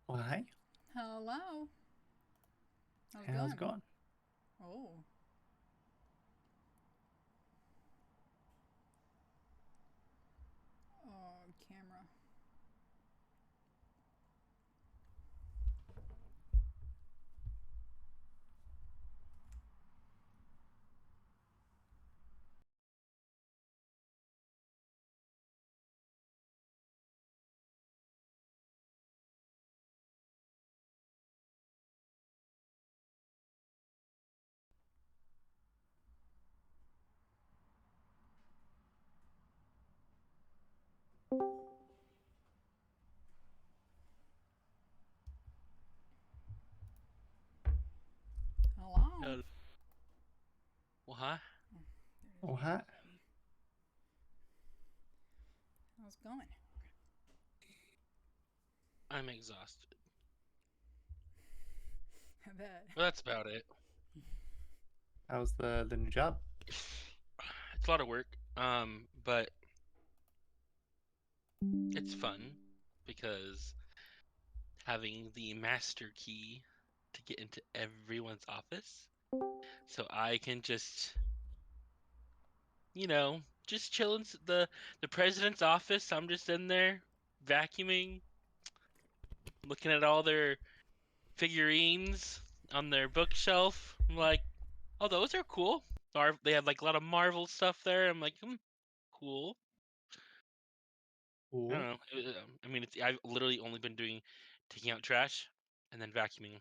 Well, hi. Hello. How's it How's it going? going? Oh. Oh, camera. Hello. Hell, well, huh? Oh, there it is. Oh, hi. How's it going? I'm exhausted. I bet. But that's about it. How's the new job? It's a lot of work. But it's fun because having the master key to get into everyone's office, so I can just chill in the president's office. I'm just in there vacuuming, looking at all their figurines on their bookshelf. I'm like, oh, those are cool. They have like a lot of Marvel stuff there. I'm like, cool. I don't Cool. know. I mean, I've literally only been doing taking out trash and then vacuuming.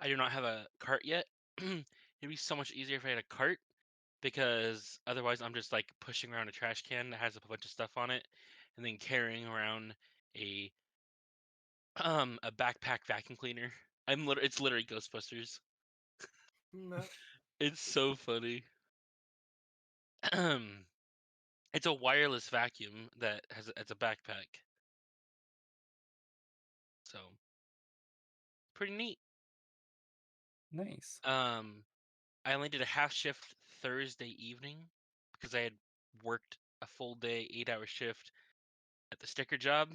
I do not have a cart yet. It'd be so much easier if I had a cart because otherwise I'm just like pushing around a trash can that has a bunch of stuff on it and then carrying around a a backpack vacuum cleaner. It's literally Ghostbusters. Meh. It's so funny. It's a wireless vacuum that it's a backpack. So, pretty neat. Nice. I only did a half shift Thursday evening because I had worked a full day, 8-hour shift at the sticker job.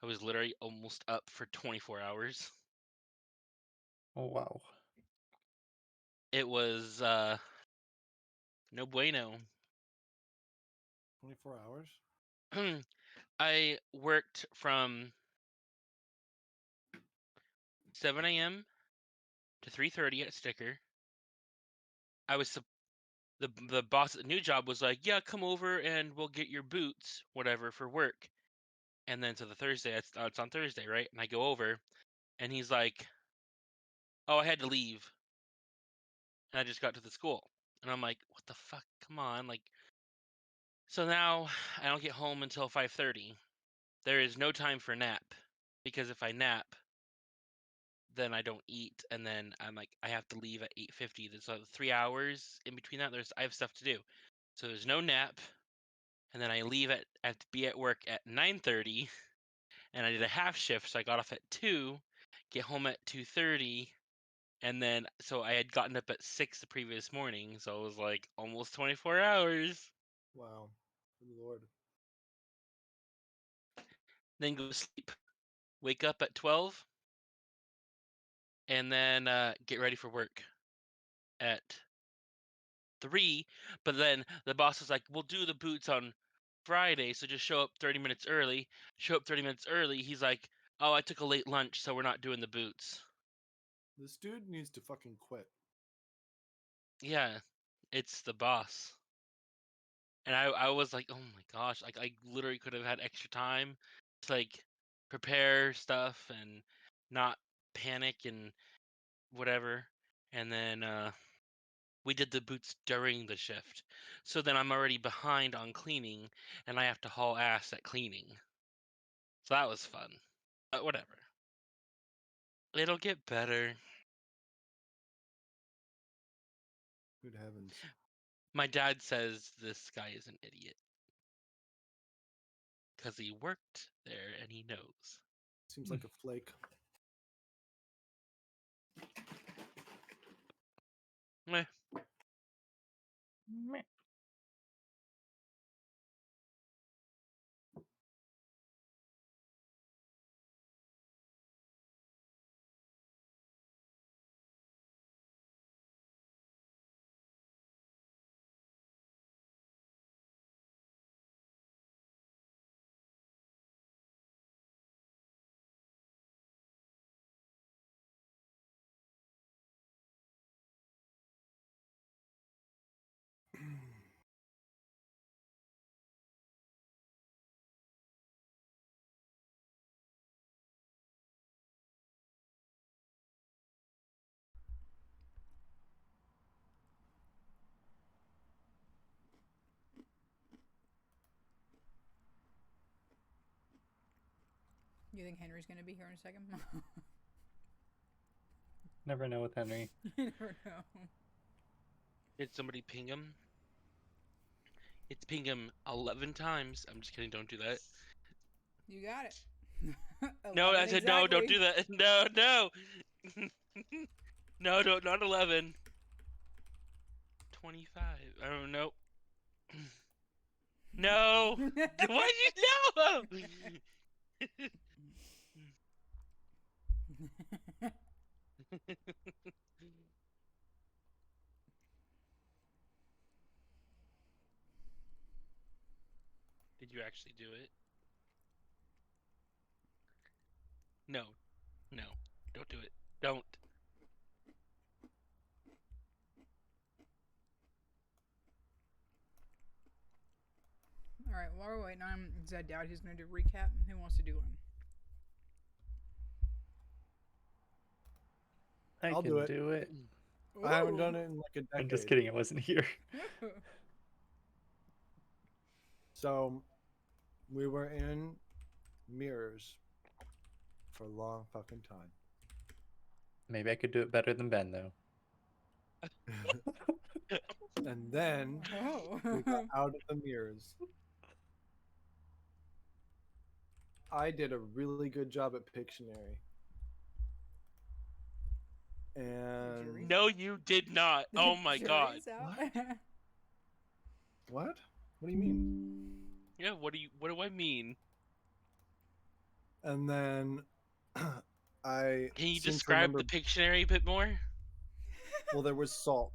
I was literally almost up for 24 hours. Oh, wow. It was no bueno. 24 hours? I worked from 7 a.m. to 3:30 at sticker. I was the boss at the new job was like, "Yeah, come over and we'll get your boots, whatever, for work." And then so the Thursday, it's on Thursday, right? And I go over, and he's like, "Oh, I had to leave." And I just got to the school. And I'm like, what the fuck? Come on. Like, so now I don't get home until 5:30. There is no time for nap because if I nap, then I don't eat and then I'm like I have to leave at 8:50. There's 3 hours in between that. I have stuff to do. So there's no nap and then I leave at I have to be at work at 9:30 and I did a half shift so I got off at 2, get home at 2:30 and then so I had gotten up at 6 the previous morning, so it was like almost 24 hours. Wow. Good Lord. Then go to sleep, wake up at 12, and then get ready for work at 3. But then the boss was like, we'll do the boots on Friday, so just show up 30 minutes early. Show up 30 minutes early. He's like, oh, I took a late lunch, so we're not doing the boots. This dude needs to fucking quit. Yeah, it's the boss. And I was like, oh my gosh, like I literally could have had extra time to like prepare stuff and not panic and whatever. And then we did the boots during the shift. So then I'm already behind on cleaning and I have to haul ass at cleaning. So that was fun. But whatever. It'll get better. Good heavens. My dad says this guy is an idiot because he worked there and he knows. Seems like a flake. Meh. Meh. You think Henry's gonna be here in a second? Never know with Henry. You never know. Did somebody ping him? It's ping him 11 times. I'm just kidding. Don't do that. You got it. No, I 11 said no. Don't exactly. do that. No, no. No, no, not 11. 25. I don't know. No. Why'd you know? Did you actually do it? No. No. Don't do it. Don't. All right, while we're waiting on him, because I doubt he's going to do recap. Who wants to do one? I'll can do it. do it. I haven't done it in like a decade. I'm just kidding. I wasn't here. So, we were in mirrors for a long fucking time. Maybe I could do it better than Ben, though. And then Oh. we got out of the mirrors. I did a really good job at Pictionary. And Jury? No, you did not. Oh my god. Jury's out. what? What do you mean? Yeah, what do I mean? And then I Can you seem to describe remember, the Pictionary a bit more? well, there was salt,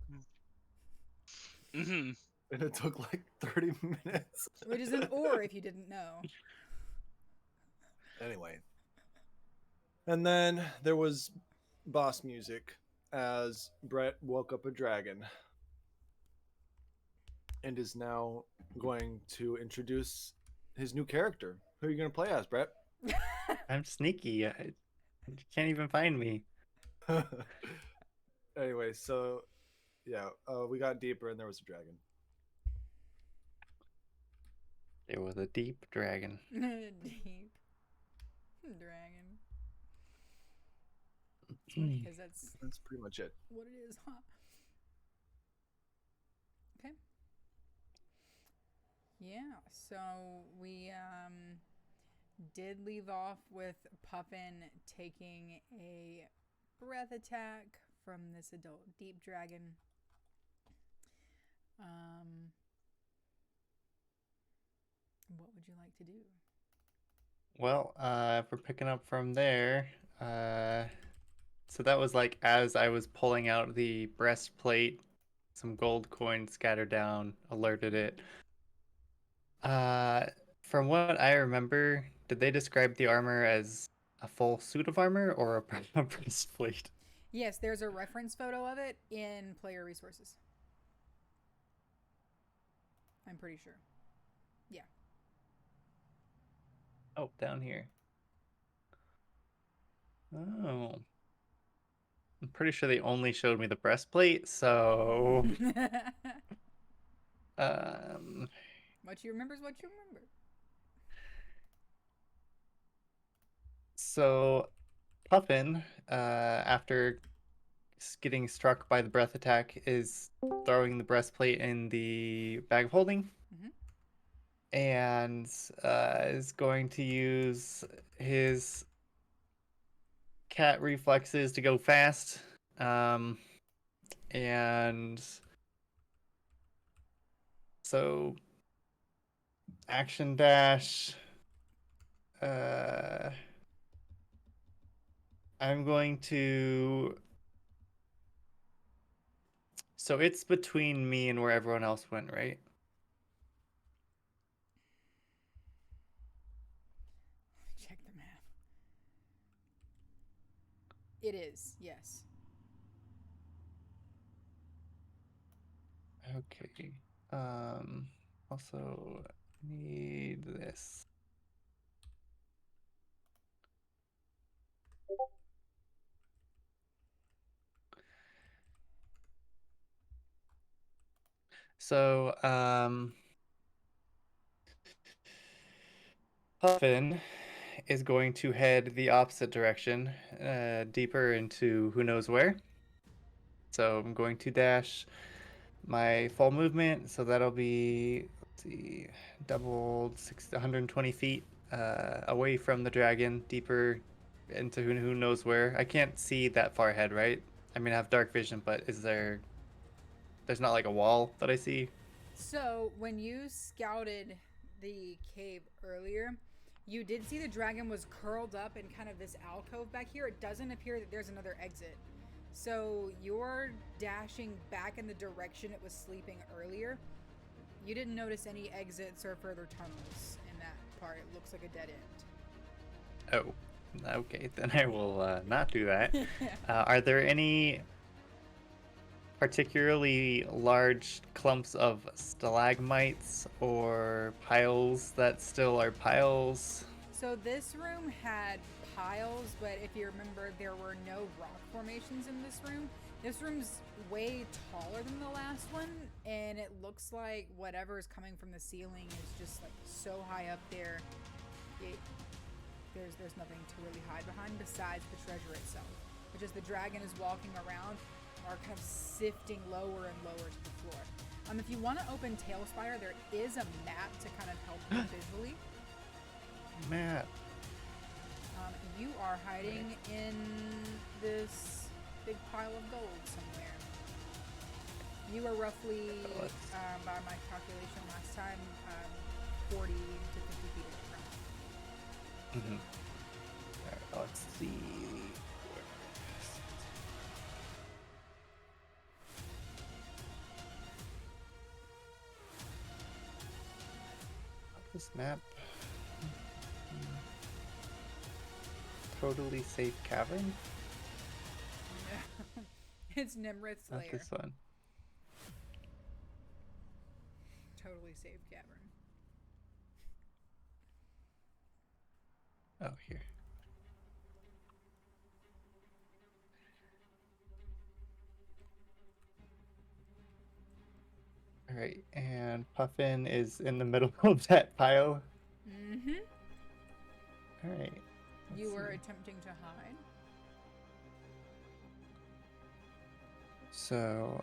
Mm-hmm. and it took like 30 minutes. Which is an or if you didn't know. Anyway. And then there was boss music as Brett woke up a dragon and is now going to introduce his new character. Who are you going to play as, Brett? I'm sneaky. You can't even find me. Anyway, so yeah, we got deeper and there was a dragon. There was a deep dragon. Deep dragon. Because that's That's pretty much it. what it is, huh? Okay. Yeah, so we did leave off with Puffin taking a breath attack from this adult deep dragon. What would you like to do? Well, if we're picking up from there, so that was like as I was pulling out the breastplate, some gold coins scattered down, alerted it. From what I remember, did they describe the armor as a full suit of armor or a breastplate? Yes, there's a reference photo of it in player resources. I'm pretty sure. Yeah. Oh, down here. Oh. I'm pretty sure they only showed me the breastplate, so What you remember is what you remember. so Puffin, after getting struck by the breath attack, is throwing the breastplate in the bag of holding. And is going to use his cat reflexes to go fast. And so action dash. I'm going to. So it's between me and where everyone else went, right? Check the map. It is, yes. Okay. Also need this. So, Puffin is going to head the opposite direction, deeper into who knows where. So I'm going to dash my full movement, so that'll be, let's see, doubled 120 feet away from the dragon, deeper into who knows where. I can't see that far ahead, right? I mean, I have dark vision, but there's not like a wall that I see? So, when you scouted the cave earlier, you did see the dragon was curled up in kind of this alcove back here. It doesn't appear that there's another exit. So, you're dashing back in the direction it was sleeping earlier. You didn't notice any exits or further tunnels in that part. It looks like a dead end. Oh, okay, then I will not do that. Are there any particularly large clumps of stalagmites or piles that still are piles? So this room had piles, but if you remember, there were no rock formations in this room. This room's way taller than the last one, and it looks like whatever is coming from the ceiling is just like so high up there. There's nothing to really hide behind besides the treasure itself, which as the dragon is walking around are kind of sifting lower and lower to the floor. If you want to open Tailspire, there is a map to kind of help you visually. Map. You are hiding in this big pile of gold somewhere. You are roughly, by my calculation last time, 40 to 50 feet away from it. Alright, let's see. This map. Totally safe cavern? It's Nimrith's Not Lair. this one. Totally safe cavern. Oh, here. Alright, and Puffin is in the middle of that pile. Mm-hmm. Alright. You were attempting to hide. So,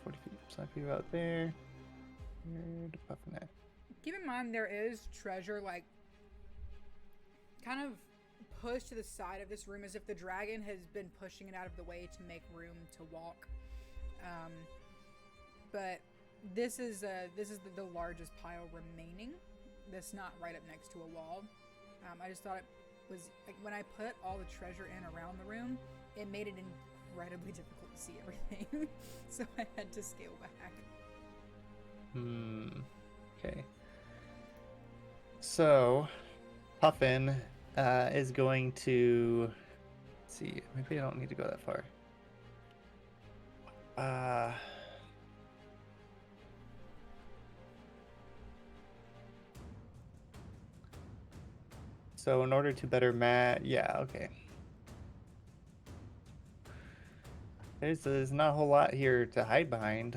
40 feet, 5 feet out there. Where the Puffin at? Keep in mind there is treasure like kind of pushed to the side of this room as if the dragon has been pushing it out of the way to make room to walk. But this is the largest pile remaining. That's not right up next to a wall. I just thought it was like when I put all the treasure in around the room, it made it incredibly difficult to see everything. So I had to scale back. Okay. So, Puffin is going to... Let's see, maybe I don't need to go that far. So in order to better yeah, okay. There's not a whole lot here to hide behind.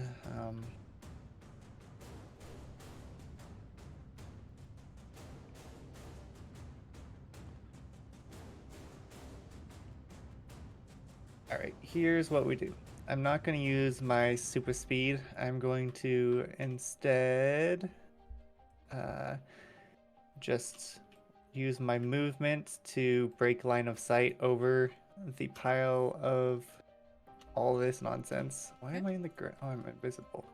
Alright, here's what we do. I'm not going to use my super speed. I'm going to instead just use my movement to break line of sight over the pile of all this nonsense. Why am I in the ground? Oh, I'm invisible.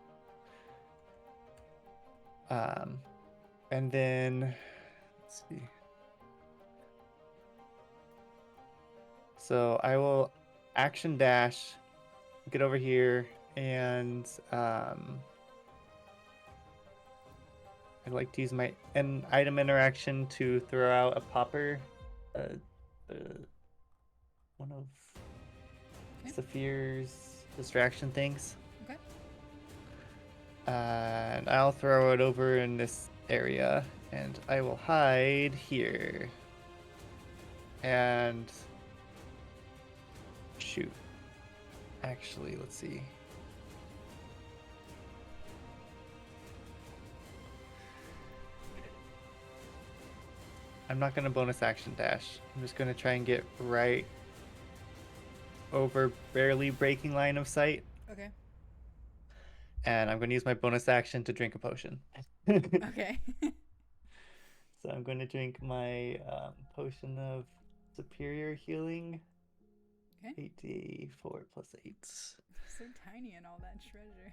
And then let's see. So I will action dash, get over here, and I'd like to use my item interaction to throw out a popper. One of Saphir's distraction things. Okay. And I'll throw it over in this area, and I will hide here. And shoot. Actually, let's see. I'm not going to bonus action dash. I'm just going to try and get right over barely breaking line of sight. Okay. And I'm going to use my bonus action to drink a potion. Okay. So I'm going to drink my potion of superior healing. Okay. 8d4 plus 8. So tiny and all that treasure.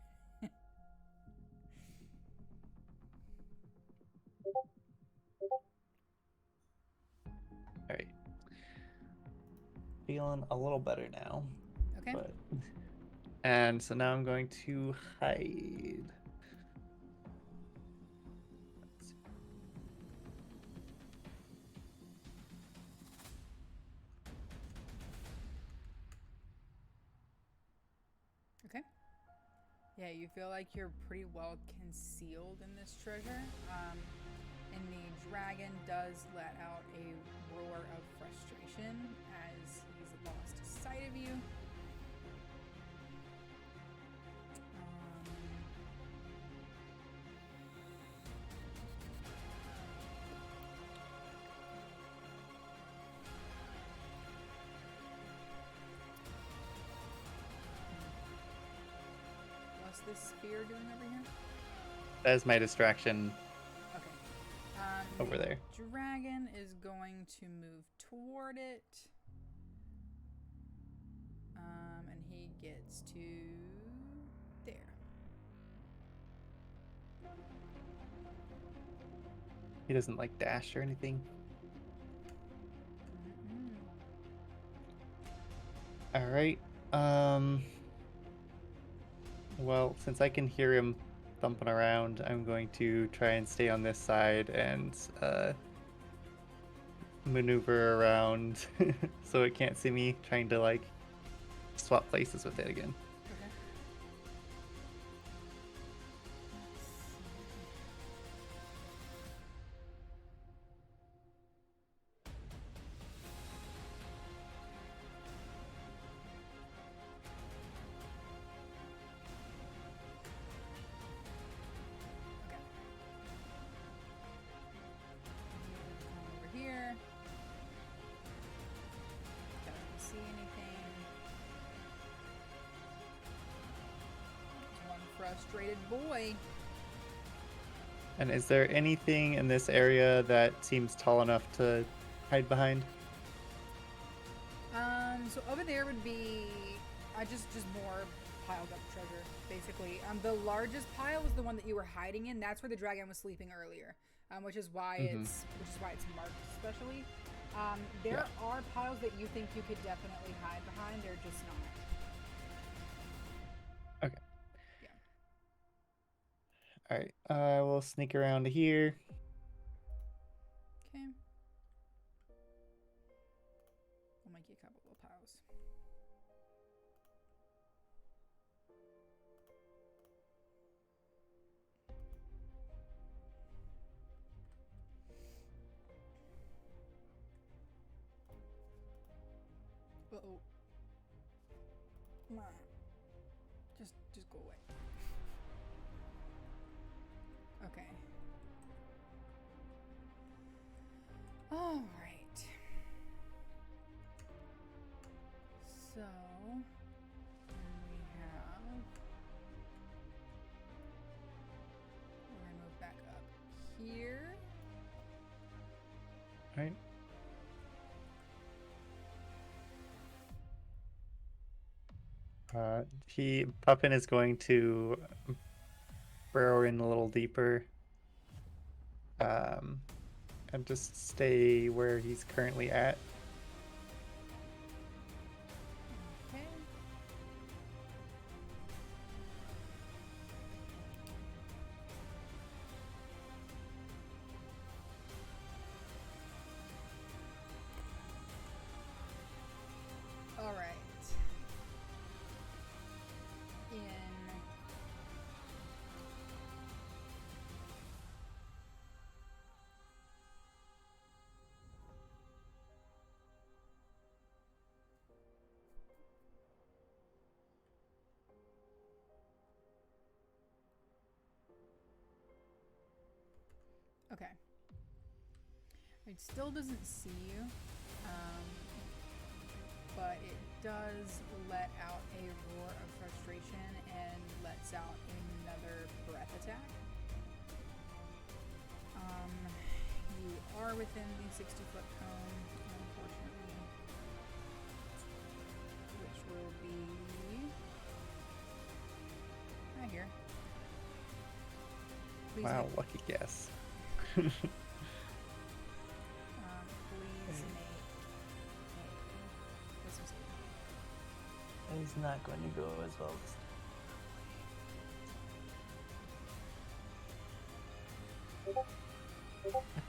All right. Feeling a little better now. Okay. But and so now I'm going to hide. Okay. Yeah, you feel like you're pretty well concealed in this treasure. And the dragon does let out a roar of frustration as he's lost sight of you. What's this spear doing over here? That is my distraction Okay. over there. Dragon is going to move toward it. And he gets to there. He doesn't like dash or anything. All right. Well, since I can hear him thumping around, I'm going to try and stay on this side and maneuver around so it can't see me, trying to like swap places with it again. Okay. Over here. Doesn't see anything. There's one frustrated boy. And is there anything in this area that seems tall enough to hide behind? So over there would be just more piled up treasure, basically. The largest pile was the one that you were hiding in. That's where the dragon was sleeping earlier, which is why it's marked especially. There are piles that you think you could definitely hide behind. They're just not. Okay. Yeah. All right. We'll sneak around here. Okay. I'll make you a couple of piles. Uh-oh. Come on. Just go away. Okay. All right. So we have. We're gonna move back up here. All right. Puffin is going to burrow in a little deeper, and just stay where he's currently at. Okay. All right. It still doesn't see you, but it does let out a roar of frustration and lets out another breath attack. You are within the 60-foot cone, unfortunately, which will be right here. Please Wow, make, lucky guess. please Hey. make a wisdom save. He's not going to go as well.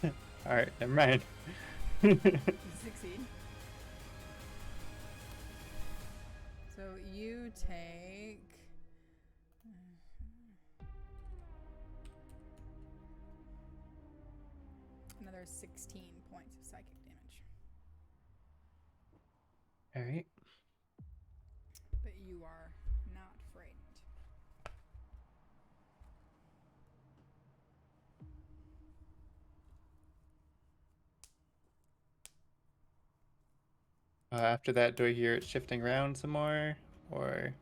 All right, never mind. You succeed. So you take another 16 points of psychic damage. All right. But you are not frightened. After that, do I hear it shifting around some more, or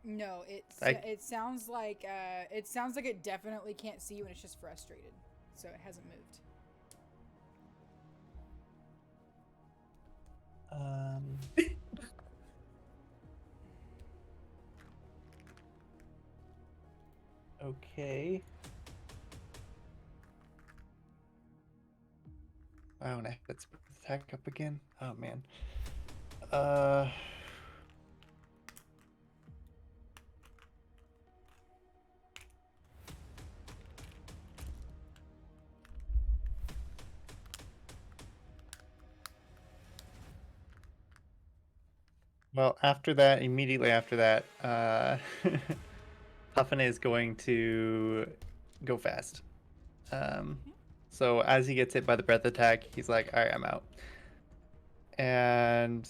No, I- it sounds like it definitely can't see you and it's just frustrated. So it hasn't moved. Okay. Wow, and I have that split attack up again. Oh man. Well, after that, immediately after that, Puffin is going to go fast. So as he gets hit by the breath attack, he's like, "All right, I'm out," and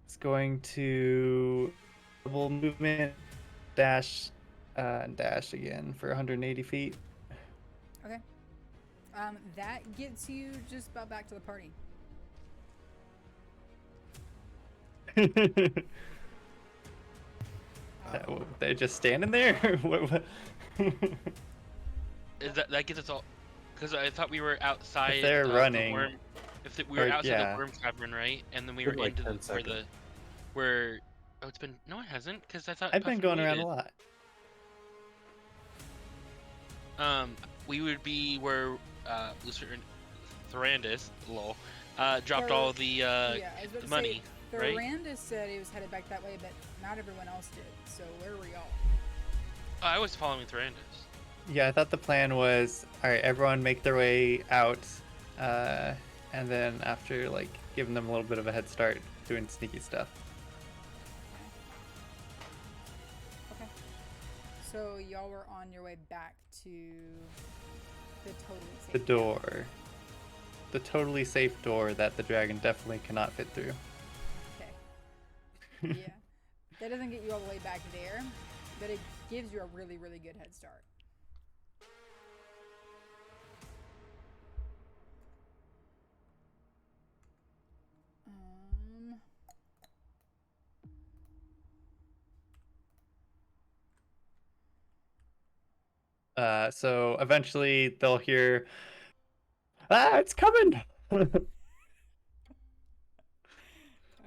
it's going to double movement, dash, and dash again for 180 feet. Okay. That gets you just about back to the party. They're just standing there. What? Is that gets us all? Because I thought we were outside. they're running, The worm, we were or- outside yeah. the worm cavern, right? And then we Been were like into 10 where seconds. oh, it's been no, it hasn't. Because I thought I've been Puffin going around a waited. lot. We would be where Lucifer Thorandus, lol, dropped all the Yeah, I was about to money, say, right? Thorandus said he was headed back that way, but not everyone else did. So where were y'all? Oh, I was following Thorandus. Yeah, I thought the plan was, all right, everyone make their way out, and then after like giving them a little bit of a head start, doing sneaky stuff. Okay. So y'all were on your way back to the totally safe The door, the totally safe door that the dragon definitely cannot fit through. Okay. Yeah. That doesn't get you all the way back there, but it gives you a really, really good head start. So eventually they'll hear, "Ah, it's coming!"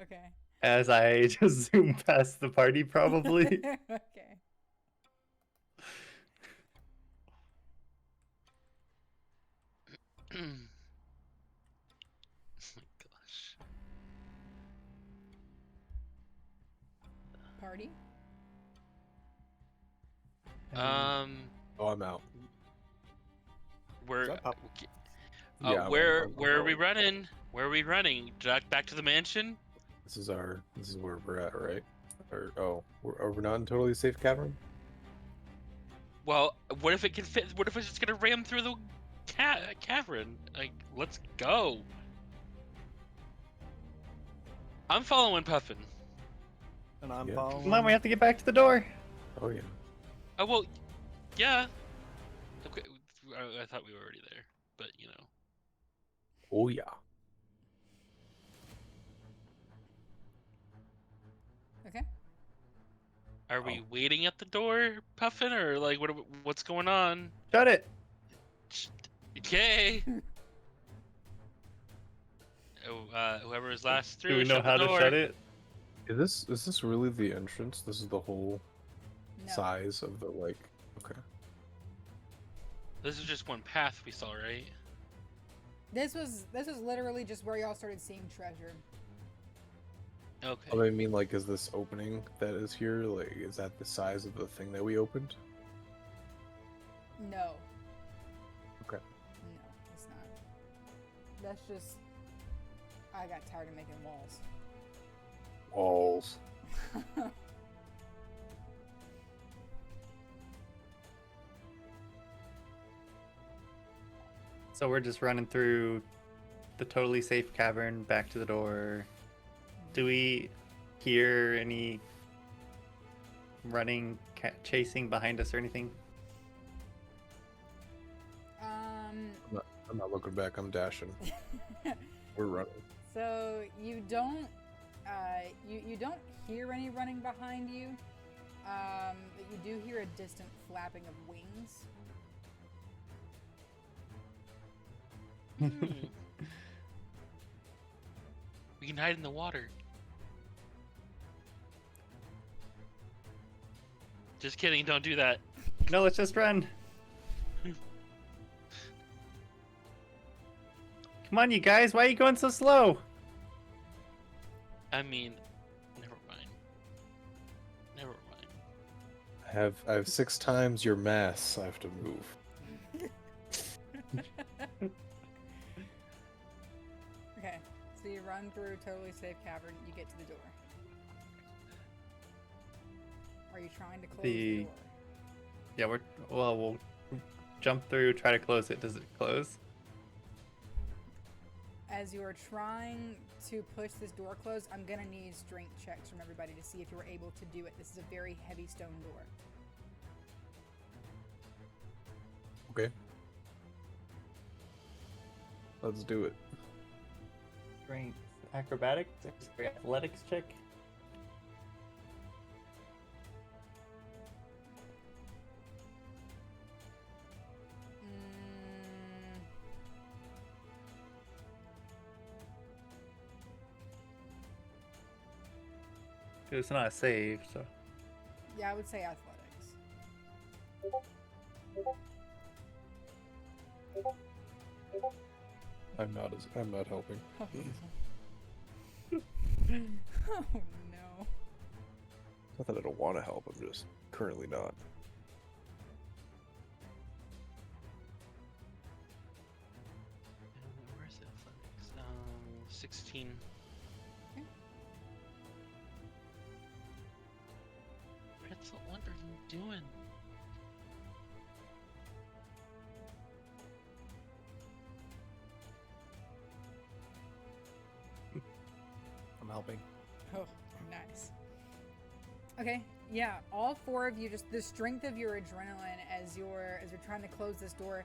Okay. As I just zoom past the party, probably. Okay. Oh my gosh. Party? Oh, I'm out. Where? Is that Pop- okay, Yeah, where I'm are we going. running? Where are we running? Back to the mansion? This is where we're at, right? Or are we not in totally safe cavern? Well, what if it can fit? What if it's just gonna ram through the cavern? Like, let's go. I'm following Puffin. And I'm Yeah. following. Come on, we have to get back to the door. Oh yeah. Oh well, yeah. Okay, I thought we were already there, but you know. Oh yeah. Okay. Are we waiting at the door, Puffin, or like what's going on? Shut it. Okay. Whoever is last Do through, we know shut the how to door. shut it? Is this really the entrance? This is the whole No. size of the like. Okay. This is just one path we saw, right? This was literally just where y'all started seeing treasure. Okay. Oh, I mean, like, is this opening that is here? Like, is that the size of the thing that we opened? No. Okay. No, it's not. That's just. I got tired of making walls. Walls. So we're just running through the totally safe cavern back to the door. Do we hear any running, chasing behind us or anything? I'm not looking back. I'm dashing. We're running. So you don't you don't hear any running behind you, but you do hear a distant flapping of wings. We can hide in the water. Just kidding, don't do that. No, let's just run. Come on, you guys. Why are you going so slow? I mean, never mind. Never mind. I have 6 times your mass I have to move. Okay, so you run through totally safe cavern. You get to the door. Are you trying to close the door? Yeah, we'll jump through, try to close it. Does it close? As you are trying to push this door closed, I'm gonna need strength checks from everybody to see if you're able to do it. This is a very heavy stone door. Okay. Let's do it. Strength, acrobatics, athletics check. It's not a save, so. Yeah, I would say athletics. I'm not helping. Oh no. Not that I don't want to help. I'm just currently not. Where's the athletics? 16. Okay. Pretzel, what are you doing? I'm helping. Oh, nice. Okay, yeah, all 4 of you, just the strength of your adrenaline as you're trying to close this door,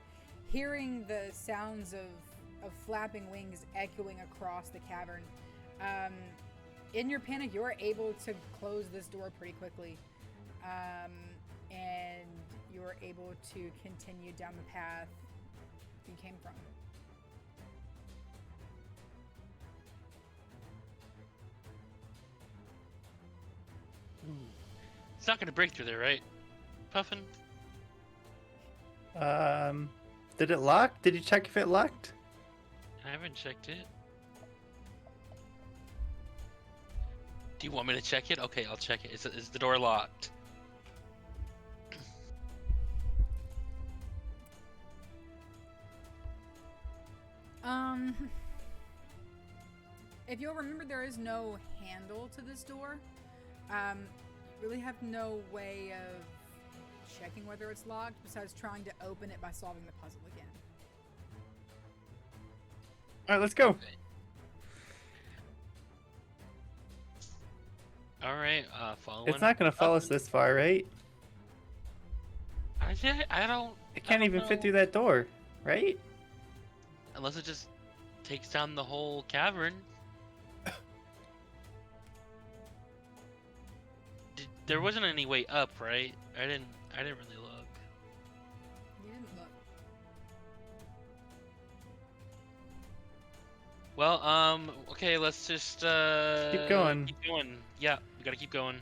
hearing the sounds of flapping wings echoing across the cavern. In your panic, you're able to close this door pretty quickly, and you're able to continue down the path you came from. It's not gonna break through there, right? Puffin? Did it lock? Did you check if it locked? I haven't checked it. Do you want me to check it? Okay, I'll check it. Is the door locked? If you'll remember, there is no handle to this door. You really have no way of checking whether it's locked besides trying to open it by solving the puzzle again. All right, let's go. Okay. All right, following. It's not gonna follow us this far, right? I don't. It can't I don't even fit know. through that door, right? Unless it just takes down the whole cavern. There wasn't any way up, right? I didn't really look. You didn't look. Well, okay, let's just Keep going. Keep going. Yeah, we gotta keep going.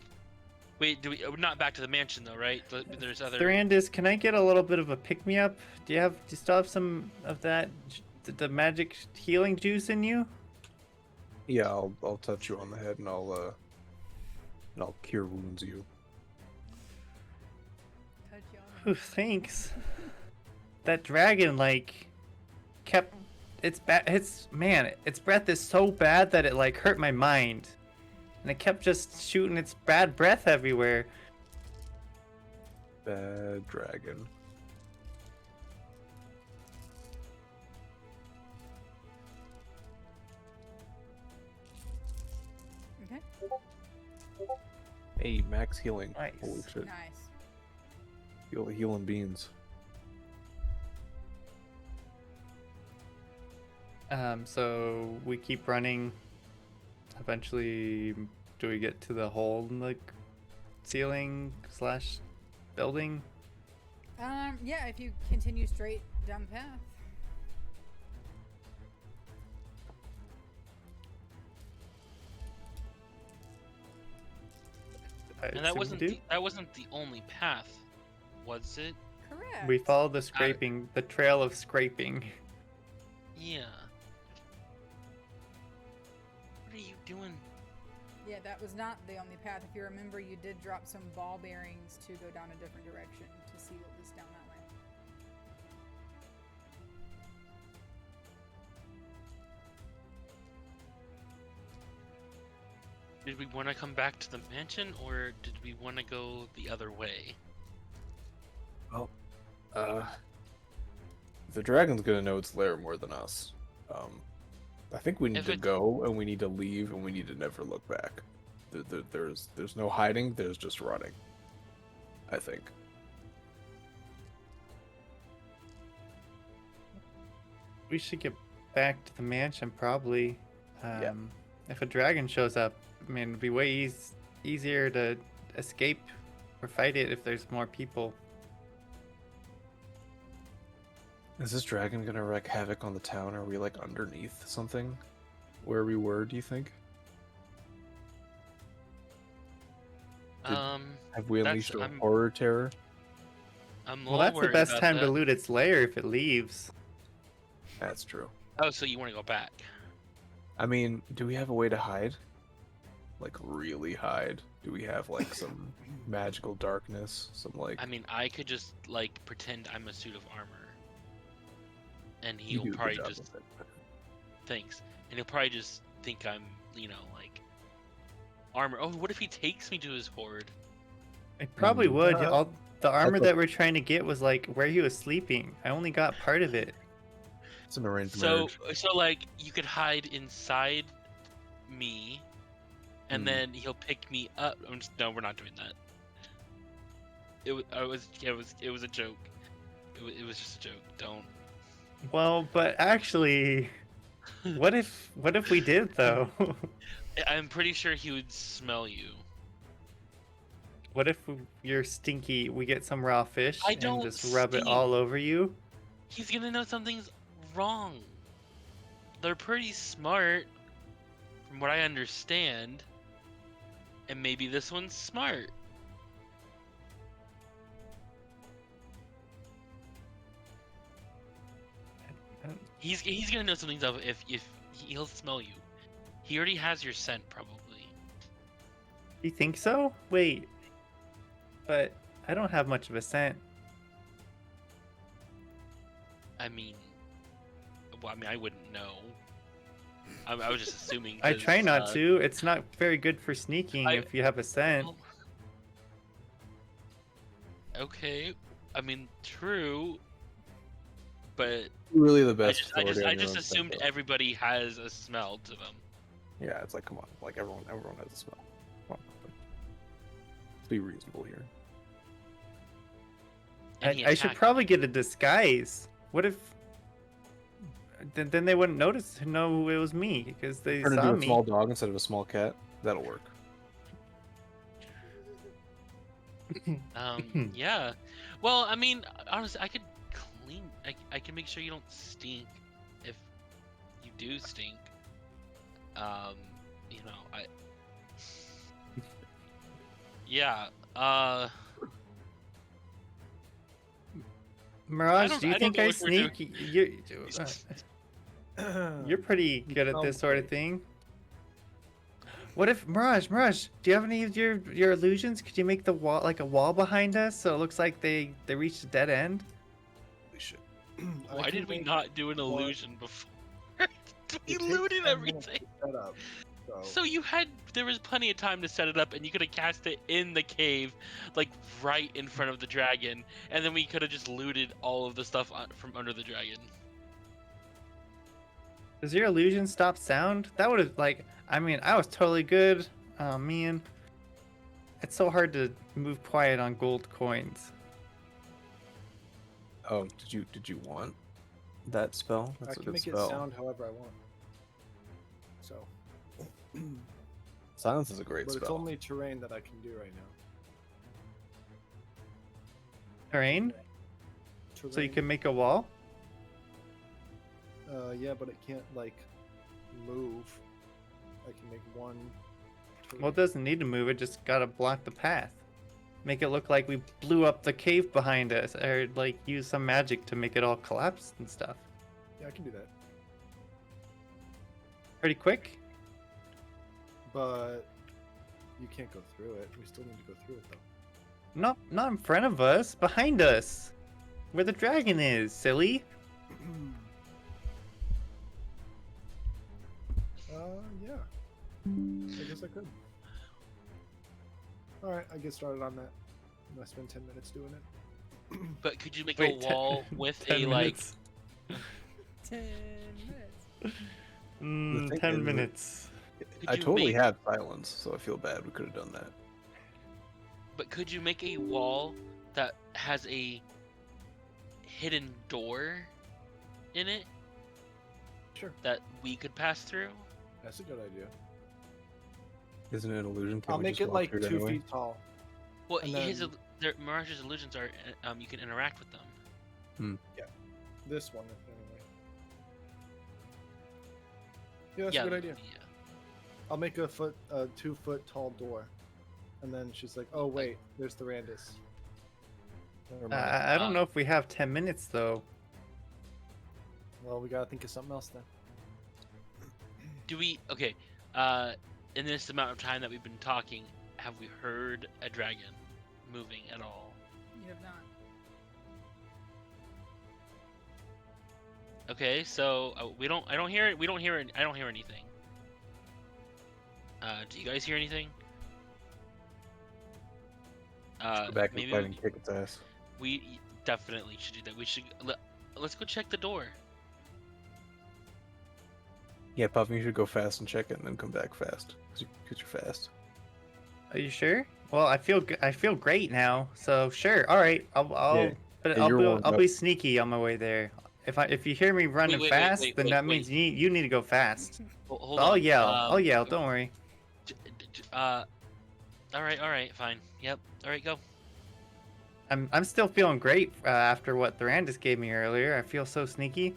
Wait, we're not back to the mansion though, right? There's other. Thorandis, can I get a little bit of a pick-me-up? Do you still have some of that, the magic healing juice in you? Yeah, I'll touch you on the head and I'll cure wounds you. Touch you on Ooh, thanks. That dragon, like, kept its breath is so bad that it like hurt my mind, and it kept just shooting its bad breath everywhere. Bad dragon. Okay. Hey, max healing. Nice. Holy shit. Nice. Healing beans. So we keep running. Eventually, do we get to the hole in the ceiling / building? Yeah, if you continue straight down the path. And that wasn't the only path, was it? Correct. We follow the scraping, the trail of scraping. Yeah. What are you doing? Yeah, that was not the only path. If you remember, you did drop some ball bearings to go down a different direction to see what was down that way. Did we want to come back to the mansion, or did we want to go the other way? Well, the dragon's gonna know its lair more than us. I think we need to go, and we need to leave, and we need to never look back. There's no hiding. There's just running. I think. We should get back to the mansion probably. Yeah. If a dragon shows up, I mean, it'd be way easier to escape or fight it if there's more people. Is this dragon gonna wreak havoc on the town? Are we like underneath something? Where we were, do you think? Have we unleashed a horror terror? Well, that's the best time to loot its lair if it leaves. That's true. Oh, so you want to go back? I mean, do we have a way to hide? Like, really hide? Do we have, like, some magical darkness? Some, like... I mean, I could just, like, pretend I'm a suit of armor. And You he'll do a good probably job just... with it. Thanks. And he'll probably just think I'm, you know, like... armor. Oh, what if he takes me to his horde? It probably would. Yeah. The armor That's that we're trying to get was, like, where he was sleeping. I only got part of it. It's an arranged So, marriage. like, you could hide inside me, and then he'll pick me up. No, we're not doing that. It was a joke. It was just a joke. Don't. Well, but actually, what if we did though? I'm pretty sure he would smell you. What if you're stinky? We get some raw fish I and don't just rub it stink. all over you. He's gonna know something's wrong. They're pretty smart, from what I understand. And maybe this one's smart. He's gonna know something's up if he'll smell you. He already has your scent, probably. You think so? Wait, but I don't have much of a scent. I mean, well, I wouldn't know. I was just assuming. I 'cause, try not to. It's not very good for sneaking if you have a scent. well, okay, I mean, true, but Really the I best. just authority on your just own assumed stuff, though. everybody has a smell to them. Yeah, it's like, come on. Like, everyone has a smell. Come on. Let's be reasonable here. And he I should attacked probably get a disguise. What if then they wouldn't know it was me because they Turn saw into a me. small dog instead of a small cat. That'll work. Yeah. Well, I mean, honestly, I could clean. I can make sure you don't stink if you do stink. You know, yeah. Mirage, do you I don't think know I what we're doing. sneak? You're pretty good at this sort of thing. What if Mirage? Do you have any of your illusions? Could you make the wall like a wall behind us so it looks like they reached a dead end? Holy shit. Why did we not do an illusion before? We It takes looted 10 minutes everything. to set up, So there was plenty of time to set it up, and you could have cast it in the cave, like right in front of the dragon, and then we could have just looted all of the stuff from under the dragon. Does your illusion stop sound? That would have I mean, I was totally good. Oh man. It's so hard to move quiet on gold coins. Oh, did you want that spell? I That's a can good make spell. it sound however I want. So, Silence is a great but spell. it's only terrain that I can do right now. Terrain? So you can make a wall? Yeah, but it can't like move. I can make one. Well, it doesn't need to move, it just gotta block the path. Make it look like we blew up the cave behind us, or like use some magic to make it all collapse and stuff. Yeah, I can do that. Pretty quick? But you can't go through it. We still need to go through it though. Not in front of us, behind us. Where the dragon is, silly. Yeah. I guess I could. Alright, I get started on that. I'm gonna spend 10 minutes doing it. But could you make Wait, a wall with 10 a like? minutes. 10 minutes. thing 10 is that- minutes. I you totally make- had silence, so I feel bad. We could have done that. But could you make a wall that has a hidden door in it Sure, that we could pass through? that's a good idea. Isn't it an illusion? Can't I'll we make just it walk like through 2 it anyway? feet tall. Well, And Mirage's illusions are you can interact with them. This one, anyway. Yeah, that's yeah, a good idea. Yeah. I'll make a 2 foot tall door. And then she's like, oh wait, there's the Randus. Never mind. I don't know if we have 10 minutes though. Well, we gotta think of something else then. Do we? Okay. In this amount of time that we've been talking, have we heard a dragon moving at all? You have not. Okay, so we don't. I don't hear it. We don't hear it. I don't hear anything. Do you guys hear anything? Go back and maybe fight and kick its ass. we definitely should do that. We should let's go check the door. Yeah, Puffy, you should go fast and check it, and then come back fast. Cause you're fast. Are you sure? Well, I feel great now. So sure. All right. Yeah, I'll be sneaky on my way there. If you hear me running wait, fast, wait, then wait, that wait. means you need to go fast. Hold I'll on. yell. I'll yell. Don't worry. All right, fine. Yep. All right, go. I'm still feeling great after what Thorandus gave me earlier. I feel so sneaky.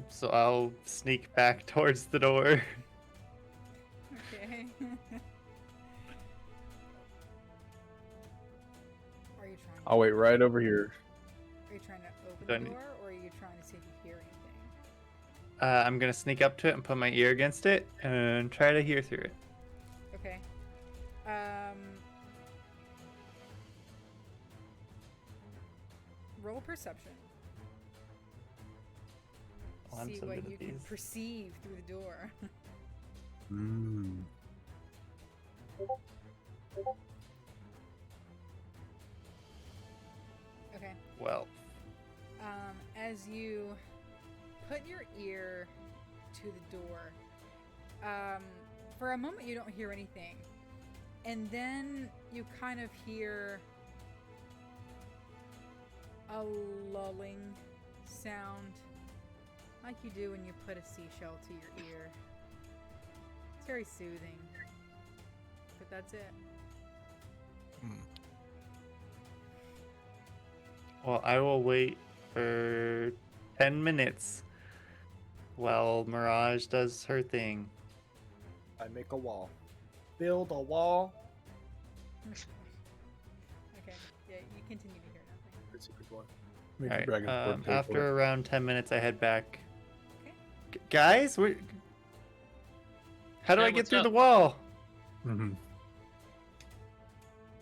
So I'll sneak back towards the door. Okay. Are you trying? I'll wait right over here. Are you trying to open Don't the need- door, or are you trying to see if you hear anything? I'm gonna sneak up to it and put my ear against it and try to hear through it. Okay. Roll perception. Oh, I'm See so what good you at can these. perceive through the door. Mm. Okay. Well, As you put your ear to the door, for a moment you don't hear anything, and then you kind of hear a lulling sound, like you do when you put a seashell to your ear. It's very soothing, but that's it. Well, I will wait for 10 minutes while Mirage does her thing. I make a wall. Build a wall. Okay, yeah, you continue to hear nothing. The secret door. Make Alright, dragon port pay for after it. around 10 minutes, I head back. Okay. Guys, how do Yeah, I get what's through up? the wall? Mm-hmm.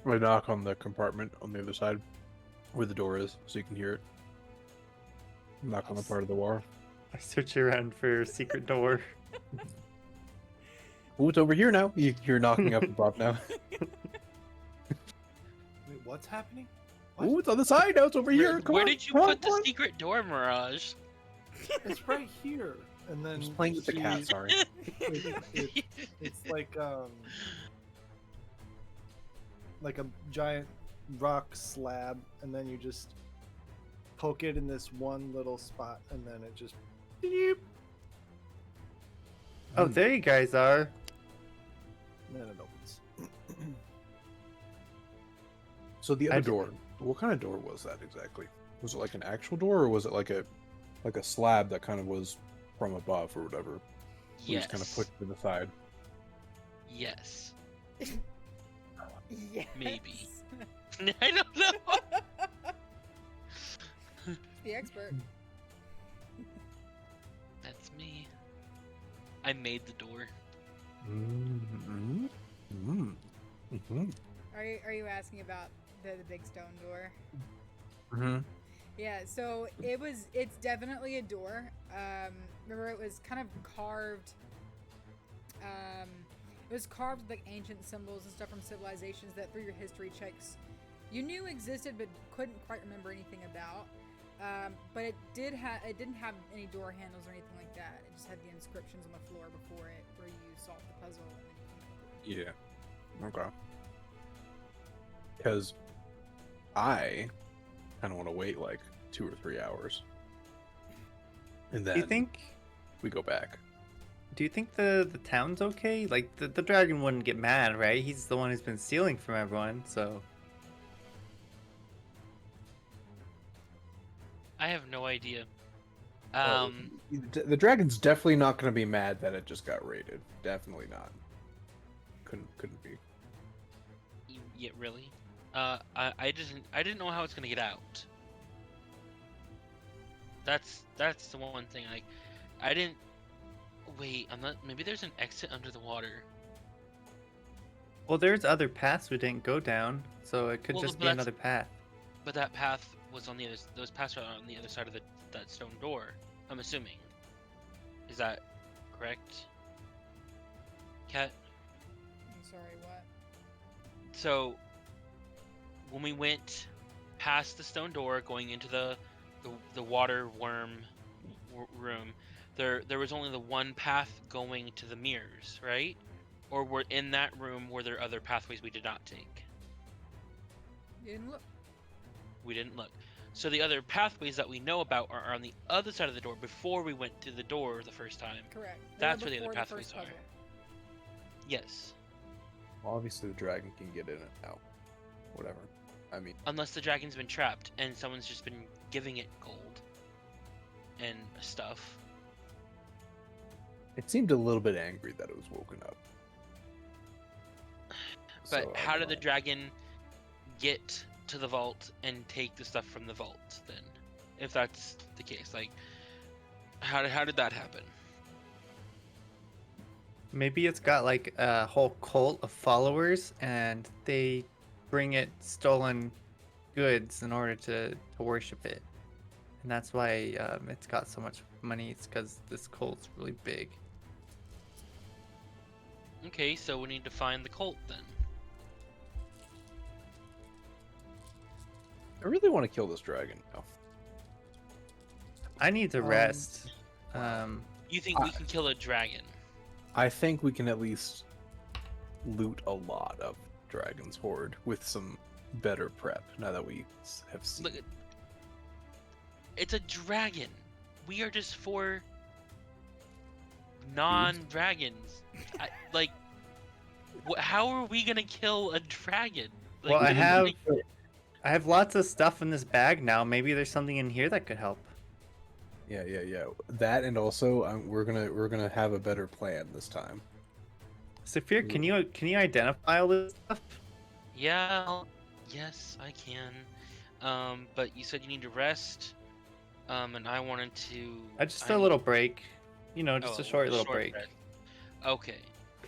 I knock on the compartment on the other side where the door is, so you can hear it. Knock on the part of the wall. I search around for a secret door. Oh, it's over here now. You're knocking up above now. Wait, what's happening? Oh, it's on the side now. It's over here. Come Where on, did you come on, put come the on. secret door, Mirage? It's right here. And then I'm just playing with the cat. Sorry. It's like a giant rock slab, and then you just poke it in this one little spot, and then it just beep, Oh, there you guys are. and then it opens. So the I other did- door. What kind of door was that exactly? Was it like an actual door, or was it like a slab that kind of was from above or whatever? We Yes. just kind of pushed to the side. Yes. Yes. Maybe. I don't know. The expert. That's me. I made the door. Mm-hmm. Mm-hmm. Mm-hmm. Are you asking about the big stone door? Mm-hmm. Yeah, so it's definitely a door. Remember, it was kind of carved. It was carved with like ancient symbols and stuff from civilizations that, through your history checks, you knew existed but couldn't quite remember anything about. But it didn't have any door handles or anything like that. It just had the inscriptions on the floor before it, where you solved the puzzle. And then you Yeah. Okay. Because I kind of want to wait like 2 or 3 hours, and then Do you think the town's okay? Like the dragon wouldn't get mad, right? He's the one who's been stealing from everyone, so I have no idea. The dragon's definitely not going to be mad that it just got raided. Definitely not. Couldn't be. Yeah, really? I didn't know how it's gonna get out. That's the one thing. Like, I didn't. Wait, I'm not. Maybe there's an exit under the water. well, there's other paths we didn't go down, so it could Well, just but be that's- another path. But that path was on the other. Those paths are on the other side of that stone door. I'm assuming. Is that correct? Cat. I'm sorry, what? So when we went past the stone door, going into the water worm room, there was only the one path going to the mirrors, right? Or were in that room were there other pathways we did not take? You didn't look. We didn't look. So the other pathways that we know about are on the other side of the door before we went to the door the first time. Correct. That's where the other before pathways first are. puzzle. Yes. Well, obviously, the dragon can get in and out. Whatever. I mean, Unless the dragon's been trapped and someone's just been giving it gold and stuff. it seemed a little bit angry that it was woken up. But So, I how don't did the know. dragon get to the vault and take the stuff from the vault then? If that's the case, like, how did that happen? Maybe it's got like a whole cult of followers, and they bring it stolen goods in order to worship it, and that's why it's got so much money. It's because this cult's really big. Okay, so we need to find the cult then. I really want to kill this dragon now. I need to rest. You think we can kill a dragon? I think we can at least loot a lot of Dragon's Horde with some better prep now that we have seen. Look, It's a dragon. We are just 4 non-dragons. Like, how are we gonna kill a dragon? Like, Well, I we- have like, I have lots of stuff in this bag now. Maybe there's something in here that could help. Yeah. That, and also we're gonna have a better plan this time. Saphir, can you identify all this stuff? yeah, yes, I can. But you said you need to rest. And I wanted to. Just I a need. little break. You know, just Oh, a short little short break. rest. Okay.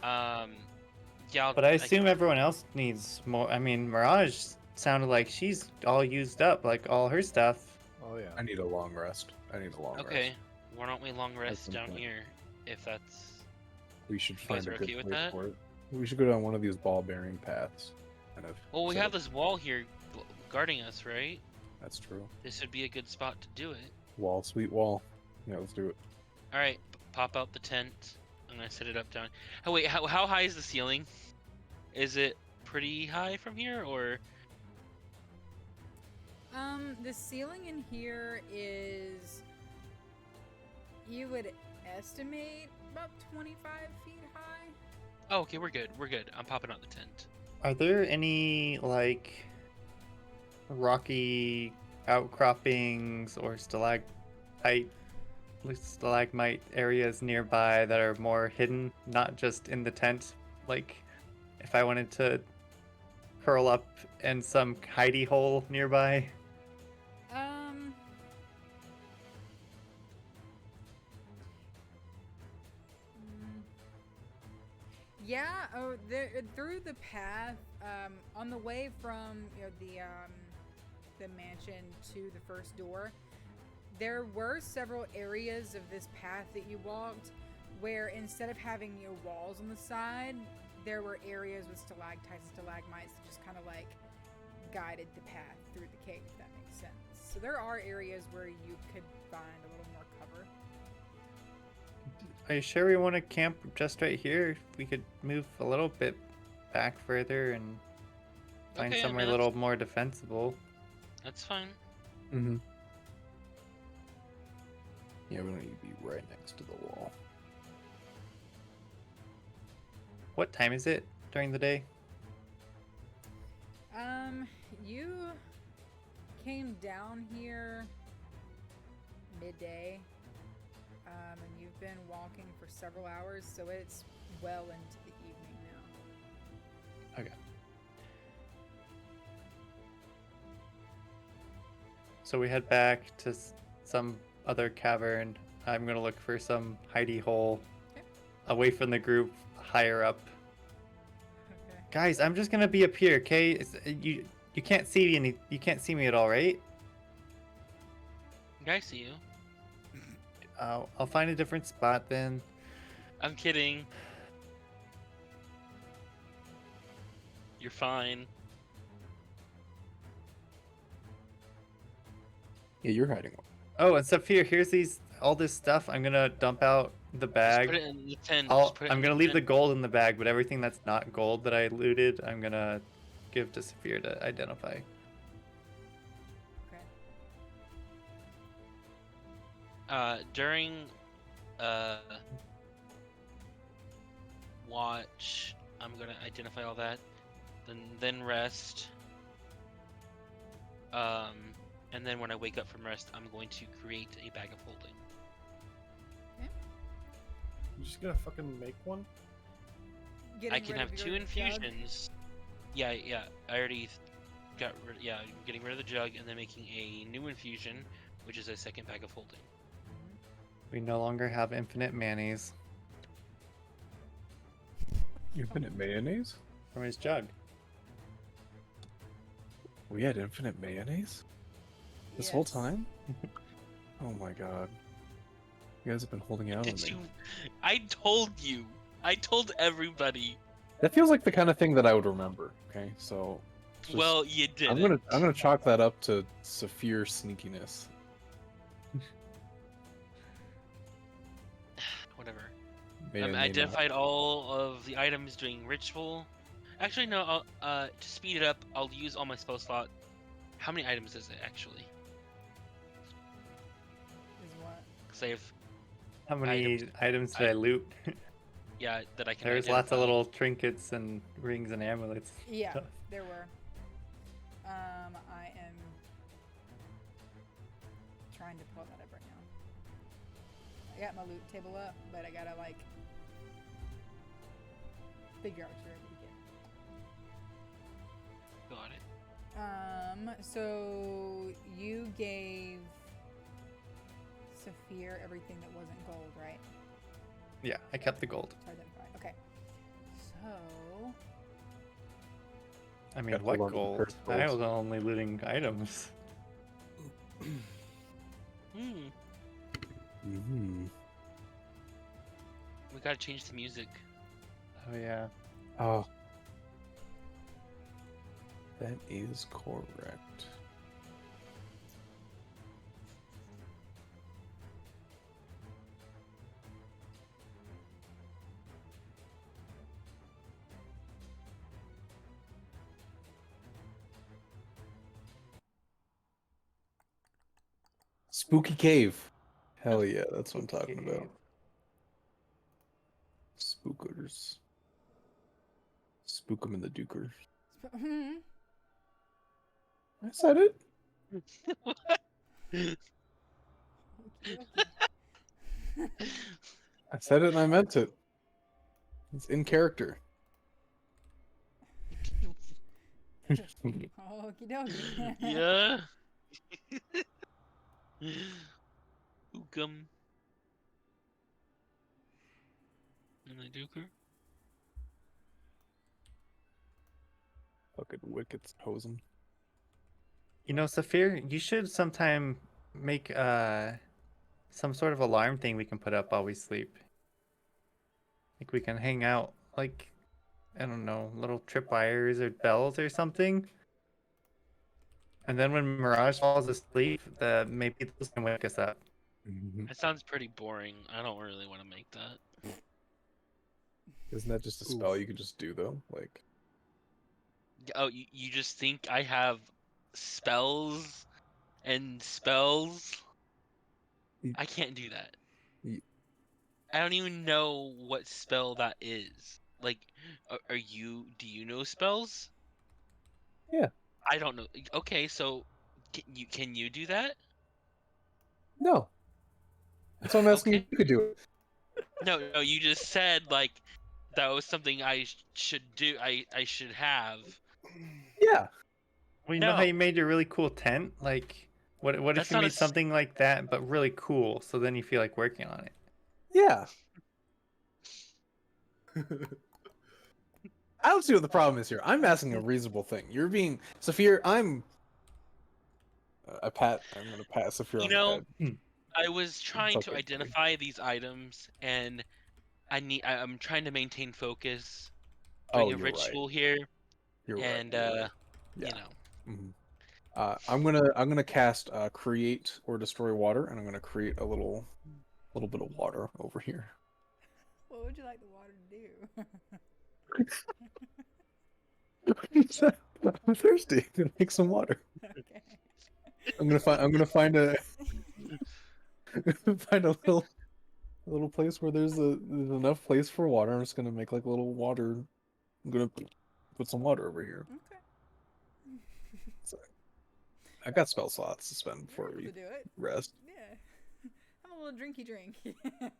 Yeah. But I I assume can- everyone else needs more. I mean, Mirage sounded like she's all used up, like all her stuff. Oh yeah. I need a long rest. Okay. Rest. Why don't we long rest some down point. here? If that's. We should You guys find a are good okay with place that? for it. We should go down one of these ball-bearing paths. Kind of. Well, we set have up- this wall here guarding us, right? That's true. This would be a good spot to do it. Wall, sweet wall. Yeah, let's do it. All right. Pop out the tent. I'm gonna set it up down. Oh wait, how high is the ceiling? Is it pretty high from here, or? The ceiling in here is, you would estimate, about 25 feet high. Oh, okay, we're good. We're good. I'm popping out the tent. Are there any like rocky outcroppings or stalagmite areas nearby that are more hidden, not just in the tent? Like, if I wanted to curl up in some hidey hole nearby. Yeah. Oh, there through the path. On the way from the mansion to the first door, there were several areas of this path that you walked where instead of having walls on the side, there were areas with stalactites and stalagmites that just kind of like guided the path through the cave, if that makes sense. So there are areas where you could find a little more cover. Are you sure we want to camp just right here? We could move a little bit back further and find Okay, I somewhere mean, a little more defensible. That's fine. Mm-hmm. Yeah, we don't need to be right next to the wall. What time is it during the day? You came down here midday, and you've been walking for several hours, so it's well into the evening now. Okay. So we head back to some other cavern. I'm gonna look for some hidey hole Okay. away from the group, higher up. Okay. Guys, I'm just gonna be up here, okay? You can't see you can't see me at all, right? I see you. I'll find a different spot then. I'm kidding. You're fine. Yeah, you're hiding one. Oh, and Saphir, here's all this stuff. I'm gonna dump out the Just bag. put it in the tent. I'm Just put it in gonna leave the tent. gold in the bag, but everything that's not gold that I looted, I'm gonna give to Saphir to identify. Okay. During watch, I'm gonna identify all that, then rest. And then when I wake up from rest, I'm going to create a bag of holding. I'm just gonna fucking make one. I can Getting rid have of 2 your jug? infusions. Yeah. I already got rid. Yeah, I'm getting rid of the jug and then making a new infusion, which is a second bag of holding. We no longer have infinite mayonnaise Infinite mayonnaise? from his jug. We had infinite mayonnaise? This whole Yes. time? Oh my god. You guys have been holding out on Did me. you? I told you. I told everybody. That feels like the kind of thing that I would remember, okay? So just- Well, you did. I'm gonna chalk that up to Saphir sneakiness. Whatever. May or may I not. identified all of the items doing ritual. Actually, no. To speed it up, I'll use all my spell slot. How many items is it actually? save How items. many items did I loot? Yeah, that I can There's identify. lots of little trinkets and rings and amulets. and Yeah, stuff. there were. I am trying to pull that up right now. I got my loot table up, but I gotta like figure out what you're able to get. Got it. So you gave Saphir everything that wasn't gold, right? Yeah, I kept the gold. To identify. Okay. So I mean, Gotta what hold on to the gold? cursed I golds. was only looting items. Mm-hmm. We gotta change the music. Oh yeah. Oh. That is correct. Spooky Cave. Hell yeah, that's what I'm talking about. Cave. Spookers. Spook 'em in the duker. I said it. Okey-dokey. I said it and I meant it. It's in character. Okie dokie. Yeah. Oogum. And the Duker. Fucking wickets hosing. You know, Saphir, you should sometime make some sort of alarm thing we can put up while we sleep. Like we can hang out, like, I don't know, little tripwires or bells or something. And then when Mirage falls asleep, maybe those can wake us up. That sounds pretty boring. I don't really want to make that. Isn't that just a spell you can just do though? Like, Oh, you just think I have spells and spells? Y- I can't do that. y- I don't even know what spell that is. Like, are you? Do you know spells? Yeah. I don't know. Okay, so can you do that? no. That's what I'm asking Okay. if you could do it. No, you just said like that was something I should do. I should have. Yeah. Well, you know how No. you made your really cool tent? Like, what if That's you not a made something like that, but really cool, so then you feel like working on it? Yeah. I don't see what the problem is here. I'm asking a reasonable thing. You're being Saphir. I'm gonna pat Saphir You on the know, head. I was trying to okay, buddy. identify these items, and I'm trying to maintain focus, Oh, doing a you're right. ritual here, You're and right. You're right. you Yeah. know, Mhm. I'm gonna cast create or destroy water, and I'm gonna create a little bit of water over here. What would you like the water to do? I'm thirsty. I'm gonna make some water. Okay. I'm gonna find a find a little place where there's enough place for water. I'm just gonna make like a little water. I'm gonna put some water over here. Okay. So, I got spell slots to spend before You're we able to do it. rest. Yeah. Have a little drinky drink. I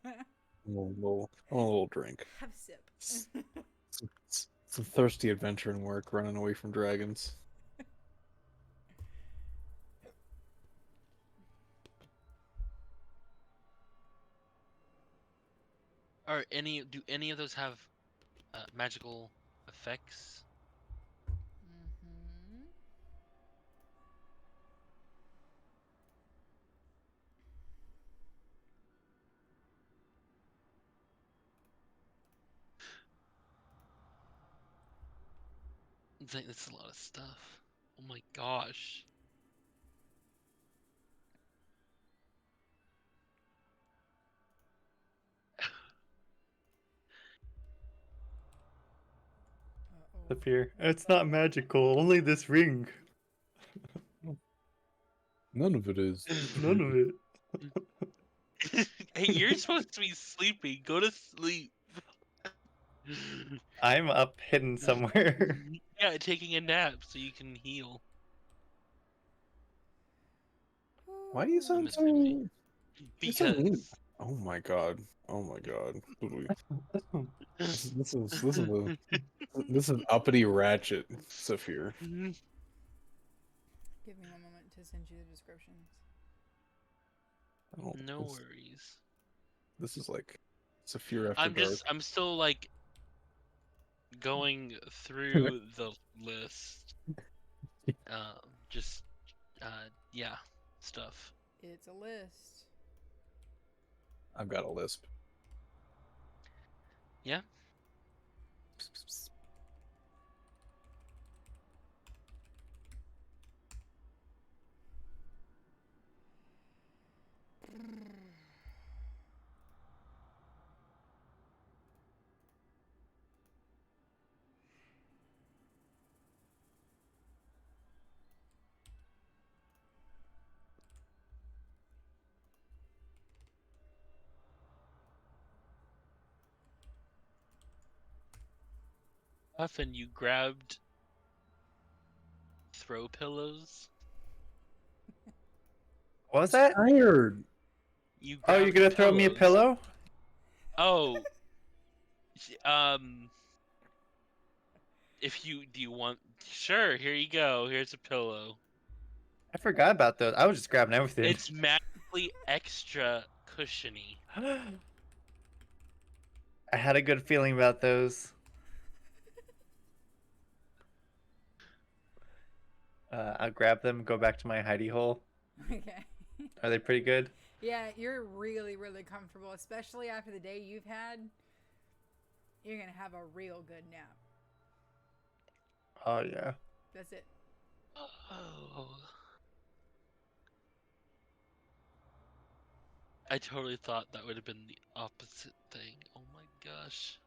want a little drink. Have a sip. Some thirsty adventuring work, running away from dragons. do any of those have magical effects? Mm-hmm. That's a lot of stuff. Oh my gosh. Uh-oh. Saphir, it's not magical. Only this ring. None of it is. None of it. Hey, you're supposed to be sleeping. Go to sleep. I'm up hidden somewhere. Yeah, taking a nap so you can heal. Why do you I'm sound assuming. so? You're so mean. Because Oh my god. Oh my god. This is uppity ratchet, Saphir. Give me one moment to send you the descriptions. Oh, no worries. this is like Saphir after dark. I'm still like going through the list. Just yeah, stuff. It's a list. I've got a lisp. Yeah. Puffin, you grabbed throw pillows. What was that? Tired. You Oh, you're grabbed gonna throw me a pillows. pillow? Oh, if you do you want? Sure, here you go. Here's a pillow. I forgot about those. I was just grabbing everything. It's magically extra cushiony. I had a good feeling about those. I'll grab them, go back to my hidey hole. Okay. Are they pretty good? Yeah, you're really, really comfortable, especially after the day you've had. You're gonna have a real good nap. Oh yeah. That's it. Oh. I totally thought that would have been the opposite thing. Oh my gosh.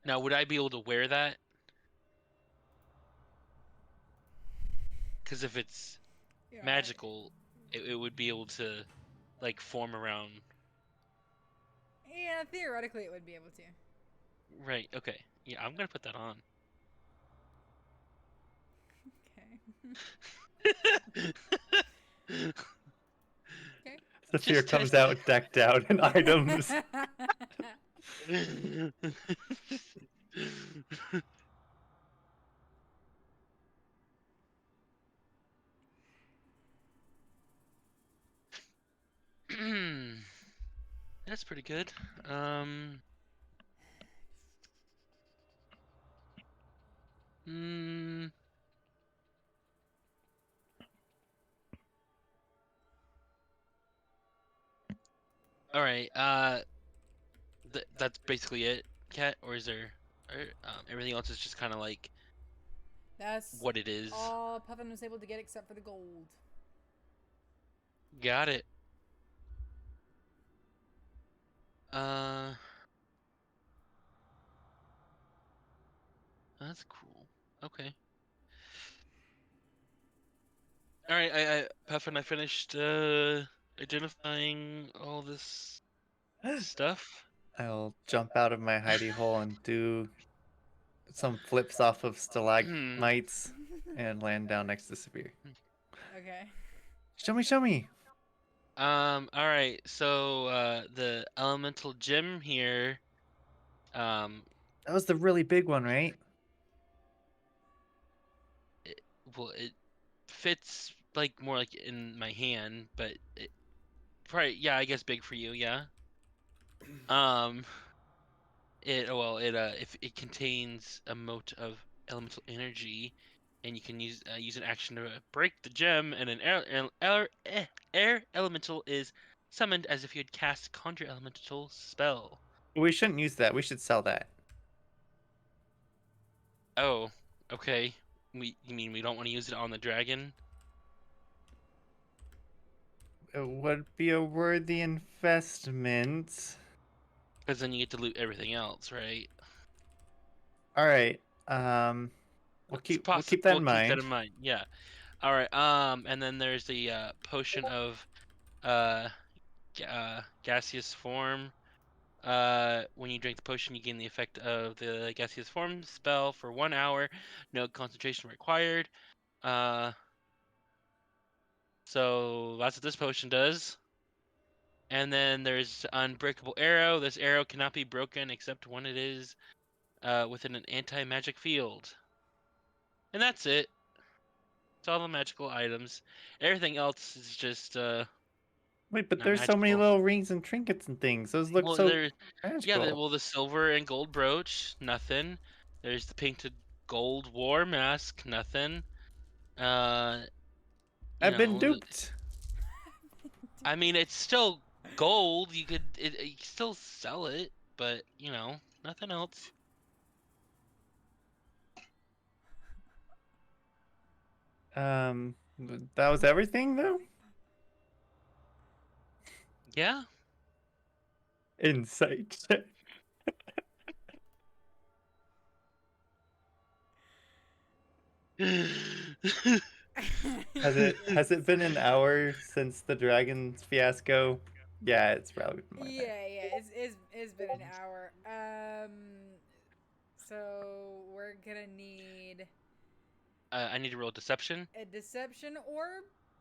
Now, would I be able to wear that? Because if it's Yeah. magical, it would be able to, like, form around. Yeah, theoretically it would be able to. Right, okay. Yeah, I'm gonna put that on. Okay. Okay. Saphir Just comes test. out decked out in items. That's pretty good. Mm, all right. That's basically it, Cat. Or is there? Or, everything else is just kind of like That's what it is. all Puffin was able to get except for the gold. Got it. Uh, that's cool. Okay. All right. Puffin, I finished identifying all this stuff. I'll jump out of my hidey hole and do some flips off of stalagmites and land down next to Saphir. Okay. Show me, show me. All right. So the elemental gem here. That was the really big one, right? Well, it fits like more like in my hand, but it probably, yeah, I guess big for you, yeah. Um, if it contains a mote of elemental energy, and you can use an action to break the gem, and an air elemental is summoned as if you had cast conjure elemental spell. We shouldn't use that. We should sell that. Oh, okay. You mean we don't want to use it on the dragon? it would be a worthy investment. Because then you get to loot everything else, right? All right. We'll It's keep possible. that We'll in keep that mind. in mind. Yeah. All right. And then there's the potion of uh, gaseous form. When you drink the potion, you gain the effect of the gaseous form spell for 1 hour. No concentration required. So that's what this potion does. And then there's unbreakable arrow. This arrow cannot be broken except when it is within an anti-magic field. And that's it. It's all the magical items. Everything else is just Wait, but not there's so many magical. little rings and trinkets and things. Those look Well, so there, yeah. magical. Well, the silver and gold brooch, nothing. There's the painted gold war mask, nothing. Uh, you I've been know, duped. I mean, it's still gold. You could, you can still sell it, but nothing else. That was everything though. Yeah. Insight check. Has it been an hour since the dragon's fiasco? Yeah, it's probably been more than Yeah, it's been an hour. So we're gonna need I need to roll deception. a deception or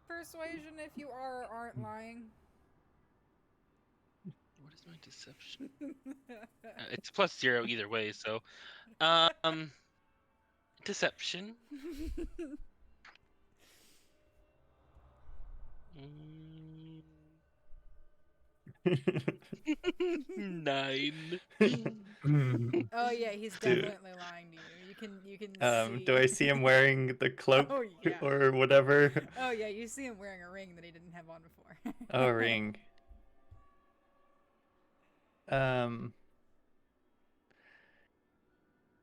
persuasion if you are or aren't lying. What is my deception? It's +0 either way, so um, deception. Mm, that. 9. Oh yeah, he's Dude. definitely lying to you. You can see. Do I see him wearing the cloak Oh yeah. or whatever? Oh yeah, you see him wearing a ring that he didn't have on before. Oh, a ring. Um,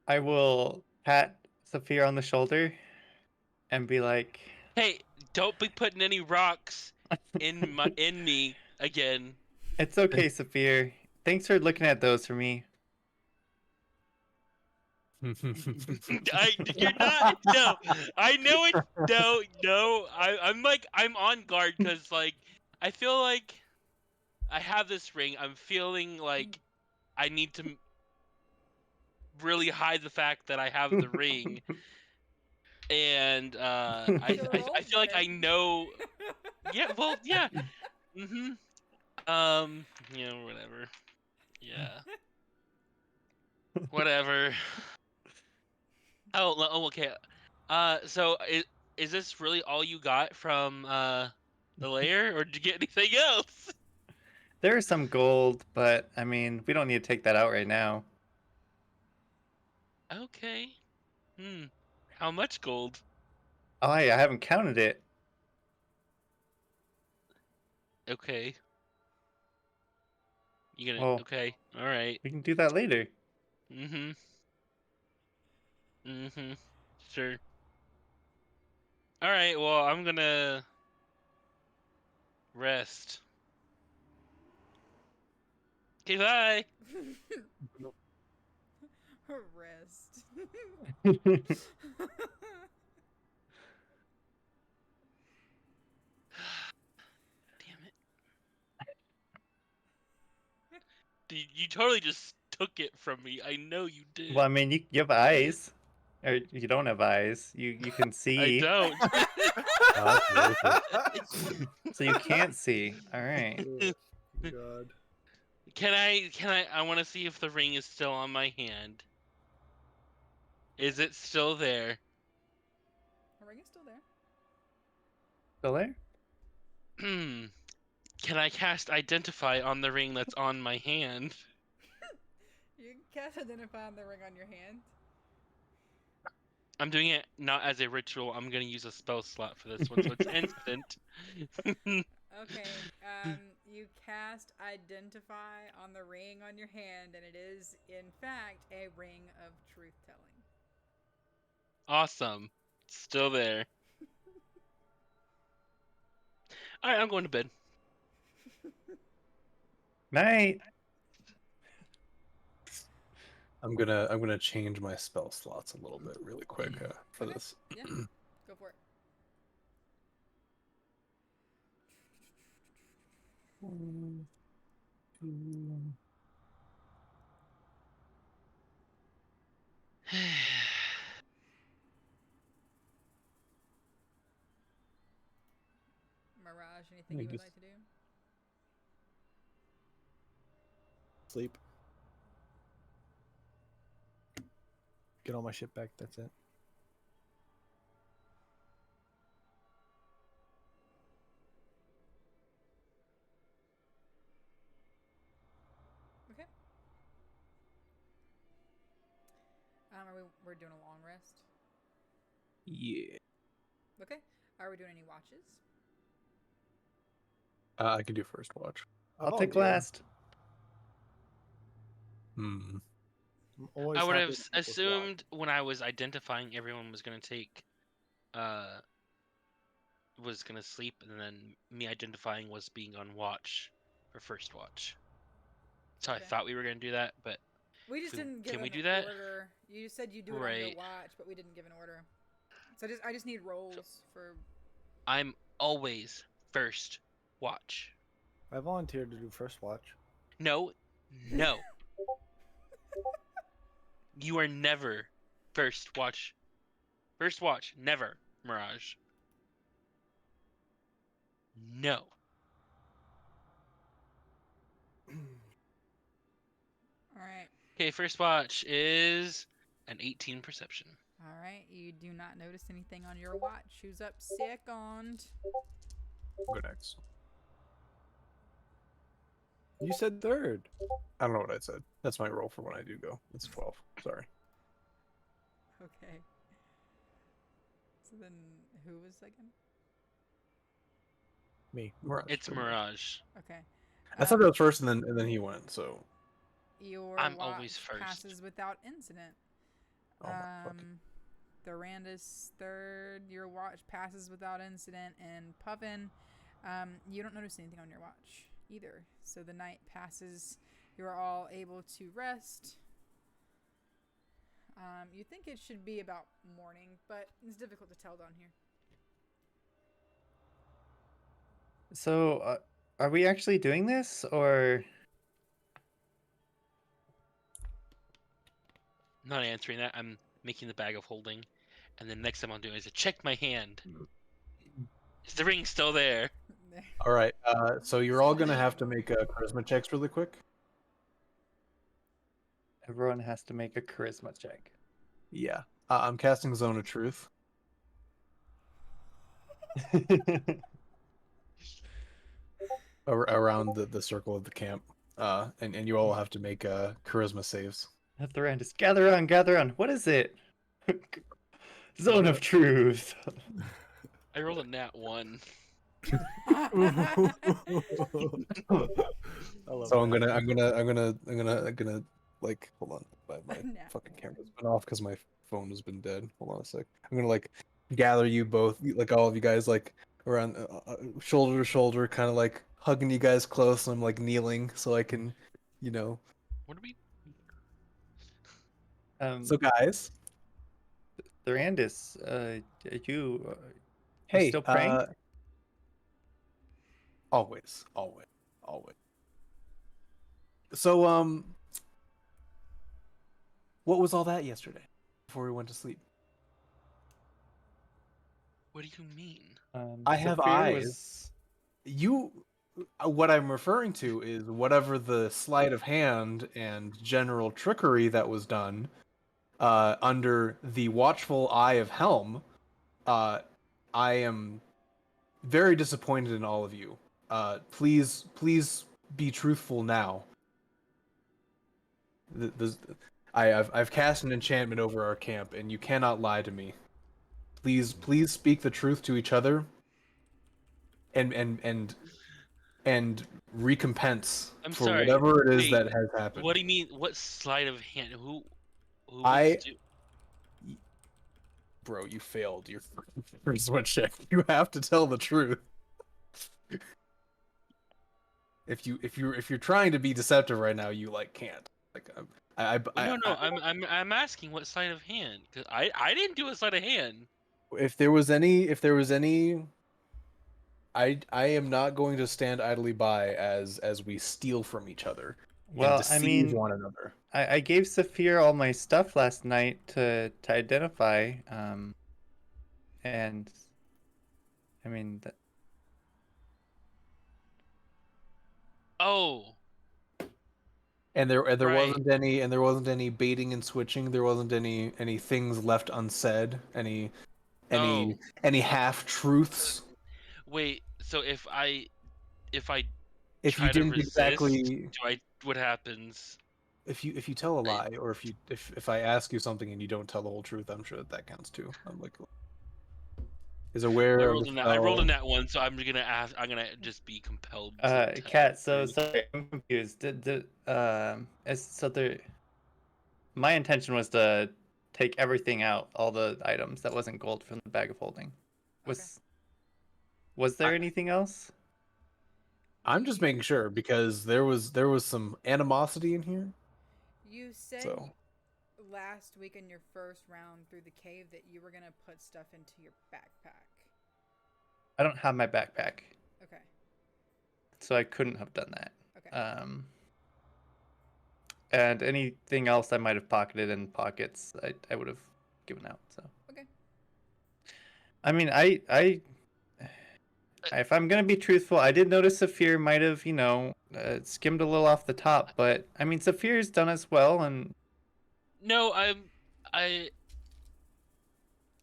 I will pat Saphir on the shoulder and be like, Hey, don't be putting any rocks in me again. "It's okay, Saphir. Thanks for looking at those for me." You're not. No, I know it. No, no. I'm on guard because I feel like I have this ring. I'm feeling like I need to really hide the fact that I have the ring, and Should've I rolled feel like better. I know. Yeah. Well. Yeah. Mm-hmm. Whatever. Yeah. Whatever. Oh, okay. So is this really all you got from the lair, or did you get anything else? There is some gold, but I mean, we don't need to take that out right now. Okay. Hmm. How much gold? Oh, I haven't counted it. Okay. You gonna? Well, Okay. All right. we can do that later. Mm-hmm. Mm-hmm. Sure. All right. Well, I'm gonna rest. Okay. Bye. Rest. Damn it. You totally just took it from me. I know you did. Well, I mean, you have eyes, or you don't have eyes. You can I see, don't. Oh, that's so you can't see. All right. Oh, God. Can I want to see if the ring is still on my hand. Is it still there? Her ring is still there. Still there? Hmm. Can I cast Identify on the ring that's on my hand? You can cast identify on the ring on your hand. I'm doing it not as a ritual. I'm gonna use a spell slot for this one, so it's instant. Okay. You cast identify on the ring on your hand, and it is in fact a ring of truth telling. Awesome. Still there. All right, I'm going to bed. Night. I'm gonna change my spell slots a little bit really quick for Okay. this. Yeah. Go for it. One, two. Mirage, anything I you would guess like to do? Sleep. Get all my shit back. That's it. Okay. We're doing a long rest? Yeah. Okay. Are we doing any watches? I can do first watch. I'll take volunteer. last. Hmm. I'm always I would happy have to help with watch. assumed when I was identifying everyone was gonna take, was gonna sleep, and then me identifying was being on watch for first watch. So I Okay. thought we were gonna do that, but We just didn't give can we an do that? order. You said you do it on your Right. watch, but we didn't give an order. So I just need rolls for. I'm always first watch. I volunteered to do first watch. No, no. You are never first watch. First watch, never, Mirage. No. All right. Okay, first watch is an 18 perception. All right. You do not notice anything on your watch. Who's up second? Go next. You said third. I don't know what I said. That's my roll for when I do go. It's 12. Sorry. Okay. So then, who was second? Me. Mirage. It's Go Mirage. Mirage. Okay. I thought that was first, and then he went. So. Your I'm watch always first. passes without incident. Oh my fucking. Thorandis third. Your watch passes without incident, and Puffin, you don't notice anything on your watch either. So the night passes. You are all able to rest. You think it should be about morning, but it's difficult to tell down here. So, are we actually doing this, or Not answering that. I'm making the bag of holding, and the next thing I'm doing is to check my hand. Is the ring still there? All right. So you're all gonna have to make charisma checks really quick. everyone has to make a charisma check? Yeah. I'm casting Zone of Truth. Around the circle of the camp. And you all have to make charisma saves. At the end, just gather on, gather on. What is it? Zone of truth. I rolled a nat 1. I love So I'm that. gonna like hold on. My Nat fucking one. camera's been off because my phone has been dead. Hold on a sec. I'm gonna like gather you both, like all of you guys, like around shoulder to shoulder, kind of like hugging you guys close. And I'm like kneeling so I can, you know. What are we? So guys, Thorandis, you hey, still praying? always. So what was all that yesterday before we went to sleep? What do you mean? I have Saphir eyes. was You, what I'm referring to is whatever the sleight of hand and general trickery that was done under the watchful eye of Helm. I am very disappointed in all of you. Please be truthful now. I've cast an enchantment over our camp, and you cannot lie to me. Please speak the truth to each other, and recompense I'm for sorry. whatever it is Wait, that has happened. What do you mean? What sleight of hand? Who I- was Bro, you failed your first one check. You have to tell the truth. if you're trying to be deceptive right now, you like can't. Like No. I'm asking what sleight of hand, because I didn't do a sleight of hand. if there was any, I am not going to stand idly by as we steal from each other and Well, I deceive mean, one another. I gave Saphir all my stuff last night to identify, and I mean, Oh, And there right. wasn't any baiting and switching. There wasn't any things left unsaid. Oh, Any half truths. wait. So if I If you try to didn't resist, exactly, what happens? if you tell a I, lie, or if I ask you something and you don't tell the whole truth, I'm sure that counts too. I'm like is I aware of the rolled in that. I rolled in spell. that one, so I'm gonna ask. I'm gonna just be compelled to tell Cat. the So truth. sorry, I'm confused. So there. My intention was to take everything out, all the items that wasn't gold from the bag of holding. Okay. Was I, there anything else? I'm just making sure because there was some animosity in here. You said So last week in your first round through the cave that you were gonna put stuff into your backpack. I don't have my backpack, Okay. so I couldn't have done that. Okay. And anything else I might have pocketed in pockets, I would have given out. So Okay. I mean, if I'm gonna be truthful, I did notice Saphir might have, skimmed a little off the top, but I mean, Saphir's done as well, and No, I,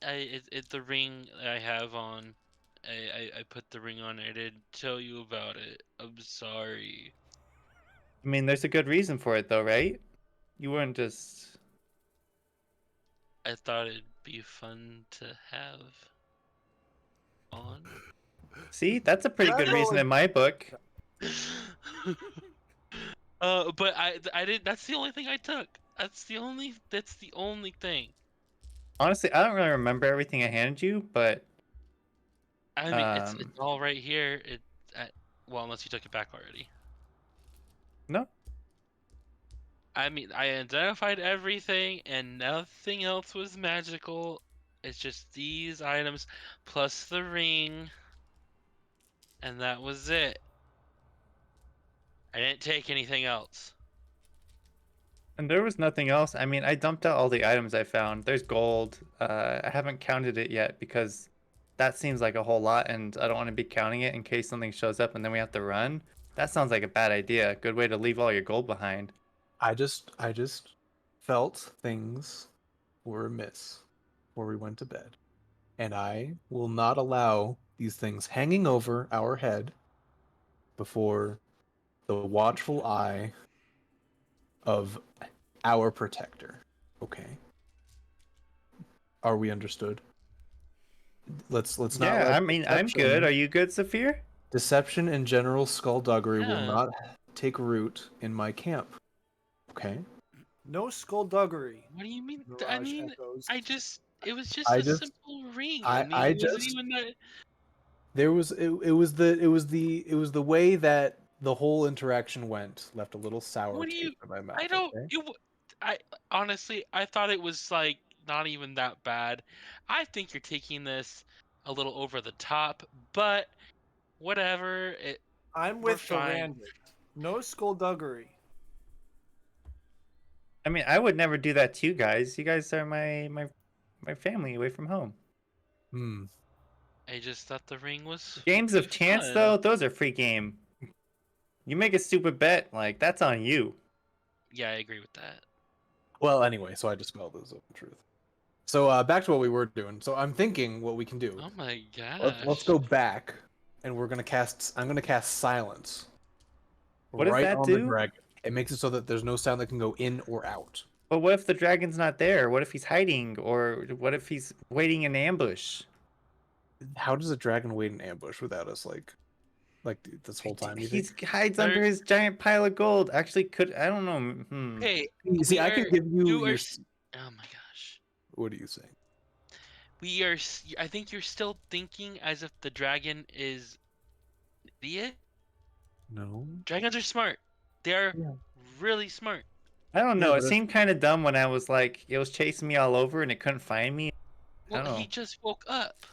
it's the ring I have on. I put the ring on. I didn't tell you about it. I'm sorry. I mean, there's a good reason for it, though, right? You weren't just. I thought it'd be fun to have on. See, that's a pretty I'm good reason rolling. in my book. But I didn't. That's the only thing I took. That's the only thing. Honestly, I don't really remember everything I handed you, but I mean, it's all right here. Well, unless you took it back already. no. I mean, I identified everything, and nothing else was magical. It's just these items plus the ring, and that was it. I didn't take anything else. And there was nothing else. I mean, I dumped out all the items I found. There's gold. I haven't counted it yet because that seems like a whole lot, and I don't want to be counting it in case something shows up and then we have to run. That sounds like a bad idea. Good way to leave all your gold behind. I just felt things were amiss before we went to bed. And I will not allow these things hanging over our head before the watchful eye of our protector. Okay. Are we understood? Let's not Yeah, let I mean, I'm good. Are you good, Saphir? deception and general skullduggery will Yeah. not take root in my camp. Okay? No skullduggery. What do you mean? I Mirage mean, echoes. it was just I a just simple ring. I I mean, I it wasn't just even that. there was it was the way that the whole interaction went left a little sour What do you? taste in my I mouth, don't. okay? I honestly, I thought it was like not even that bad. I think you're taking this a little over the top, but whatever. I'm We're with the fine. Randall. No skullduggery. I mean, I would never do that to you guys. You guys are my family away from home. Hmm. I just thought the ring would Games be of chance, fun. though, those are free game. You make a stupid bet, like that's on you. Yeah, I agree with that. Well, anyway, so I dispelled those open truth. So back to what we were doing. So I'm thinking what we can do. Oh my Let's gosh. go back, and we're gonna cast. I'm gonna cast silence What does right that on the do? dragon. It makes it so that there's no sound that can go in or out. But what if the dragon's not there? What if he's hiding? Or what if he's waiting in ambush? How does a dragon wait in ambush without us, like this whole time? You He think? hides There. under his giant pile of gold. Actually, could I don't know. Okay, You see, we I are. can give you You are. your. Oh my gosh. What are you saying? We are. I think you're still thinking as if the dragon is an idiot. No. Dragons are smart. They're Yeah. really smart. I don't Yeah, know. It but seemed kind of dumb when I was like, it was chasing me all over and it couldn't find me. I Well, don't he know. just woke up.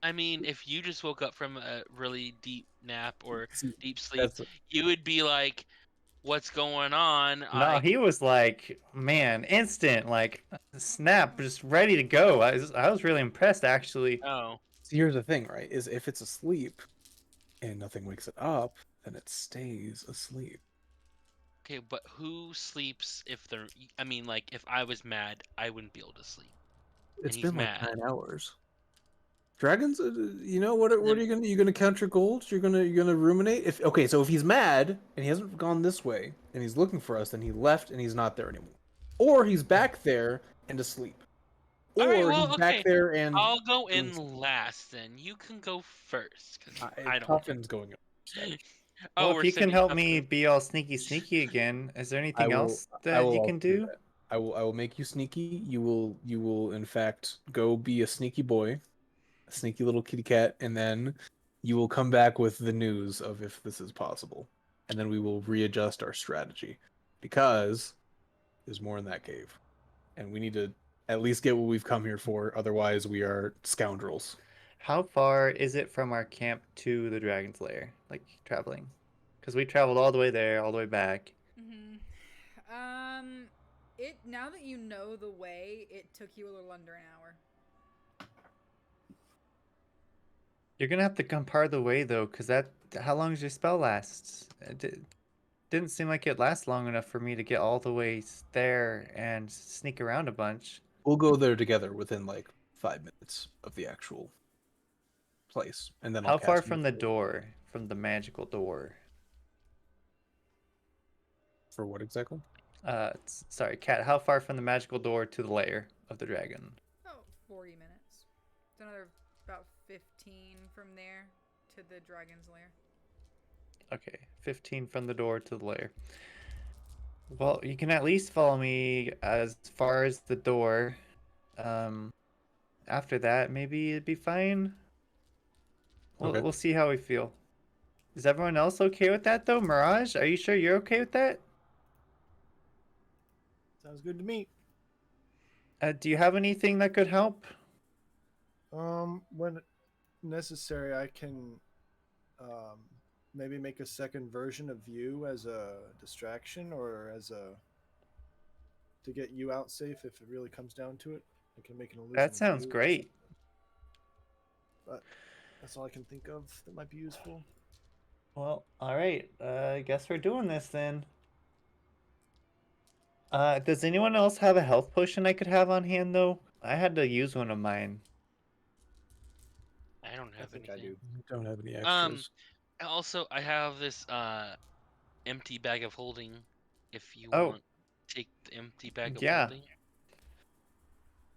I mean, if you just woke up from a really deep nap or see, deep sleep, that's you would be like, "What's going on?" No, Like, he was like, man, instant, like snap, just ready to go. I was really impressed actually. oh, see, here's the thing, right? Is if it's asleep and nothing wakes it up, then it stays asleep. okay, but who sleeps if they're? I mean, like, if I was mad, I wouldn't be able to sleep, and It's he's been like mad. 9 hours. Dragons, you know what? What are Then you gonna? You gonna count your gold? You're gonna ruminate? If okay, so if he's mad and he hasn't gone this way and he's looking for us, then he left and he's not there anymore, or he's back there and asleep, all right, or he's well, back okay, there and I'll go doing in something. last. Then you can go first because I don't want Tuffin's going up first, to. actually. Well, Oh, if we're you can sending help stuff me in. be all sneaky again, is there I anything will. else I that will you also can do do? that. I will make you sneaky. You will in fact go be a sneaky boy, a sneaky little kitty cat, and then you will come back with the news of if this is possible, and then we will readjust our strategy because there's more in that cave, and we need to at least get what we've come here for. Otherwise, we are scoundrels. How far is it from our camp to the dragon's lair? Like traveling? Because we traveled all the way there, all the way back. Mm-hmm. It now that you know the way, it took you a little under an hour. You're gonna have to come part of the way though, because that. How long does your spell last? Didn't seem like it lasts long enough for me to get all the way there and sneak around a bunch. We'll go there together within like 5 minutes of the actual place, and then I'll How far cast from the invisibility. door? From the magical door? For what exactly? Sorry, Cat. How far from the magical door to the lair of the dragon? About 40 minutes. It's another about 15 from there to the dragon's lair. Okay, 15 from the door to the lair. Well, you can at least follow me as far as the door. Um, After that, maybe it'd be fine. We'll Okay. we'll see how we feel. Is everyone else okay with that though? Mirage, are you sure you're okay with that? Sounds good to me. Do you have anything that could help? When necessary, I can um, maybe make a second version of you as a distraction or as a to get you out safe if it really comes down to it. I can make an illusion That of sounds you or great. something. But that's all I can think of that might be useful. Well, all right. I guess we're doing this then. Does anyone else have a health potion I could have on hand though? I had to use one of mine. I don't I have think I anything. do. We don't have any Um. extras. Also, I have this empty bag of holding. If you Oh, want, take the empty bag of yeah. holding.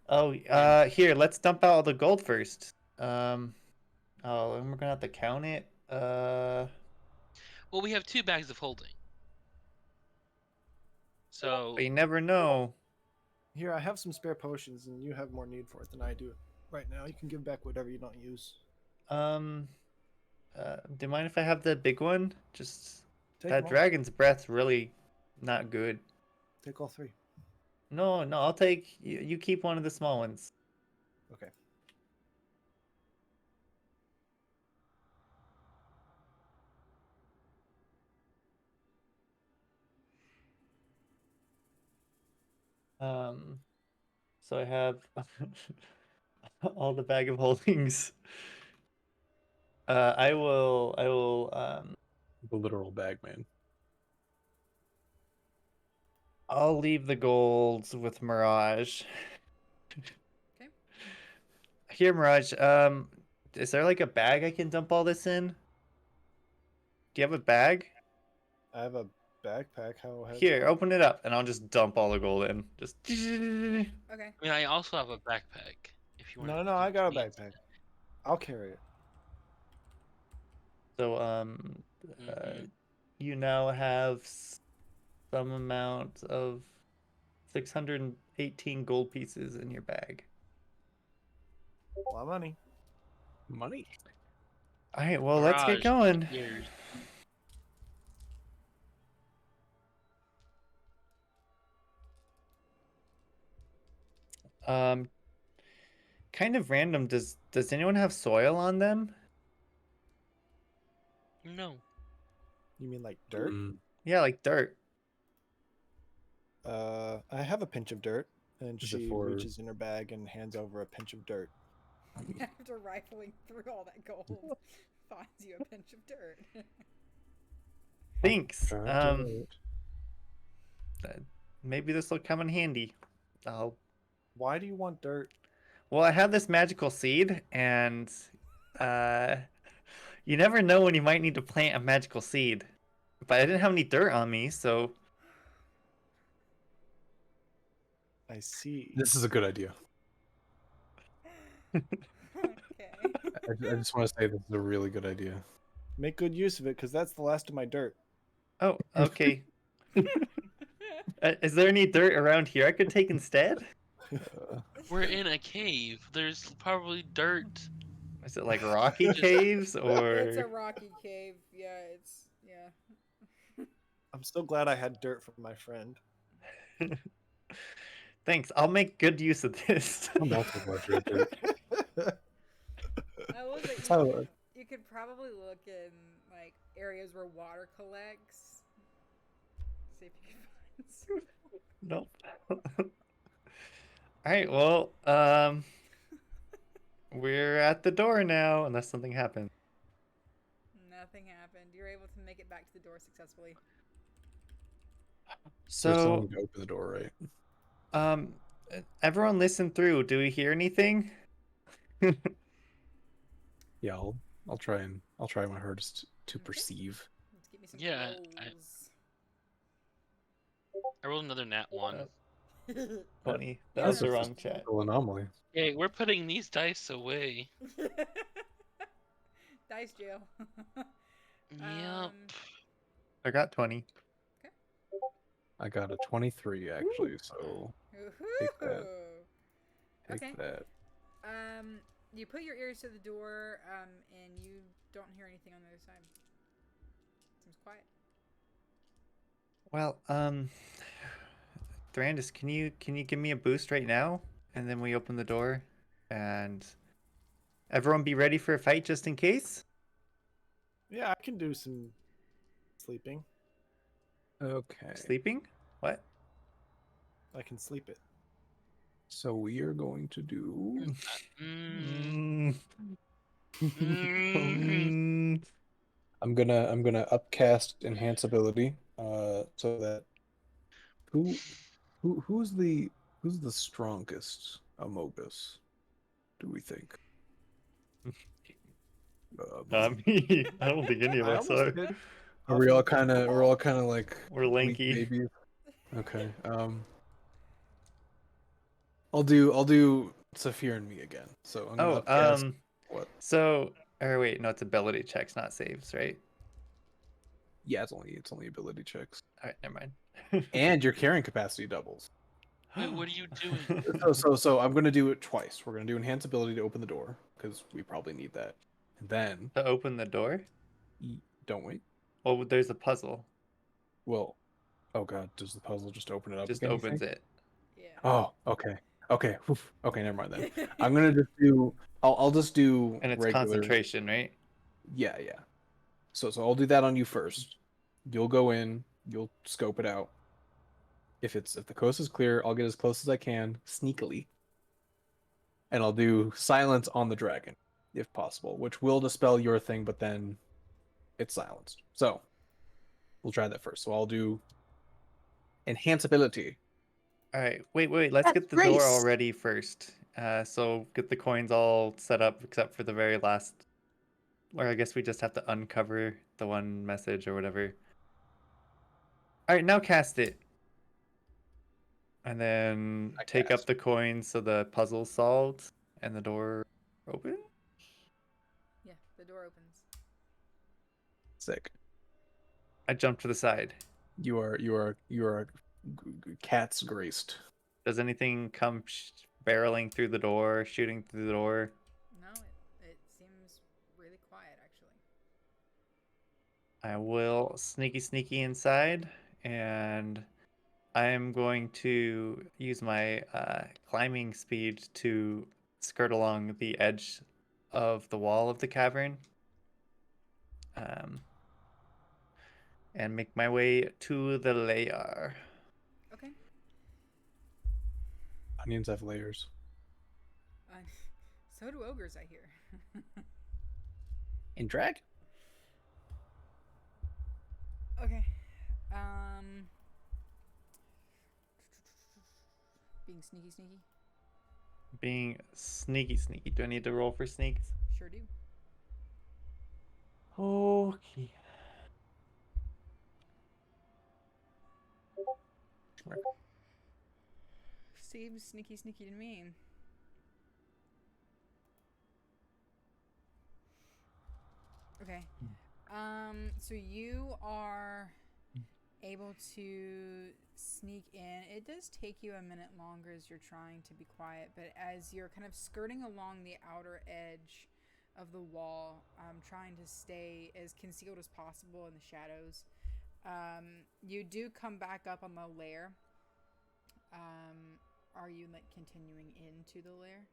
Oh, And here, let's dump out all the gold first. Oh, and we're gonna have to count it. well, we have 2 bags of holding. So But you never know. Here, I have some spare potions, and you have more need for it than I do right now. You can give back whatever you don't use. Um, do you mind if I have the big one? Just Take that them all. dragon's breath's really not good. Take all 3. No, I'll take you keep one of the small ones. Okay. Um, so I have all the bag of holdings. I will The literal bag man. I'll leave the golds with Mirage. Okay. Here, Mirage, is there like a bag I can dump all this in? Do you have a bag? I have a backpack. How heavy? Here, open it up and I'll just dump all the gold in. Just Okay. I mean, I also have a backpack. If you want No, to I got a use backpack. I'll carry it. so Mm-hmm. you now have some amount of 618 gold pieces in your bag. A lot of money. Money. All right, well, let's get Mirage, going. yours. Um, kind of random. Does anyone have soil on them? No. You mean like dirt? Mm, Yeah, like dirt. I have a pinch of dirt, and Is it she for- reaches in her bag and hands over a pinch of dirt. After rifling through all that gold, finds you a pinch of dirt. Thanks. try to do it. Maybe this will come in handy. I'll. Why do you want dirt? Well, I have this magical seed, and uh, you never know when you might need to plant a magical seed. But I didn't have any dirt on me, so I see. This is a good idea. Okay. I just want to say this is a really good idea. Make good use of it, because that's the last of my dirt. oh, okay. Is there any dirt around here I could take instead? We're in a cave. There's probably dirt. Is it like rocky Just- caves It's a or? rocky cave. Yeah, it's yeah. I'm so glad I had dirt from my friend. Thanks. I'll make good use of this. I'm also glad you're a dirt. I will say That's how you could probably look in like areas where water collects. See if you can find some. Nope. All right. Well, we're at the door now, unless something happens. Nothing happened. You're able to make it back to the door successfully. there's So, someone to open the door, right? um, everyone listen through. Do we hear anything? Yeah, I'll try my hardest to Okay. perceive. Let's give me some Yeah, rolls. I rolled another nat 1. Funny. That You're was the a wrong fool. chat. Little anomaly. Hey, we're putting these dice away. Dice jail. Yep. I got 20. I got a 23 actually, so take that. Woohoo! Take Okay. that. You put your ears to the door, and you don't hear anything on the other side. Seems quiet. Well, Thrantis, can you give me a boost right now, and then we open the door, and everyone be ready for a fight just in case. Yeah, I can do some sleeping. Okay. Sleeping? What? I can sleep it. So we are going to do Mm, Mm. mm. Mm. I'm gonna upcast enhance ability, so that who's the strongest Amogus, do we think? Me. I don't think any of I us almost are. did. Are we all Huffing kind of purple we're all ball. kind of like We're weak lanky. babies? Okay. I'll do Saphir and me again. So I'm gonna Oh, upcast what? so, or wait, no, it's ability checks, not saves, right? Yeah, it's only ability checks. All right, never mind. And your carrying capacity doubles. Wait, what are you doing? So I'm gonna do it twice. We're gonna do enhance ability to open the door because we probably need that. And then To open the door? don't wait. Well, there's a puzzle. Well, oh god, does the puzzle just open it up Just again? You opens think? it. Yeah. Oh, okay, okay, oof. Okay, never mind then. I'm gonna just do. I'll just do And it's regular. concentration, right? Yeah, yeah. So I'll do that on you first. You'll go in. You'll scope it out. If the coast is clear, I'll get as close as I can sneakily, and I'll do silence on the dragon if possible, which will dispel your thing, but then it's silenced. So we'll try that first. So I'll do enhance ability. All right, wait. Let's get the door all ready first. So get the coins all set up except for the very last. Or I guess we just have to uncover the one message or whatever. All right, now cast it. And then I take up cast. the coins so the puzzle's solved and the door open. Yeah, the door opens. Sick. I jump to the side. You are cat's graced. Does anything come barreling through the door, shooting through the door? No, it seems really quiet actually. I will sneaky inside and I am going to use my climbing speed to skirt along the edge of the wall of the cavern, um, and make my way to the lair. Okay. Onions have layers. Uh, so do ogres, I hear. In drag? Okay. Um. Being sneaky, sneaky. Being sneaky, sneaky. Do I need to roll for sneaks? Sure do. Okay. Seems sneaky, sneaky to me. Okay. So you are able to sneak in. It does take you a minute longer as you're trying to be quiet, but as you're kind of skirting along the outer edge of the wall, trying to stay as concealed as possible in the shadows, you do come back up on the lair. Are you like continuing into the lair?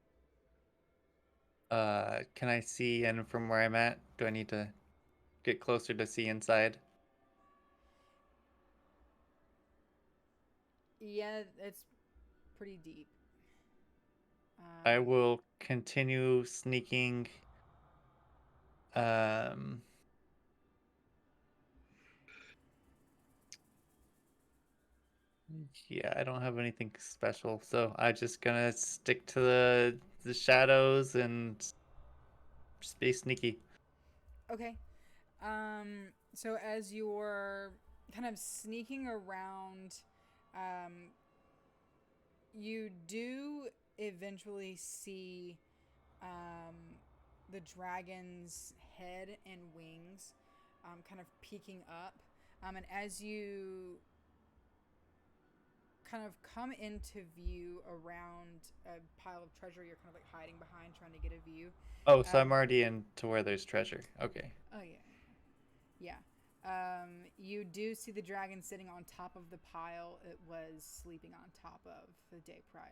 Can I see in from where I'm at? Do I need to get closer to see inside? Yeah, it's pretty deep. I will continue sneaking. Um, yeah, I don't have anything special, so I'm just gonna stick to the shadows and just be sneaky. Okay. So as you're kind of sneaking around, um, you do eventually see um, the dragon's head and wings kind of peeking up. And as you kind of come into view around a pile of treasure you're kind of like hiding behind, trying to get a view. Oh, so I'm already into where there's treasure. Okay. Oh, yeah. You do see the dragon sitting on top of the pile it was sleeping on top of the day prior.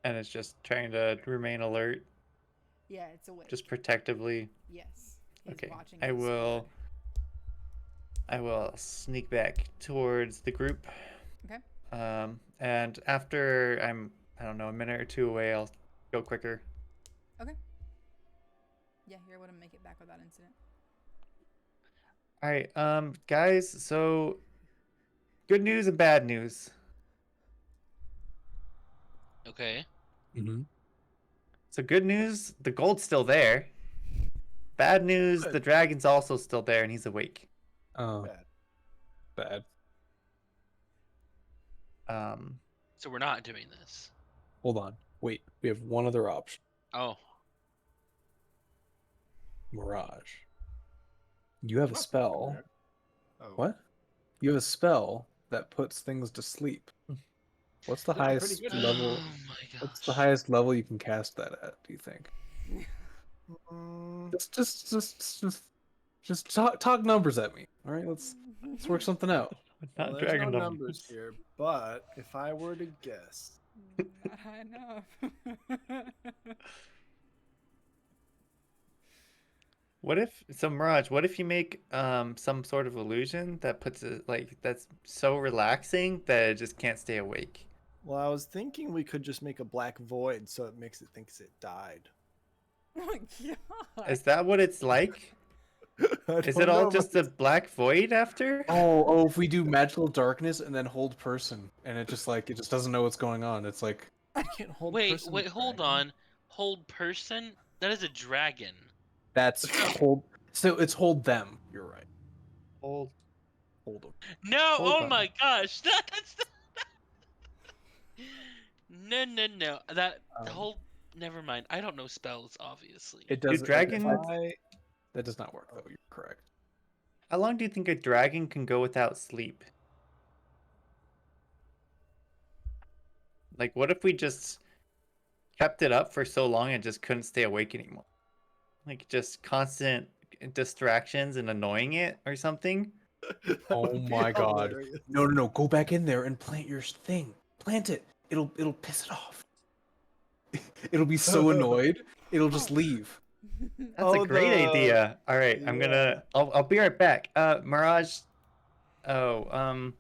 And it's just trying to remain alert, Yeah, it's awake. just protectively. Yes, he's Okay. watching. I will sneak back towards the group. Okay. And after I don't know, a minute or two away, I'll go quicker. Okay. Yeah, you're able to make it back without incident. All right, guys, so good news and bad news. Okay. Mm-hmm. So good news, the gold's still there. Bad news, Good. the dragon's also still there and he's awake. Oh, Bad. bad. Um, So we're not doing this. Hold on. Wait, we have one other option. Oh. Mirage. You have a That's spell. correct. Oh. What? You have a spell that puts things to sleep. What's the Yeah, I'm pretty highest good at level? Oh my What's the gosh. highest level you can cast that at? Do you think? Mm, Just talk numbers at me. All right, let's work something out. well, not there's no dragon numbers here, but if I were to guess, Not high enough. What if so Mirage, what if you make some sort of illusion that puts it like that's so relaxing that it just can't stay awake? well, I was thinking we could just make a black void so it makes it thinks it died. Oh my god. Is that what it's like? Is it don't all know, just a black void after? Oh, if we do magical darkness and then hold person, and it just doesn't know what's going on. It's like I can't hold. Wait, person hold dragon. on. Hold person? That is a dragon. that's hold. So it's hold them. You're right. Hold. Hold them. No, Hold oh on. my gosh. That's No. That whole never mind. I don't know spells, obviously. It Do does. dragons That does not work though. You're correct. How long do you think a dragon can go without sleep? Like what if we just kept it up for so long and just couldn't stay awake anymore? Like just constant distractions and annoying it or something? That Oh would be my god. hilarious. No. Go back in there and plant your thing. Plant it. It'll piss it off. It'll be so annoyed. It'll just leave. That's a Oh, great idea. All right, yeah. I'll be right back. Mirage. Oh,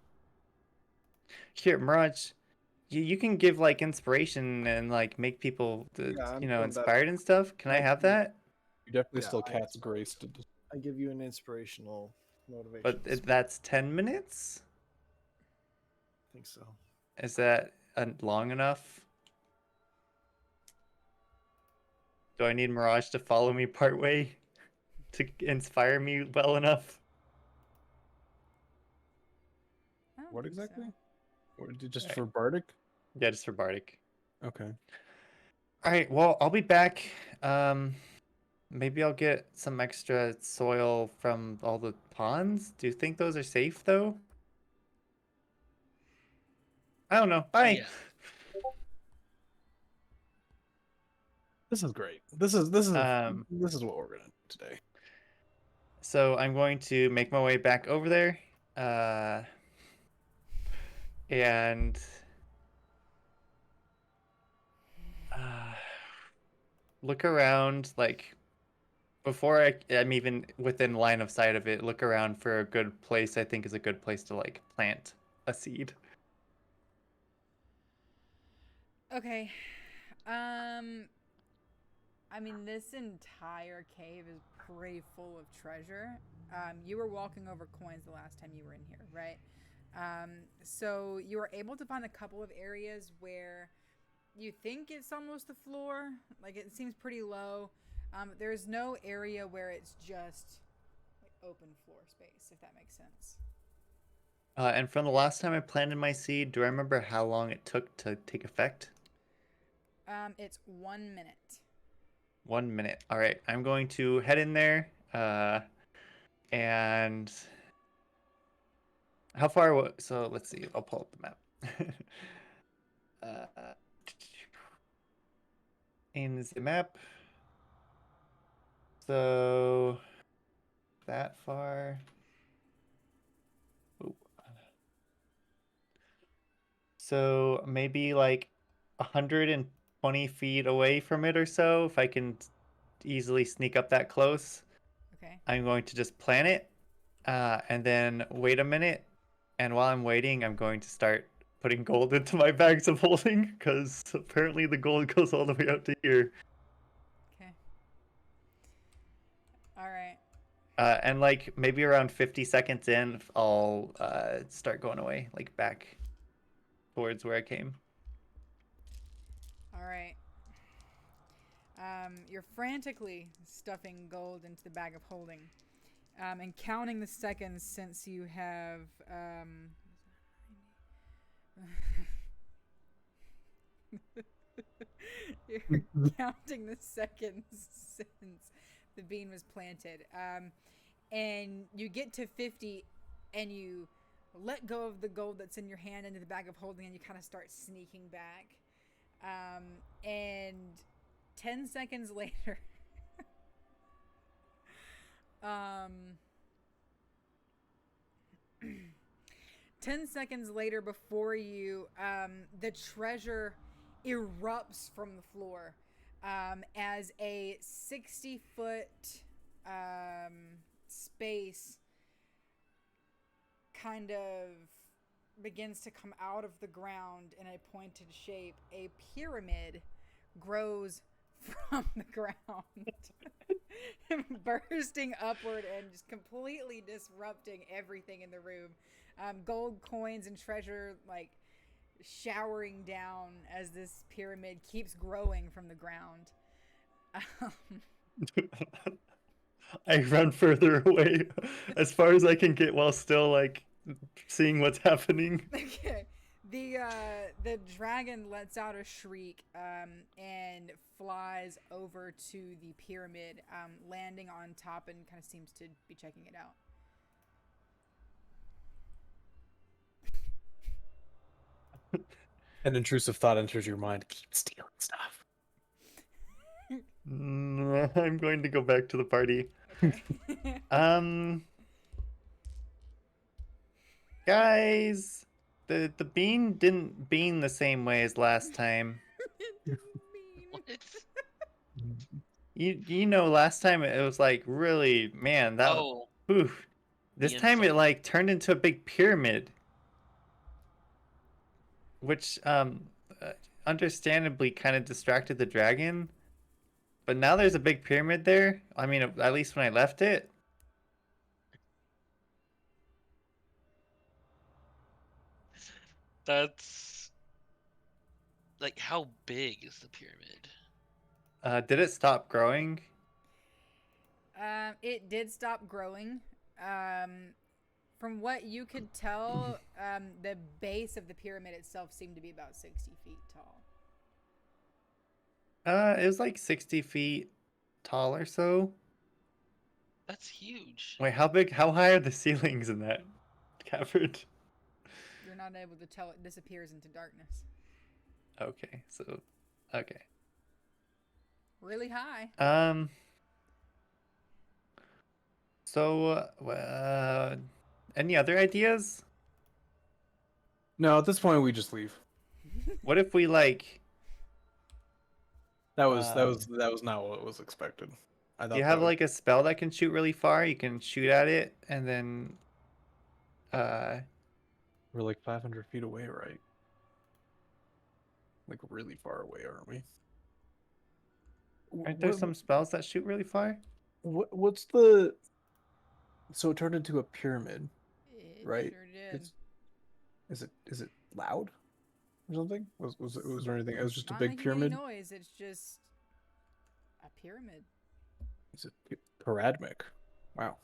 here, Mirage. You can give like inspiration and like make people, Yeah, I'm you know, going back. inspired and stuff. Can I have that? You definitely Yeah, still cat's grace to. I give you an inspirational motivation. But that's 10 minutes. I think so. Is that long enough? Do I need Mirage to follow me partway to inspire me well enough? I don't What think exactly? so. Or just Right. for Bardic? Yeah, just for Bardic. Okay. All right, well, I'll be back. Maybe I'll get some extra soil from all the ponds. Do you think those are safe though? I don't know. Bye. Yeah. This is great. This is Um, what we're gonna do today. so I'm going to make my way back over there. And uh, look around like before I'm even within line of sight of it, look around for a good place I think is a good place to like plant a seed. Okay. I mean, this entire cave is pretty full of treasure. You were walking over coins the last time you were in here, right? So you were able to find a couple of areas where you think it's almost the floor, like it seems pretty low. There's no area where it's just like open floor space, if that makes sense. And from the last time I planted my seed, do I remember how long it took to take effect? It's 1 minute. 1 minute. All right, I'm going to head in there. And how far? So let's see. I'll pull up the map. uh, in the map. So that far. Ooh. So maybe like 120 feet away from it or so, if I can easily sneak up that close. Okay. I'm going to just plant it, and then wait a minute. And while I'm waiting, I'm going to start putting gold into my bags of holding, because apparently the gold goes all the way out to here. Okay. All right. And like maybe around 50 seconds in, I'll start going away, like back towards where I came. All right. You're frantically stuffing gold into the bag of holding, and counting the seconds since you have. You're counting the seconds since the bean was planted, and you get to 50, and you let go of the gold that's in your hand into the bag of holding, and you kind of start sneaking back. And 10 seconds later, um, 10 seconds later, before you, the treasure erupts from the floor, as a 60-foot space kind of begins to come out of the ground in a pointed shape. A pyramid grows from the ground, bursting upward and just completely disrupting everything in the room. Gold coins and treasure like showering down as this pyramid keeps growing from the ground. I run further away as far as I can get while still like seeing what's happening. Okay. The dragon lets out a shriek, and flies over to the pyramid, landing on top and kind of seems to be checking it out. An intrusive thought enters your mind. Keep stealing stuff. I'm going to go back to the party. Okay. Um, Guys, the bean didn't bean the same way as last time. It didn't What? mean. You know last time it was like really man that Oh, oof. the This time it insult. like turned into a big pyramid, which understandably kind of distracted the dragon. But now there's a big pyramid there. I mean, at least when I left it. That's like how big is the pyramid? Did it stop growing? It did stop growing. From what you could tell, the base of the pyramid itself seemed to be about 60 feet tall. It was like 60 feet tall or so. That's huge. Wait, how big? How high are the ceilings in that cavern? You're not able to tell. It disappears into darkness. Okay, so okay. Really high. Um. So, any other ideas? No, at this point we just leave. What if we like? That was that Um, was that was not what was expected. I do you thought have that would like a spell that can shoot really far? You can shoot at it, and then, uh, we're like 500 feet away, right? Like really far away, aren't we? aren't there What, some spells that shoot really far? what's the? So it turned into a pyramid, It right? sure did. It's is it loud or something? Was there anything? It was just a Not big making any pyramid. noise. It's just a pyramid. Is it paradmic? Wow.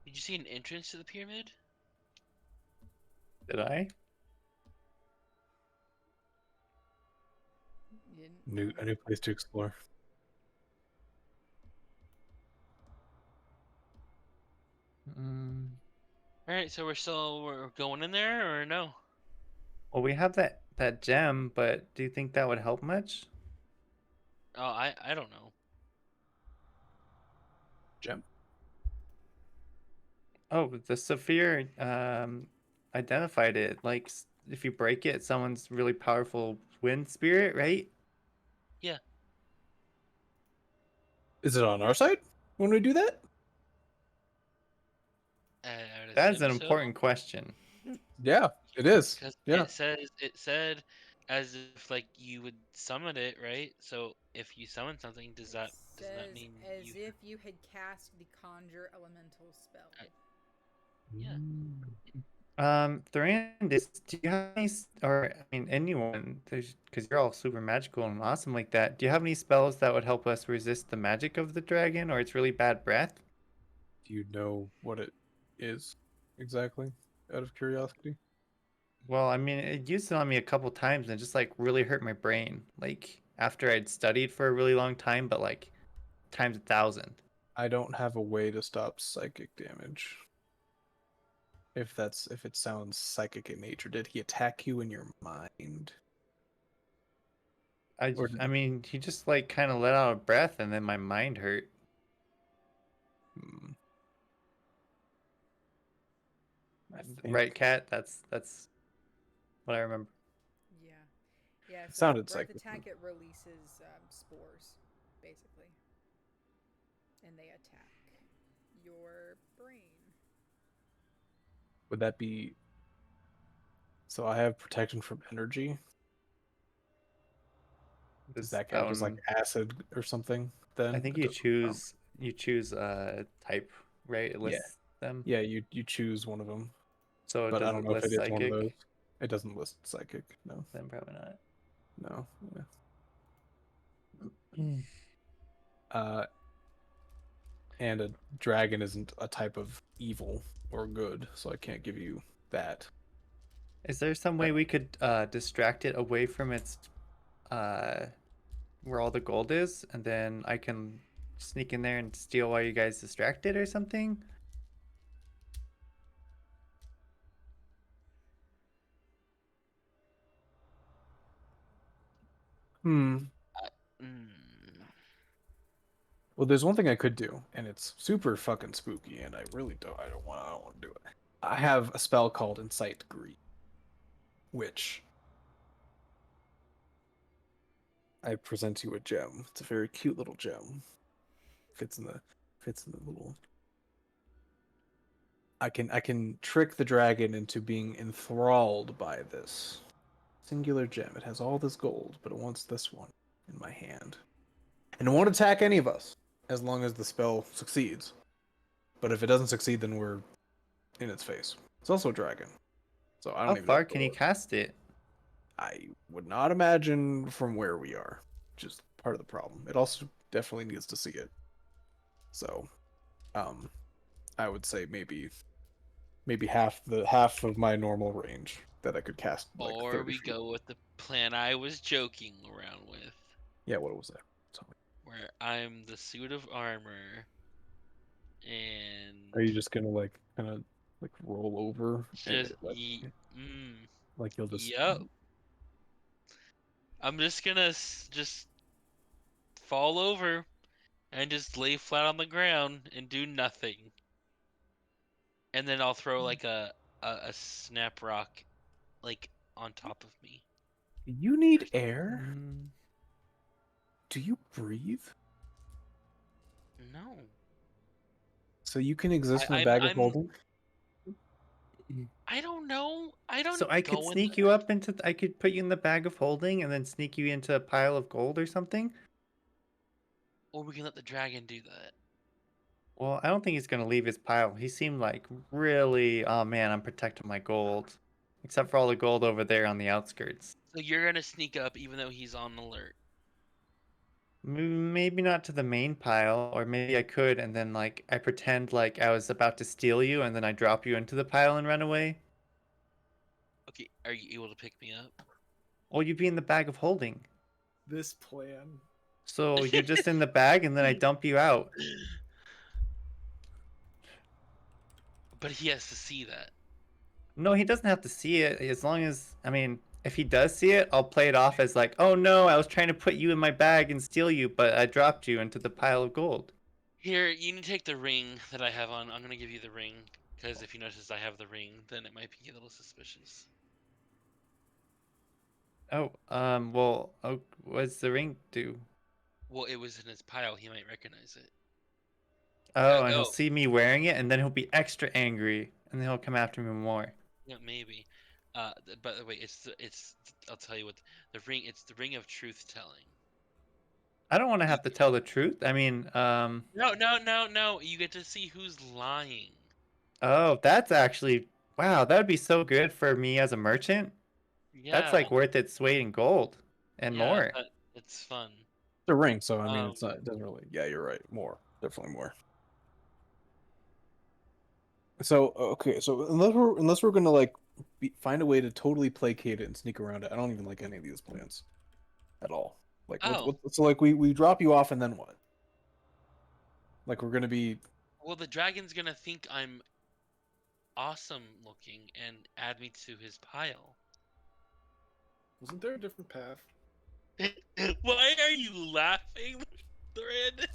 Did you see an entrance to the pyramid? Did I? You didn't New know. a new place to explore. Mm, All right, so we're going in there or no? well, we have that gem, but do you think that would help much? Oh, I don't know. Gem. Oh, the Saphir identified it. Like if you break it, someone's really powerful wind spirit, right? Yeah, Is it on our side when we do that? I would That is assume an so. important question. Yeah, it is. Because Yeah. it said as if like you would summon it, right? So if you summon something, It does that says mean as you? if you had cast the conjure elemental spell. I, yeah. Thorandis, do you have any, or I mean anyone, because you're all super magical and awesome like that. Do you have any spells that would help us resist the magic of the dragon, or its really bad breath? Do you know what it is exactly? Out of curiosity. Well, I mean, it used it on me a couple times and it just like really hurt my brain. Like after I'd studied for a really long time, but like times 1,000. I don't have a way to stop psychic damage. If it sounds psychic in nature, did he attack you in your mind? Or I mean, he just like kind of let out a breath and then my mind hurt. hmm, I Right, think Cat? That's what I remember. Yeah. Yeah, it so sounded breath psychic. attack, it releases spores, basically. And they attack your brain. Would that be so I have protection from energy? Does Does that that count as like one? acid or something I then? think It you doesn't count. choose type, right? It Yeah. lists them. Yeah, you choose one of them. So But I does don't it know if it list is one of those. psychic? It doesn't list psychic. No. Then probably not. No. Yeah. Mm. Uh and a dragon isn't a type of evil or good, so I can't give you that. Is there some I, way we could distract it away from its uh where all the gold is, and then I can sneak in there and steal while you guys distract it or something? hmm. Mm, Well, there's one thing I could do, and it's super fucking spooky, and I don't want to do it. I have a spell called Incite Greed, which I present you a gem. It's a very cute little gem. Fits in the little. I can trick the dragon into being enthralled by this singular gem. It has all this gold, but it wants this one in my hand. And it won't attack any of us as long as the spell succeeds. But if it doesn't succeed, then we're in its face. It's also a dragon. So I How don't even know far what can the you order. cast it? I would not imagine from where we are. Just part of the problem. It also definitely needs to see it. So, um, I would say maybe half of my normal range that I could cast like Or 30 we feet. go with the plan I was joking around with, Yeah, what was that? Tell me. where I'm the suit of armor and Are you just gonna like kind of like roll over and just like you'll just yep. I'm just gonna just fall over and just lay flat on the ground and do nothing. And then I'll throw like a snap rock like on top of me. you need air? Mm, Do you breathe? No. So you can exist in a I'm bag of I'm holding? I don't know. I So don't I could go in sneak you up into. I could put you in the bag of holding and then sneak you into a pile of gold or something. or we can let the dragon do that. Well, I don't think he's gonna leave his pile. He seemed like really. Oh man, I'm protecting my gold, except for all the gold over there on the outskirts. So you're gonna sneak up even though he's on alert. Maybe not to the main pile, or maybe I could, and then like I pretend like I was about to steal you, and then I drop you into the pile and run away. Okay, are you able to pick me up? Or you'd be in the bag of holding. This plan. So you're just in the bag, and then I dump you out. But he has to see that. No, he doesn't have to see it. As long as, I mean, if he does see it, I'll play it off as like, oh no, I was trying to put you in my bag and steal you, but I dropped you into the pile of gold. Here, you need to take the ring that I have on. I'm gonna give you the ring because if you notice I have the ring, then it might be a little suspicious. Oh, well, what's the ring do? Well, it was in his pile. He might recognize it. Oh, and he'll Oh, see me wearing it, and then he'll be extra angry, and then he'll come after me more. yeah, maybe. By the way, it's. I'll tell you what the ring. It's the ring of truth telling. I don't want to You have to tell the truth. I mean, no. You get to see who's lying. oh, that's actually, wow, that would be so good for me as a merchant. That's Yeah, like worth its weight in gold and yeah. more. It's fun. The ring, so I mean Um. it's not it doesn't really yeah, you're right. More. Definitely more. So okay, so unless we're gonna like find a way to totally placate it and sneak around it, I don't even like any of these plans at all. Like Oh, so like we drop you off and then what? Like we're gonna be well, the dragon's gonna think I'm awesome looking and add me to his pile. Wasn't there a different path? Why are you laughing, Thread?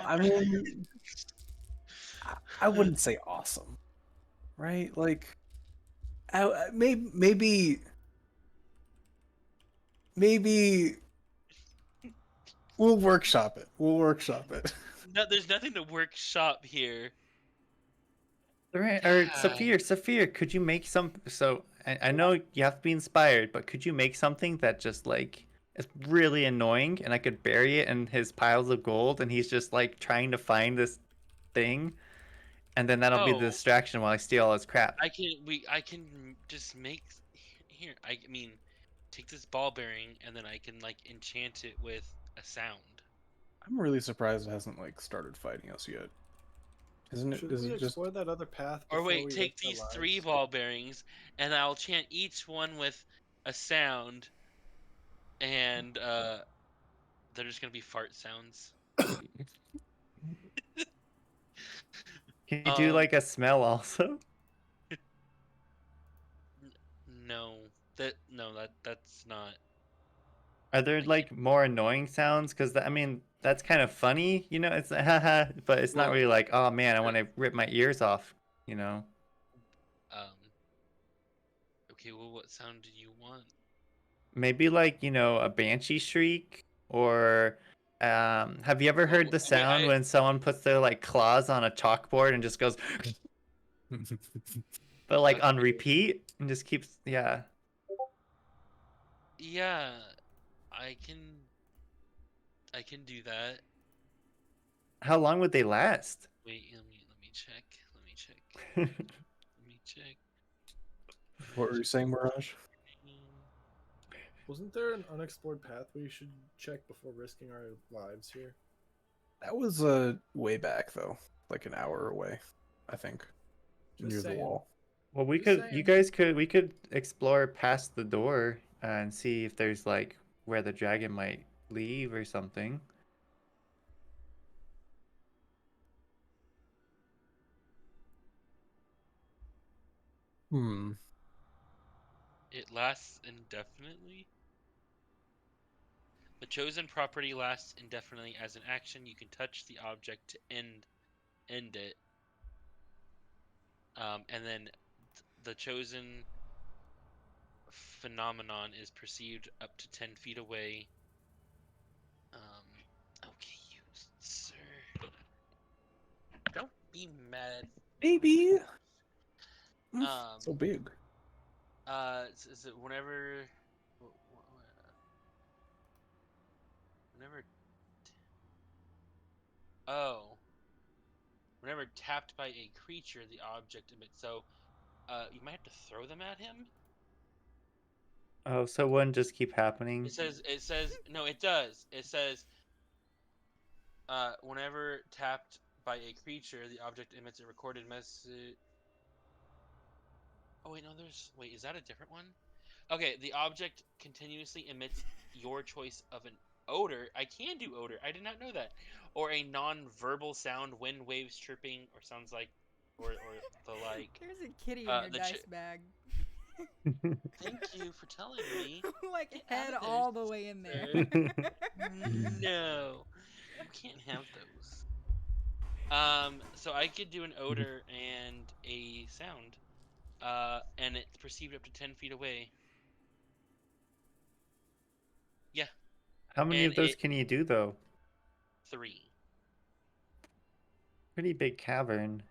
I mean I wouldn't say awesome, right? Like maybe we'll workshop it. We'll workshop it. No, there's nothing to workshop here. Or Saphir, could you make some? So I know you have to be inspired, but could you make something that just like is really annoying, and I could bury it in his piles of gold, and he's just like trying to find this thing, and then that'll be the Oh, distraction while I steal all his crap. I can just make here. I mean, take this ball bearing and then I can like enchant it with a sound. I'm really surprised it hasn't like started fighting us yet. Isn't it? Should Is we it just? explore that other path Or before wait, we risk take our these three lives? ball bearings and I'll chant each one with a sound, and they're just gonna be fart sounds. Can you do Um, like a smell also? no, that's not. Are there I can't. like more annoying sounds? Because I mean that's kind of funny, it's haha, but it's not Well, really like, oh man, I the, want to rip my ears off, you know. Okay, well, what sound do you want? Maybe like, a banshee shriek, or have you ever heard the Wait, sound when someone puts their like claws on a chalkboard and just goes but like on Okay. repeat and just keeps, yeah. Yeah, I can do that. How long would they last? Wait, let me check. Let me check. Let me check. What were you saying, Mirage? Wasn't there an unexplored path we should check before risking our lives here? That was way back though, like an hour away, I think, Just near the saying. wall. Well, Just saying. we could explore past the door and see if there's like where the dragon might leave or something. Hmm. It lasts indefinitely. The chosen property lasts indefinitely. As an action, you can touch the object to end it. And then the chosen phenomenon is perceived up to 10 feet away. Okay, you sir. Don't be mad. Maybe. Um, So big. is it whenever whenever oh whenever tapped by a creature, the object emits. So, you might have to throw them at him. Oh, so wouldn't just keep happening? It says no, it does. It says whenever tapped by a creature, the object emits a recorded message. Oh wait, no, wait, is that a different one? Okay, the object continuously emits your choice of an odor. I can do odor. I did not know that. Or a non-verbal sound, wind waves chirping, or sounds like, or the like. There's a kitty in your The dice bag. Thank you for telling me. Like Get out head of there, all the way in there. sir. No, you can't have those. So I could do an odor and a sound. And it's perceived up to 10 feet away. Yeah, How many and of those it can you do though? 3. Pretty big cavern.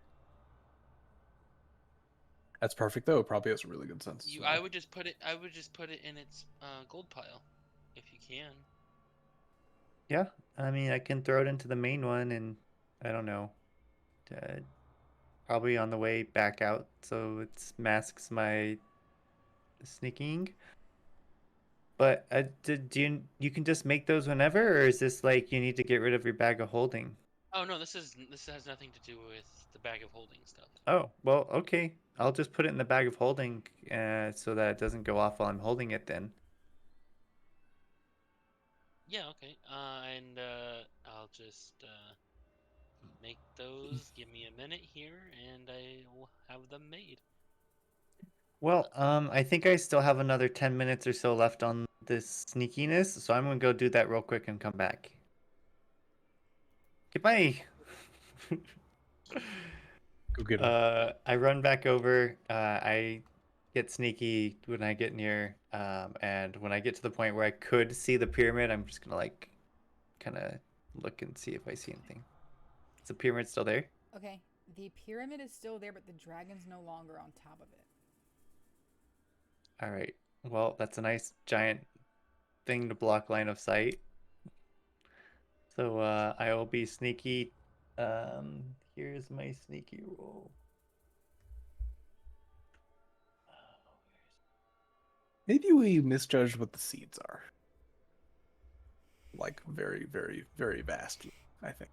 That's perfect though. It probably has a really good sense of smell. I would just put it in its gold pile, if you can. Yeah, I mean, I can throw it into the main one, and I don't know, uh, probably on the way back out, so it masks my sneaking. But you can just make those whenever, or is this like you need to get rid of your bag of holding? Oh no, this has nothing to do with the bag of holding stuff. Oh, well, okay. I'll just put it in the bag of holding, so that it doesn't go off while I'm holding it then. Yeah, okay. And I'll just make those. Give me a minute here, and I will have them made. Well, I think I still have another 10 minutes or so left on this sneakiness, so I'm gonna go do that real quick and come back. Goodbye. Go get him. I run back over. I get sneaky when I get near, and when I get to the point where I could see the pyramid, I'm just gonna like kind of look and see if I see anything. Is the pyramid still there? Okay, the pyramid is still there, but the dragon's no longer on top of it. All right. Well, that's a nice giant thing to block line of sight. So I will be sneaky. Here's my sneaky roll. Maybe we misjudged what the seeds are. Like very, very, very vastly, I think.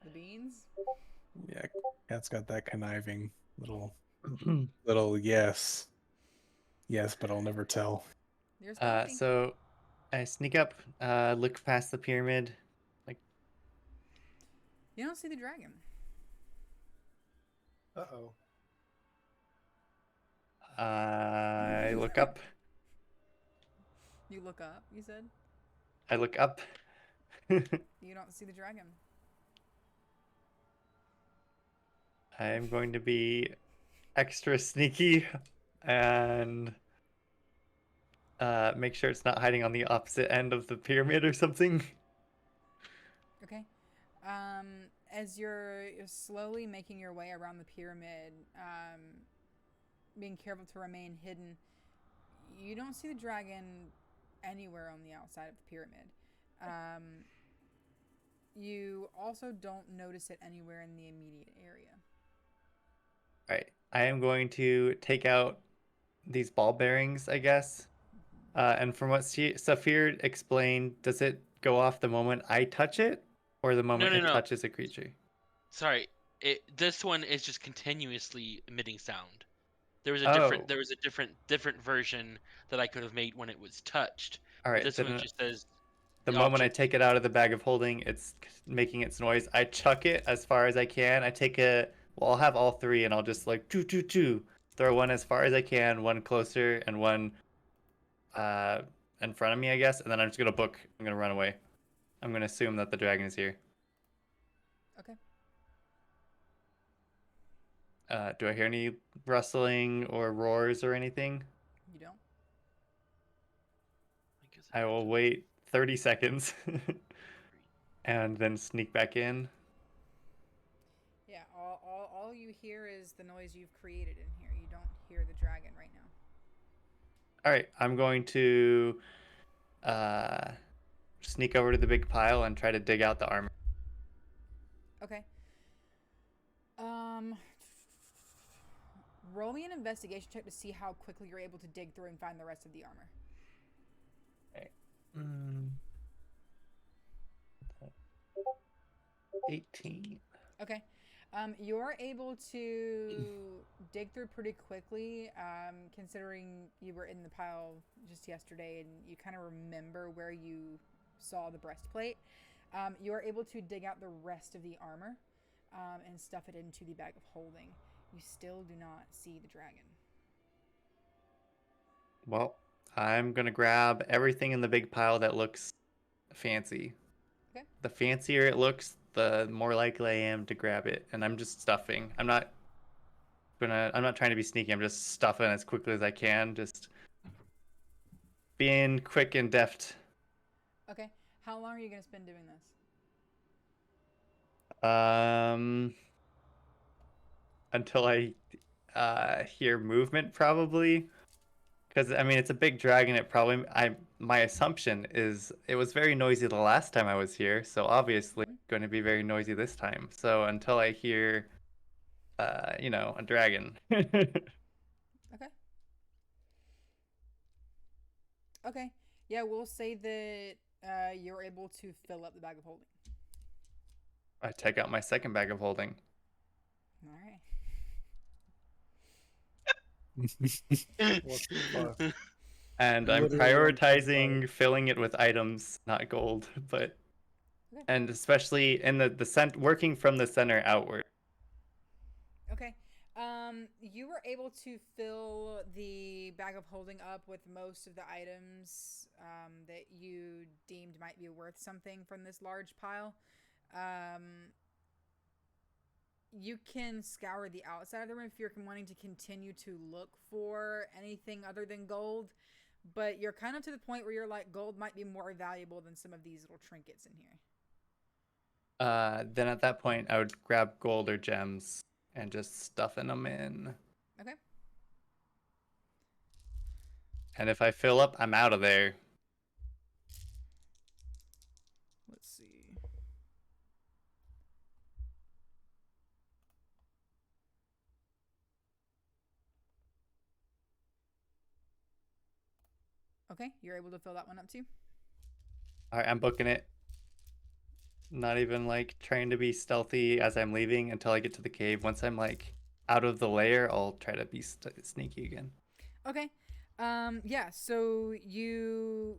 The beans? Yeah, Cat's got that conniving little yes. Yes, but I'll never tell. There's coffee. So I sneak up, look past the pyramid, like You don't see the dragon. Uh-oh. I look up. You look up, you said? I look up. You don't see the dragon. I'm going to be extra sneaky and make sure it's not hiding on the opposite end of the pyramid or something. Okay. As you're slowly making your way around the pyramid, being careful to remain hidden, you don't see the dragon anywhere on the outside of the pyramid. You also don't notice it anywhere in the immediate area. All right, I am going to take out these ball bearings, I guess. And from what Saphir explained, does it go off the moment I touch it, or the No, moment no, it no. touches a creature? Sorry. This one is just continuously emitting sound. There was a Oh, different version that I could have made when it was touched, all but right. this one Then just says the the moment I object. take it out of the bag of holding, it's making its noise. I chuck it as far as I can. I take a, well, I'll have all three, and I'll just like choo choo choo, throw one as far as I can, one closer, and one uh in front of me, I guess. And then I'm just gonna book. I'm gonna run away. I'm gonna assume that the dragon is here. Okay. Do I hear any rustling or roars or anything? You don't. I guess I will wait 30 seconds and then sneak back in. Yeah, all you hear is the noise you've created in here. You don't hear the dragon right now. All right, I'm going to uh, sneak over to the big pile and try to dig out the armor. Okay. Um, roll me an investigation check to see how quickly you're able to dig through and find the rest of the armor. Okay. 18. Okay. You're able to dig through pretty quickly, considering you were in the pile just yesterday and you kind of remember where you saw the breastplate. You are able to dig out the rest of the armor and stuff it into the bag of holding. You still do not see the dragon. Well, I'm going to grab everything in the big pile that looks fancy. Okay. The fancier it looks, the more likely I am to grab it. And I'm just stuffing. I'm not trying to be sneaky. I'm just stuffing as quickly as I can. Just being quick and deft. Okay. How long are you going to spend doing this? Until I hear movement, probably. Because I mean, it's a big dragon. It probably. My assumption is it was very noisy the last time I was here, so obviously Mm-hmm. it's going to be very noisy this time. So until I hear, a dragon. Okay. Okay. Yeah, we'll say that you're able to fill up the bag of holding. I take out my second bag of holding. All right. What the fuck? And I'm Literally 1.5. prioritizing filling it with items, not gold, but Okay. and especially in the center, working from the center outward. Okay. You were able to fill the bag of holding up with most of the items that you deemed might be worth something from this large pile. You can scour the outside of the room if you're wanting to continue to look for anything other than gold. But you're kind of to the point where you're like, gold might be more valuable than some of these little trinkets in here. Then at that point, I would grab gold or gems and just stuffing them in. Okay. And if I fill up, I'm out of there. Let's see. Okay, you're able to fill that one up too? All right, I'm booking it. Not even like trying to be stealthy as I'm leaving until I get to the cave. Once I'm like out of the lair, I'll try to be sneaky again. Okay. Yeah, so you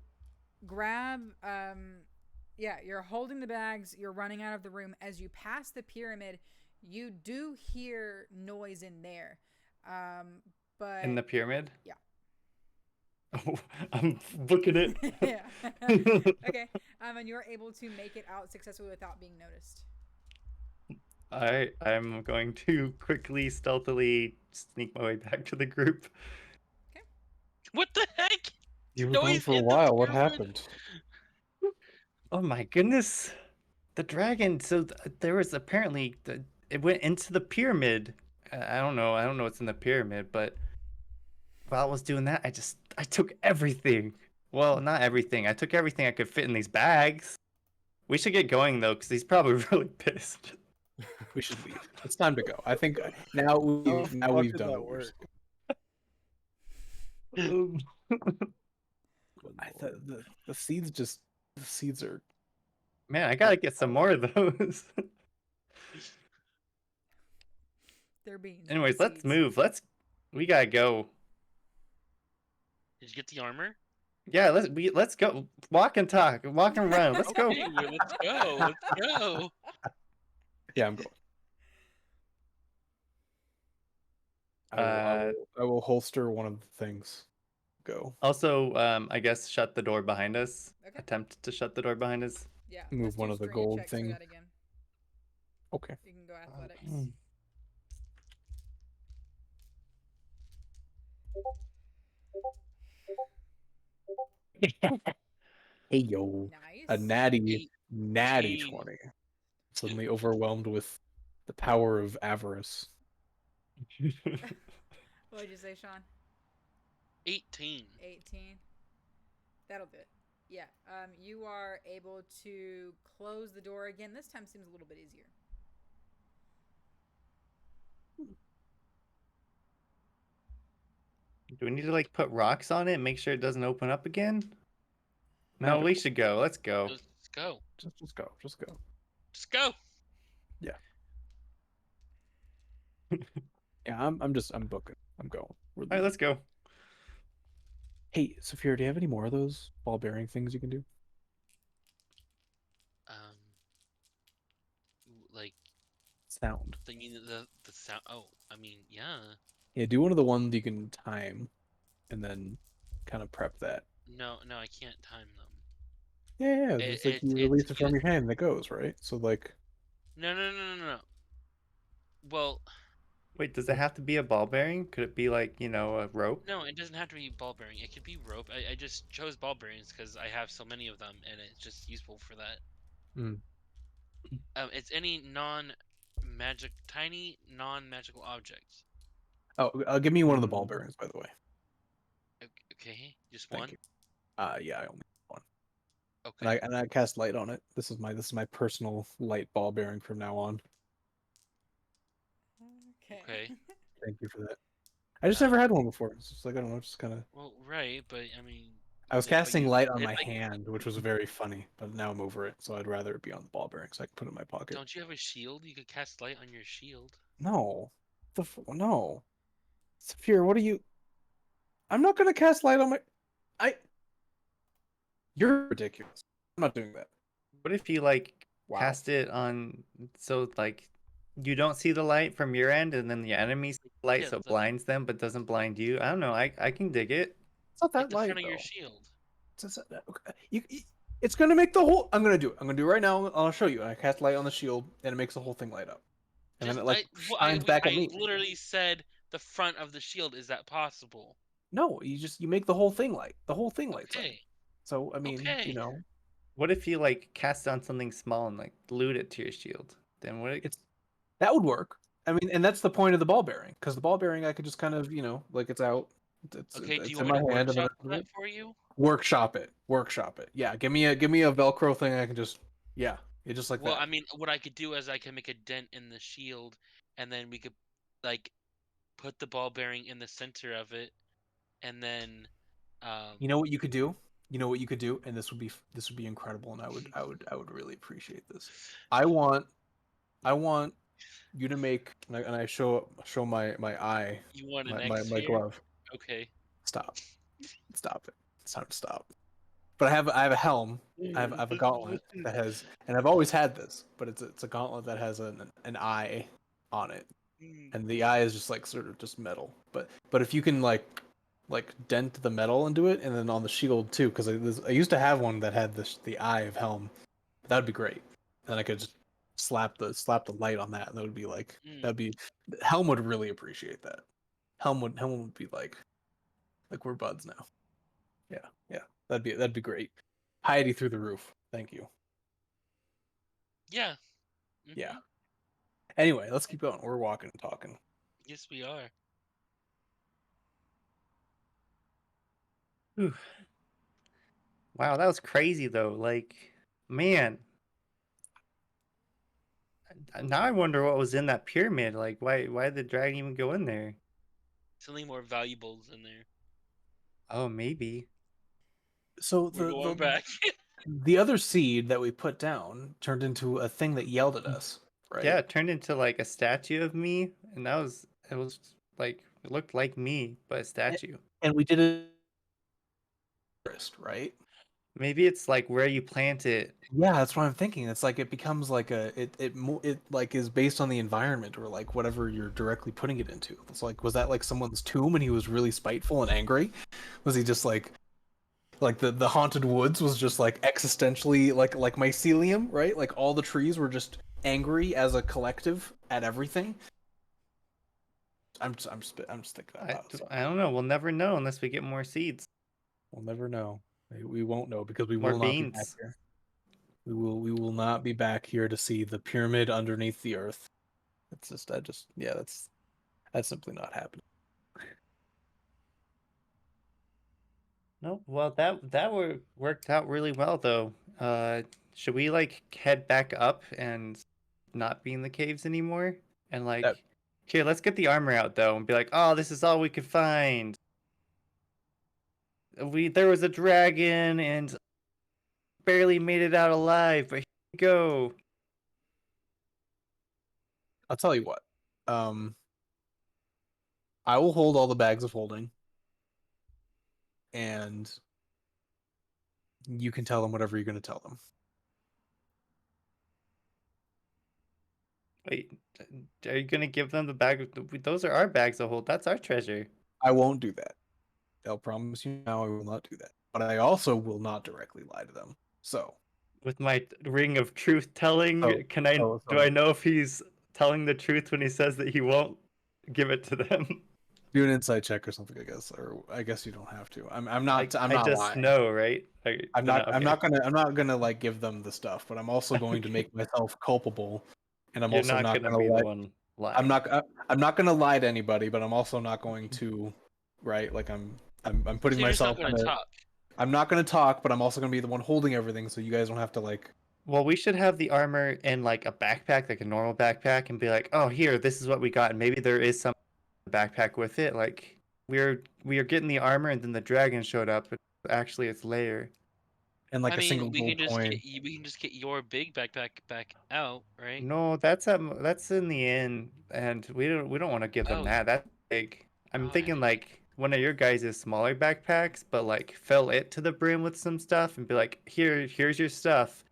grab yeah, you're holding the bags, you're running out of the room. As you pass the pyramid, you do hear noise in there. But In the pyramid? yeah. Oh, I'm booking it. Yeah. Okay. And you're able to make it out successfully without being noticed. I'm going to quickly, stealthily sneak my way back to the group. What the heck? You were gone Noise for a in the while. What pyramid. happened? Oh my goodness. The dragon. So there was apparently it went into the pyramid. I don't know. I don't know what's in the pyramid, but while I was doing that, I took everything. Well, not everything. I took everything I could fit in these bags. We should get going though, because he's probably really pissed. We should leave. It's time to go. I think now How now fuck we've did done that what we're work? Um, the seeds are Man, I gotta get some more of those. They're beans. Anyways, not let's seeds. move. We gotta go. Did you get the armor? Yeah, let's go. Walk and talk. Walk and run. Let's go. Okay, well, let's go. Let's go. yeah. I'm going. Uh, I will holster one of the things. Go. Also, I guess shut the door behind us. Okay. Attempt to shut the door behind us. Yeah. Move let's one do of the strength gold checks for thing. that again. Okay. You can go athletics. Hey yo. A Nice. natty 18. 20. Suddenly overwhelmed with the power of avarice. What did you say, Sean? 18. 18. That'll do it. Yeah. You are able to close the door again. This time seems a little bit easier. Do we need to like put rocks on it and make sure it doesn't open up again? No, No. we should go. Let's go. Let's go. Just go. Just go. Just go. Yeah. Yeah, I'm booking. I'm going. We're All right, leaving. let's go. Hey, Sophia, do you have any more of those ball bearing things you can do? Like Sound. the sound. Oh, I mean, yeah. Yeah, do one of the ones you can time and then kind of prep that. No, I can't time them. Yeah, It, it's like you it's release it from your hand and it goes, right? So like no. Well, Wait, does it have to be a ball bearing? Could it be like, a rope? no, it doesn't have to be ball bearing. It could be rope. I just chose ball bearings because I have so many of them, and it's just useful for that. Mm. It's any tiny non-magical object. Oh, give me one of the ball bearings, by the way. Okay, just Thank one. you. Yeah, I only have one. Okay. And I cast light on it. This is my personal light ball bearing from now on. Okay. Thank you for that. I just never had one before. It's just like I don't know, just kind of. Well, right, but I mean. I was but casting you- light on if my I- hand, which was very funny, but now I'm over it, so I'd rather it be on the ball bearing so I can put it in my pocket. Don't you have a shield? You could cast light on your shield. No, no, Saphir, what are you? I'm not gonna cast light on my. You're ridiculous. I'm not doing that. What if you like Wow. cast it on so like you don't see the light from your end and then the enemy's light Yeah, so it blinds them but doesn't blind you? I don't know. I can dig it. It's not like that the light front of though. your shield. It's gonna make the whole. I'm gonna do it. I'm gonna do it right now. I'll show you. I cast light on the shield, and it makes the whole thing light up, and then it like shines back at me. I literally said the front of the shield. Is that possible? No, you make the whole thing light. The whole thing lights up. Okay. So I mean, Okay. What if you like cast on something small and like glued it to your shield? Then what? That would work. I mean, and that's the point of the ball bearing, because the ball bearing I could just kind of like it's out. Okay. Do It's you in want me my to hand. workshop that for you? Workshop it. Yeah, give me a Velcro thing. I can just just like Well, that. I mean, what I could do is I can make a dent in the shield, and then we could like put the ball bearing in the center of it, and then You know what you could do? And this would be incredible, and I would really appreciate this. I want you to make, and I show my eye, you want an my X here? glove. Okay. Stop it. It's time to stop. But I have a helm. I have a gauntlet that has, and I've always had this, but it's a gauntlet that has an eye on it, and the eye is just like sort of just metal. But if you can like dent the metal into it, and then on the shield too, because I used to have one that had the eye of helm. That would be great. Then I could just slap the light on that, and that would be like Mm. that'd be Helm would really appreciate that. Helm would be like we're buds now. Yeah, that'd be great. Piety through the roof. Thank you. Yeah. Yeah. Mhm. Anyway, let's keep going. We're walking and talking. Yes, we are. Whew. Wow, that was crazy though. Like, man, now I wonder what was in that pyramid. Like, why did the dragon even go in there? Something more valuables in there. Oh, maybe. So We're going back. the other seed that we put down turned into a thing that yelled at us, Yeah, right? it turned into like a statue of me, and it was like it looked like me, but a statue. And we did it first, right? Maybe it's like where you plant it. Yeah, that's what I'm thinking. It's like it becomes like it like is based on the environment or like whatever you're directly putting it into. It's like, was that like someone's tomb and he was really spiteful and angry? Was he just like the haunted woods was just like existentially like mycelium, right? Like all the trees were just angry as a collective at everything. I'm just thinking out loud. Sorry. I don't know. We'll never know unless we get more seeds, We'll never know. We won't know because we more will not be back beans. here. We will not be back here to see the pyramid underneath the earth. It's just yeah, that's simply not happening. No, well worked out really well though. Should we like head back up and not be in the caves anymore? And That like, here, let's get the armor out though, and be like, oh, this is all we could find. There was a dragon and barely made it out alive, but here we go. I'll tell you what. Um, I will hold all the bags of holding, and you can tell them whatever you're going to tell them. Wait, are you gonna give them the bag? Those are our bags to hold. That's our treasure. I won't do that. I'll promise you now I will not do that. But I also will not directly lie to them. So, With my ring of truth telling, so, can I? so, Do I so know if he's telling the truth when he says that he won't give it to them? do an insight check or something, I guess. Or I guess you don't have to. I'm I not just lying. know, right? Okay. I'm not gonna like give them the stuff, but I'm also going to Okay. make myself culpable, and I'm You're also not not gonna gonna be the let one I'm lying. not I'm not gonna lie to anybody, but I'm also not going to, right? Like I'm putting So you're just not myself going in to a talk. I'm not gonna talk, but I'm also gonna be the one holding everything, so you guys don't have to like. Well, we should have the armor in like a backpack, like a normal backpack, and be like, "Oh, here, this is what we got." And maybe there is some backpack with it. Like we are getting the armor, and then the dragon showed up. But actually, it's Lair. And I like a mean, single gold coin. we can just get your big backpack back out, right? No, that's in the inn, and we don't want to give them Oh, that. That's big. I'm I thinking didn't know. like one of your guys' smaller backpacks, but like fill it to the brim with some stuff and be like, here's your stuff.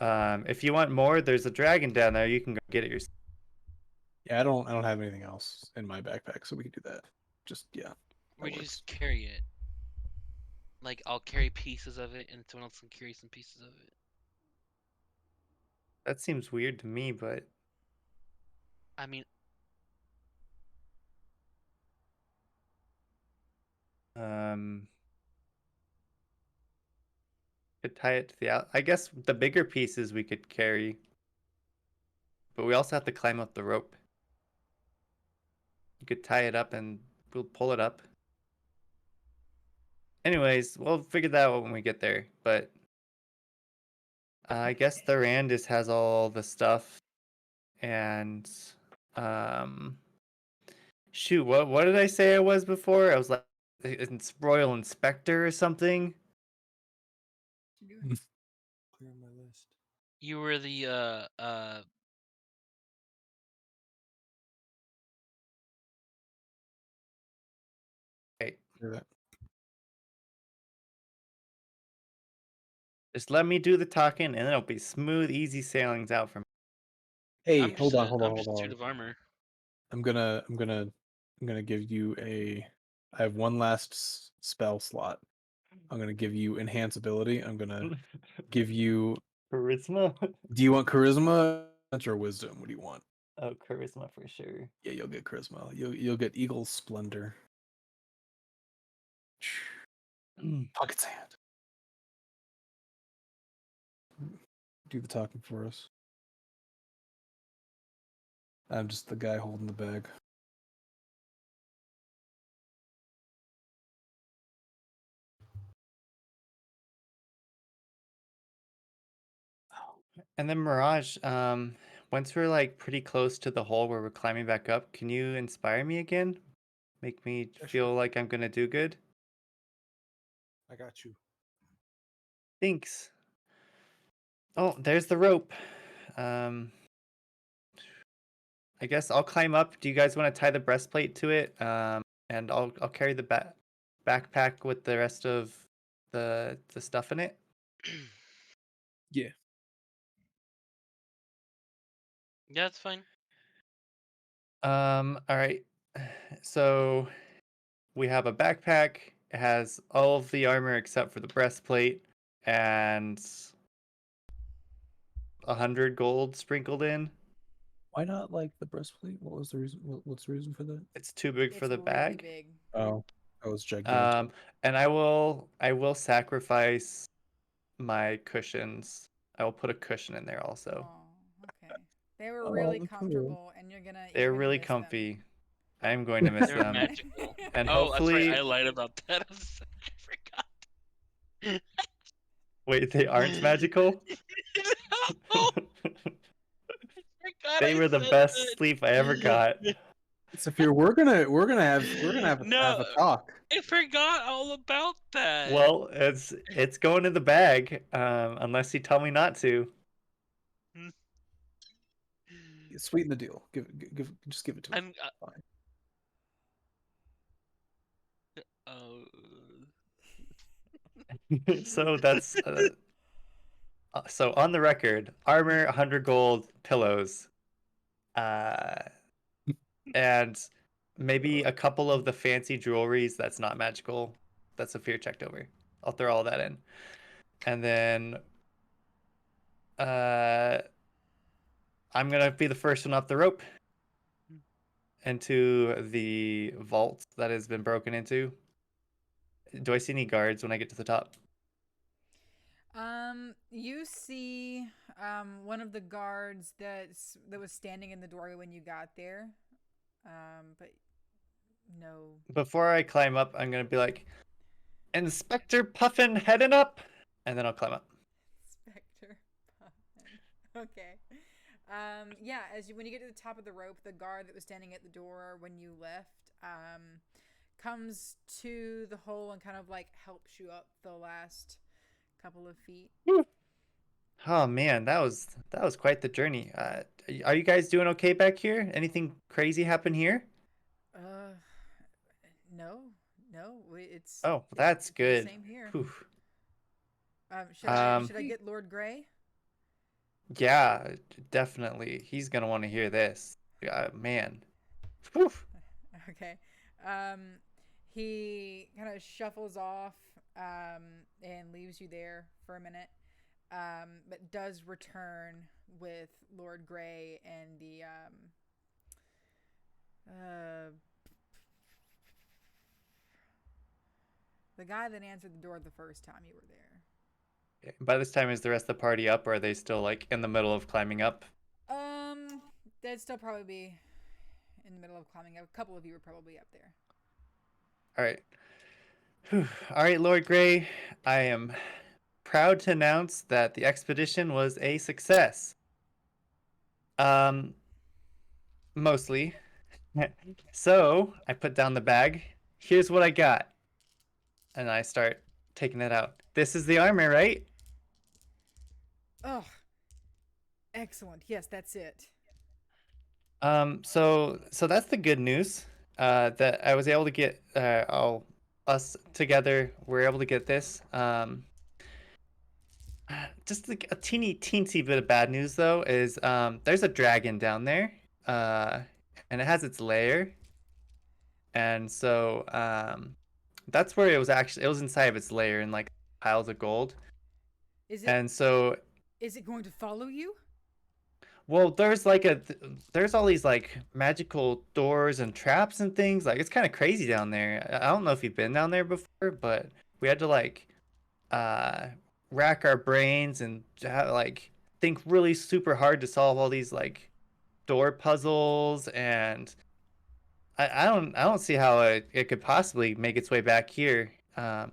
If you want more, there's a dragon down there. You can go get it yourself. Yeah, I don't have anything else in my backpack, so we can do that. Just yeah, that We works. just carry it. Like I'll carry pieces of it, and someone else can carry some pieces of it. That seems weird to me, but I mean, um, could tie it to the out. I guess the bigger pieces we could carry, but we also have to climb up the rope. You could tie it up and we'll pull it up. Anyways, we'll figure that out when we get there. But I guess the Randis has all the stuff, and um, shoot, what did I say I was before? I was like, it's Royal Inspector or something. Clear my list. you were the Okay, Do that. just let me do the talking, and it'll be smooth, easy sailings out from. Hey, hold on, I'm just a suit of armor. I'm gonna give you I have one last spell slot. I'm gonna give you enhance ability. I'm gonna give you. Charisma. Do you want charisma Center of wisdom. What do you want? Oh, charisma for sure. Yeah, you'll get charisma. You'll get eagle splendor. Pocket sand. Do the talking for us. I'm just the guy holding the bag. And then Mirage, once we're like pretty close to the hole where we're climbing back up, can you inspire me again? Make me Yeah, feel sure. like I'm gonna do good? I got you. Thanks. Oh, there's the rope. I guess I'll climb up. Do you guys want to tie the breastplate to it? And I'll carry the backpack with the rest of the stuff in it. Yeah. Yeah, that's fine. All right. So we have a backpack. It has all of the armor except for the breastplate and 100 gold sprinkled in. Why not like the breastplate? What was the reason? What's the reason for that? It's too big for It's the really bag. big. Oh, that was gigantic. And I will sacrifice my cushions. I will put a cushion in there also. Oh, okay. They were Oh, really cool. comfortable, and you're gonna They're really miss them. comfy. I am going to miss They're them. magical. And Oh, that's right. I hopefully, lied about that. I forgot. wait, they aren't magical? No, I forgot They I were the said best that. sleep I ever got. Sophia, we're gonna have No, a talk. I forgot all about that. Well, it's going in the bag, unless you tell me not to. Sweeten the deal. Just give it to him. I'm. Fine. Uh, So that's so on the record, armor, 100 gold, pillows, uh, and maybe a couple of the fancy jewelries that's not magical. That's a fear checked over. I'll throw all that in, and then uh, I'm gonna be the first one up the rope into the vault that has been broken into. Do I see any guards when I get to the top? You see, one of the guards that was standing in the doorway when you got there. But no. Before I climb up, I'm gonna be like, Inspector Puffin heading up, and then I'll climb up. Spectre Puffin. Okay. Yeah, when you get to the top of the rope, the guard that was standing at the door when you left, comes to the hole and kind of like helps you up the last couple of feet. Oh man, that was quite the journey. Are you guys doing okay back here? Anything crazy happen here? Uh, no, no, it's Oh, it's that's been the good. same here. Whew. Should I get Lord Gray? Yeah, definitely. He's gonna want to hear this. Man. Whew. Okay. Um, he kind of shuffles off and leaves you there for a minute, but does return with Lord Gray and the guy that answered the door the first time you were there. By this time, is the rest of the party up, or are they still like in the middle of climbing up? They'd still probably be in the middle of climbing up. A couple of you were probably up there. All right. Whew. All right, Lord Gray. I am proud to announce that the expedition was a success. Um, mostly. So I put down the bag. Here's what I got. And I start taking it out. This is the armor, right? Oh, excellent. Yes, that's it. So that's the good news. That I was able to get all us together. We're able to get this. Just like a teensy bit of bad news though is there's a dragon down there. And it has its lair. And so that's where it was inside of its lair in like piles of gold. Is it And so is it going to follow you? Well, there's like there's all these like magical doors and traps and things. Like it's kind of crazy down there. I don't know if you've been down there before, but we had to like uh rack our brains and like think really super hard to solve all these like door puzzles, and I don't see how it could possibly make its way back here. I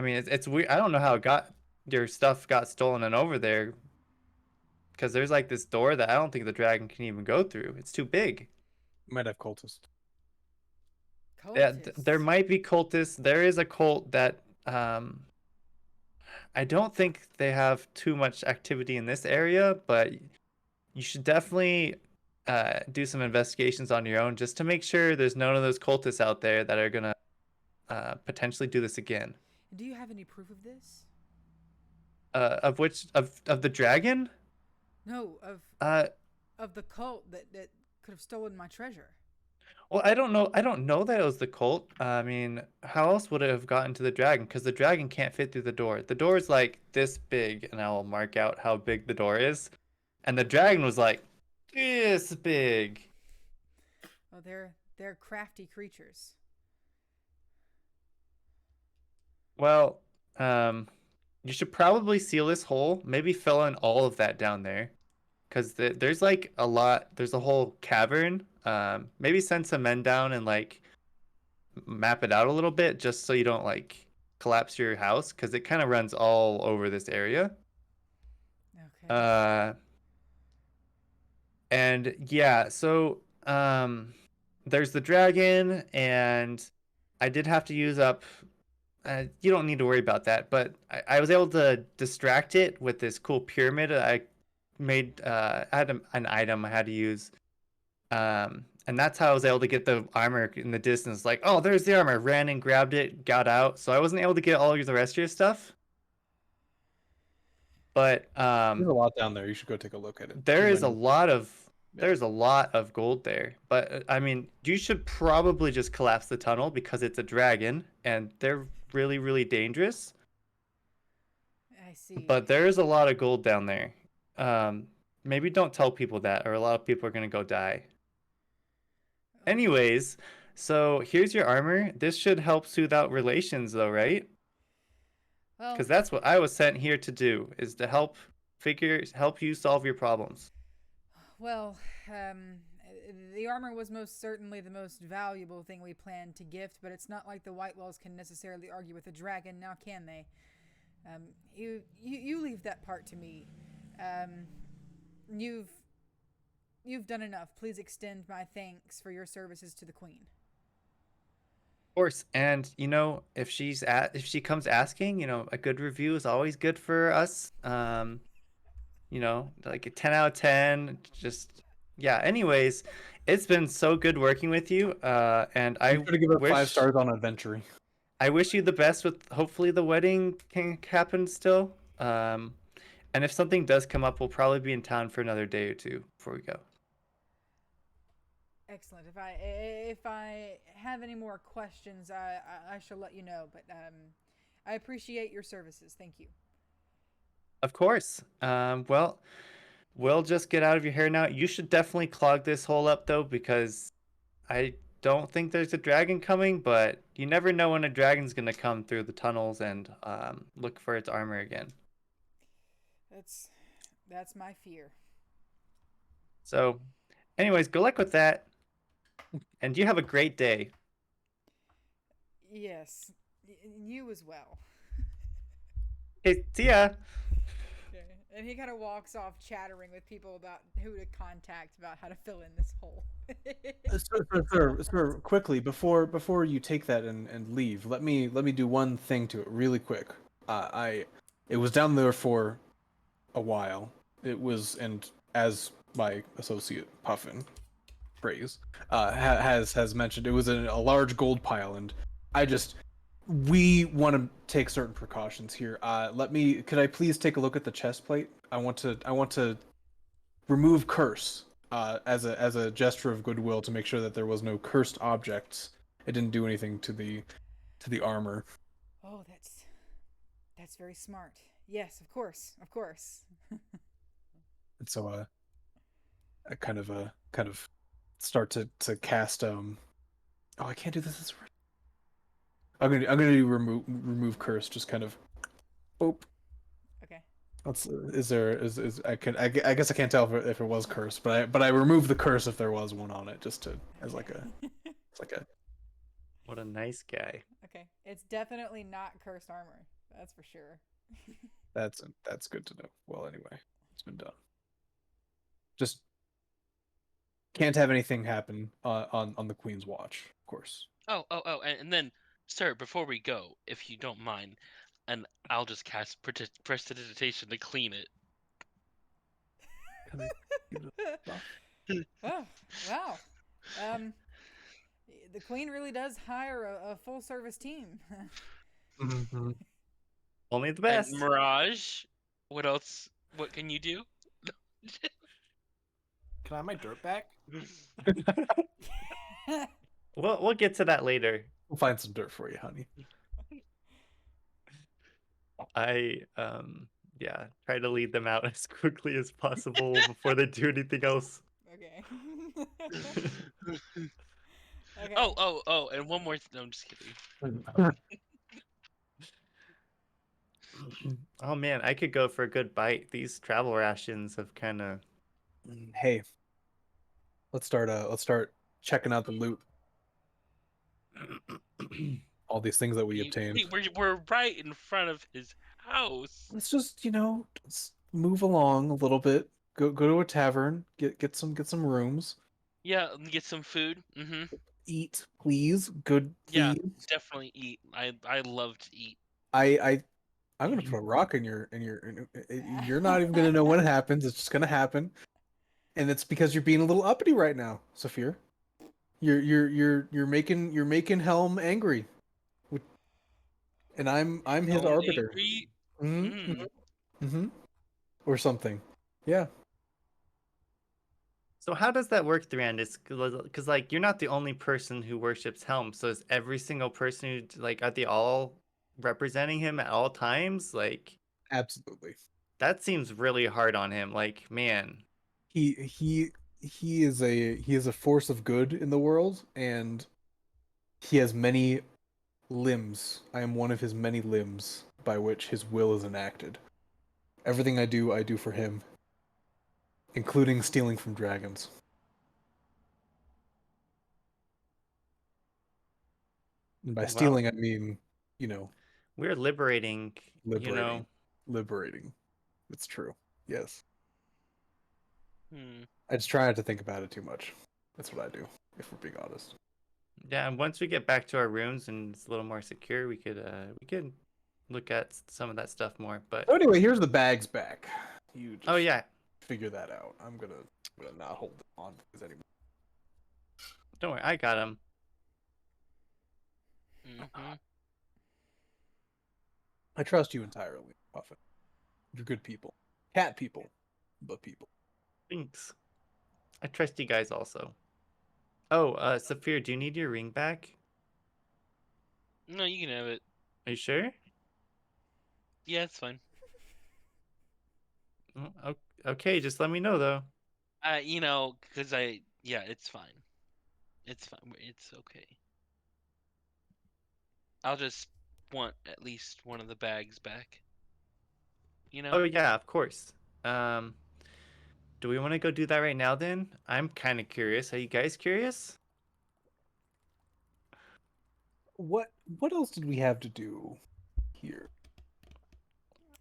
mean it's weird. I don't know how it got your stuff got stolen and over there, because there's like this door that I don't think the dragon can even go through. It's too big. Might have cultists. Yeah, there Cultists. might be cultists. There is a cult that I don't think they have too much activity in this area, but you should definitely do some investigations on your own just to make sure there's none of those cultists out there that are gonna potentially do this again. Do you have any proof of this? Of which of the dragon? No, Uh, of the cult that could have stolen my treasure. well, I don't know. I don't know that it was the cult. I mean, how else would it have gotten to the dragon? Because the dragon can't fit through the door. The door is like this big, and I will mark out how big the door is. And the dragon was like this big. Oh, they're crafty creatures. Well, um, you should probably seal this hole. Maybe fill in all of that down there, because there's like a lot. There's a whole cavern. Maybe send some men down and like map it out a little bit, just so you don't like collapse your house, because it kind of runs all over this area. Okay. Uh, and yeah, so there's the dragon, and I did have to use up. You don't need to worry about that, but I was able to distract it with this cool pyramid I made. I had an item I had to use, and that's how I was able to get the armor in the distance. Like, oh, there's the armor. Ran and grabbed it, got out. So I wasn't able to get all of the rest of your stuff, but There's a lot down there. You should go take a look at it. there You is might a need- lot of Yeah. there's a lot of gold there. But I mean, you should probably just collapse the tunnel because it's a dragon and they're really, really dangerous. I see. But there is a lot of gold down there. Um, maybe don't tell people that, or a lot of people are gonna go die. Okay. Anyways, so here's your armor. This should help soothe out relations, though, right? Well, Because that's what I was sent here to do, is to help you solve your problems. well, um, the armor was most certainly the most valuable thing we planned to gift, but it's not like the White Walls can necessarily argue with a dragon, now can they? You leave that part to me. Um, you've you've done enough. Please extend my thanks for your services to the Queen. Of course, and if if she comes asking, a good review is always good for us. Like a 10 out of 10. Just yeah. Anyways, it's been so good working with you. And Be sure to give it 5 wish stars on adventuring. I wish you the best with hopefully the wedding can happen still. And if something does come up, we'll probably be in town for another day or two before we go. Excellent. If I have any more questions, I shall let you know. But I appreciate your services. Thank you. Of course. Well, we'll just get out of your hair now. You should definitely clog this hole up though, because I don't think there's a dragon coming, but you never know when a dragon's gonna come through the tunnels and look for its armor again. That's my fear. So, anyways, good luck with that, and you have a great day. Yes, you as well. Okay, see ya. Okay. And he kind of walks off, chattering with people about who to contact about how to fill in this hole. Sir, quickly before you take that and leave, let me do one thing to it really quick. It was down there for a while. It was, and as my associate Puffin phrase has mentioned, it was a large gold pile, and we want to take certain precautions here. Could I please take a look at the chest plate? I want to remove curse as a gesture of goodwill to make sure that there was no cursed objects. It didn't do anything to the armor. Oh, that's very smart. Yes, of course, of course. And so I kind of start to cast oh, I can't do this. I'm gonna do remove curse. Just kind of. Boop. Okay. Let's. Is I guess I can't tell if it was curse, but I removed the curse if there was one on it, just to as like a it's like a. What a nice guy. Okay. It's definitely not cursed armor. That's for sure. That's good to know. Well, anyway, it's been done. Just can't have anything happen on the Queen's watch, of course. Oh, and then, sir, before we go, if you don't mind, and I'll just cast prestidigitation to clean it. Can I give it a buff? Oh, wow. Um, the queen really does hire a full service team. Mhm. Only the And best. Mirage, what else? What can you do? Can I have my dirt back? We'll get to that later. We'll find some dirt for you, honey. I yeah, try to lead them out as quickly as possible before they do anything else. Okay. Okay. Oh, and one more. No, I'm just kidding. Oh man, I could go for a good bite. These travel rations have kind of. Hey, let's start checking out the loot. All these things that we obtained. We're right in front of his house. Let's just, let's move along a little bit. Go to a tavern, get some rooms, Yeah, and get some food. Mm-hmm. eat, please. Good, Yeah, please. definitely eat. I love to eat. I I'm gonna put a rock you're not even gonna know when it happens. It's just gonna happen. And it's because you're being a little uppity right now, Saphir. You're making Helm angry. And I'm his Home arbiter. angry. Mm-hmm. Mm. Mm-hmm. Or something. Yeah. So how does that work, Thrantis? Because like you're not the only person who worships Helm. So is every single person who like are they all representing him at all times? Like Absolutely. that seems really hard on him. Like man, He he he is a force of good in the world, and he has many limbs. I am one of his many limbs by which his will is enacted. Everything I do for him, including stealing from dragons. And by well, stealing, I mean, you know, we're liberating. You liberating. know, Liberating. It's true. Yes. Hmm. I just try not to think about it too much. That's what I do, if we're being honest. yeah. And once we get back to our rooms and it's a little more secure, we could look at some of that stuff more. But So anyway, here's the bags back. You oh just yeah, figure that out. I'm gonna not hold on to this anymore. don't worry, I got him. Mm-hmm. I trust you entirely, Puffin. You're good people. Cat people, but people. Thanks. I trust you guys also. Oh, Saphir, do you need your ring back? No, you can have it. Are you sure? Yeah, it's fine. Okay, just let me know though. Because yeah, it's fine. It's fine. It's okay. I'll just want at least one of the bags back. Oh yeah, of course. Um, do we want to go do that right now then? I'm kind of curious. Are you guys curious? What else did we have to do here?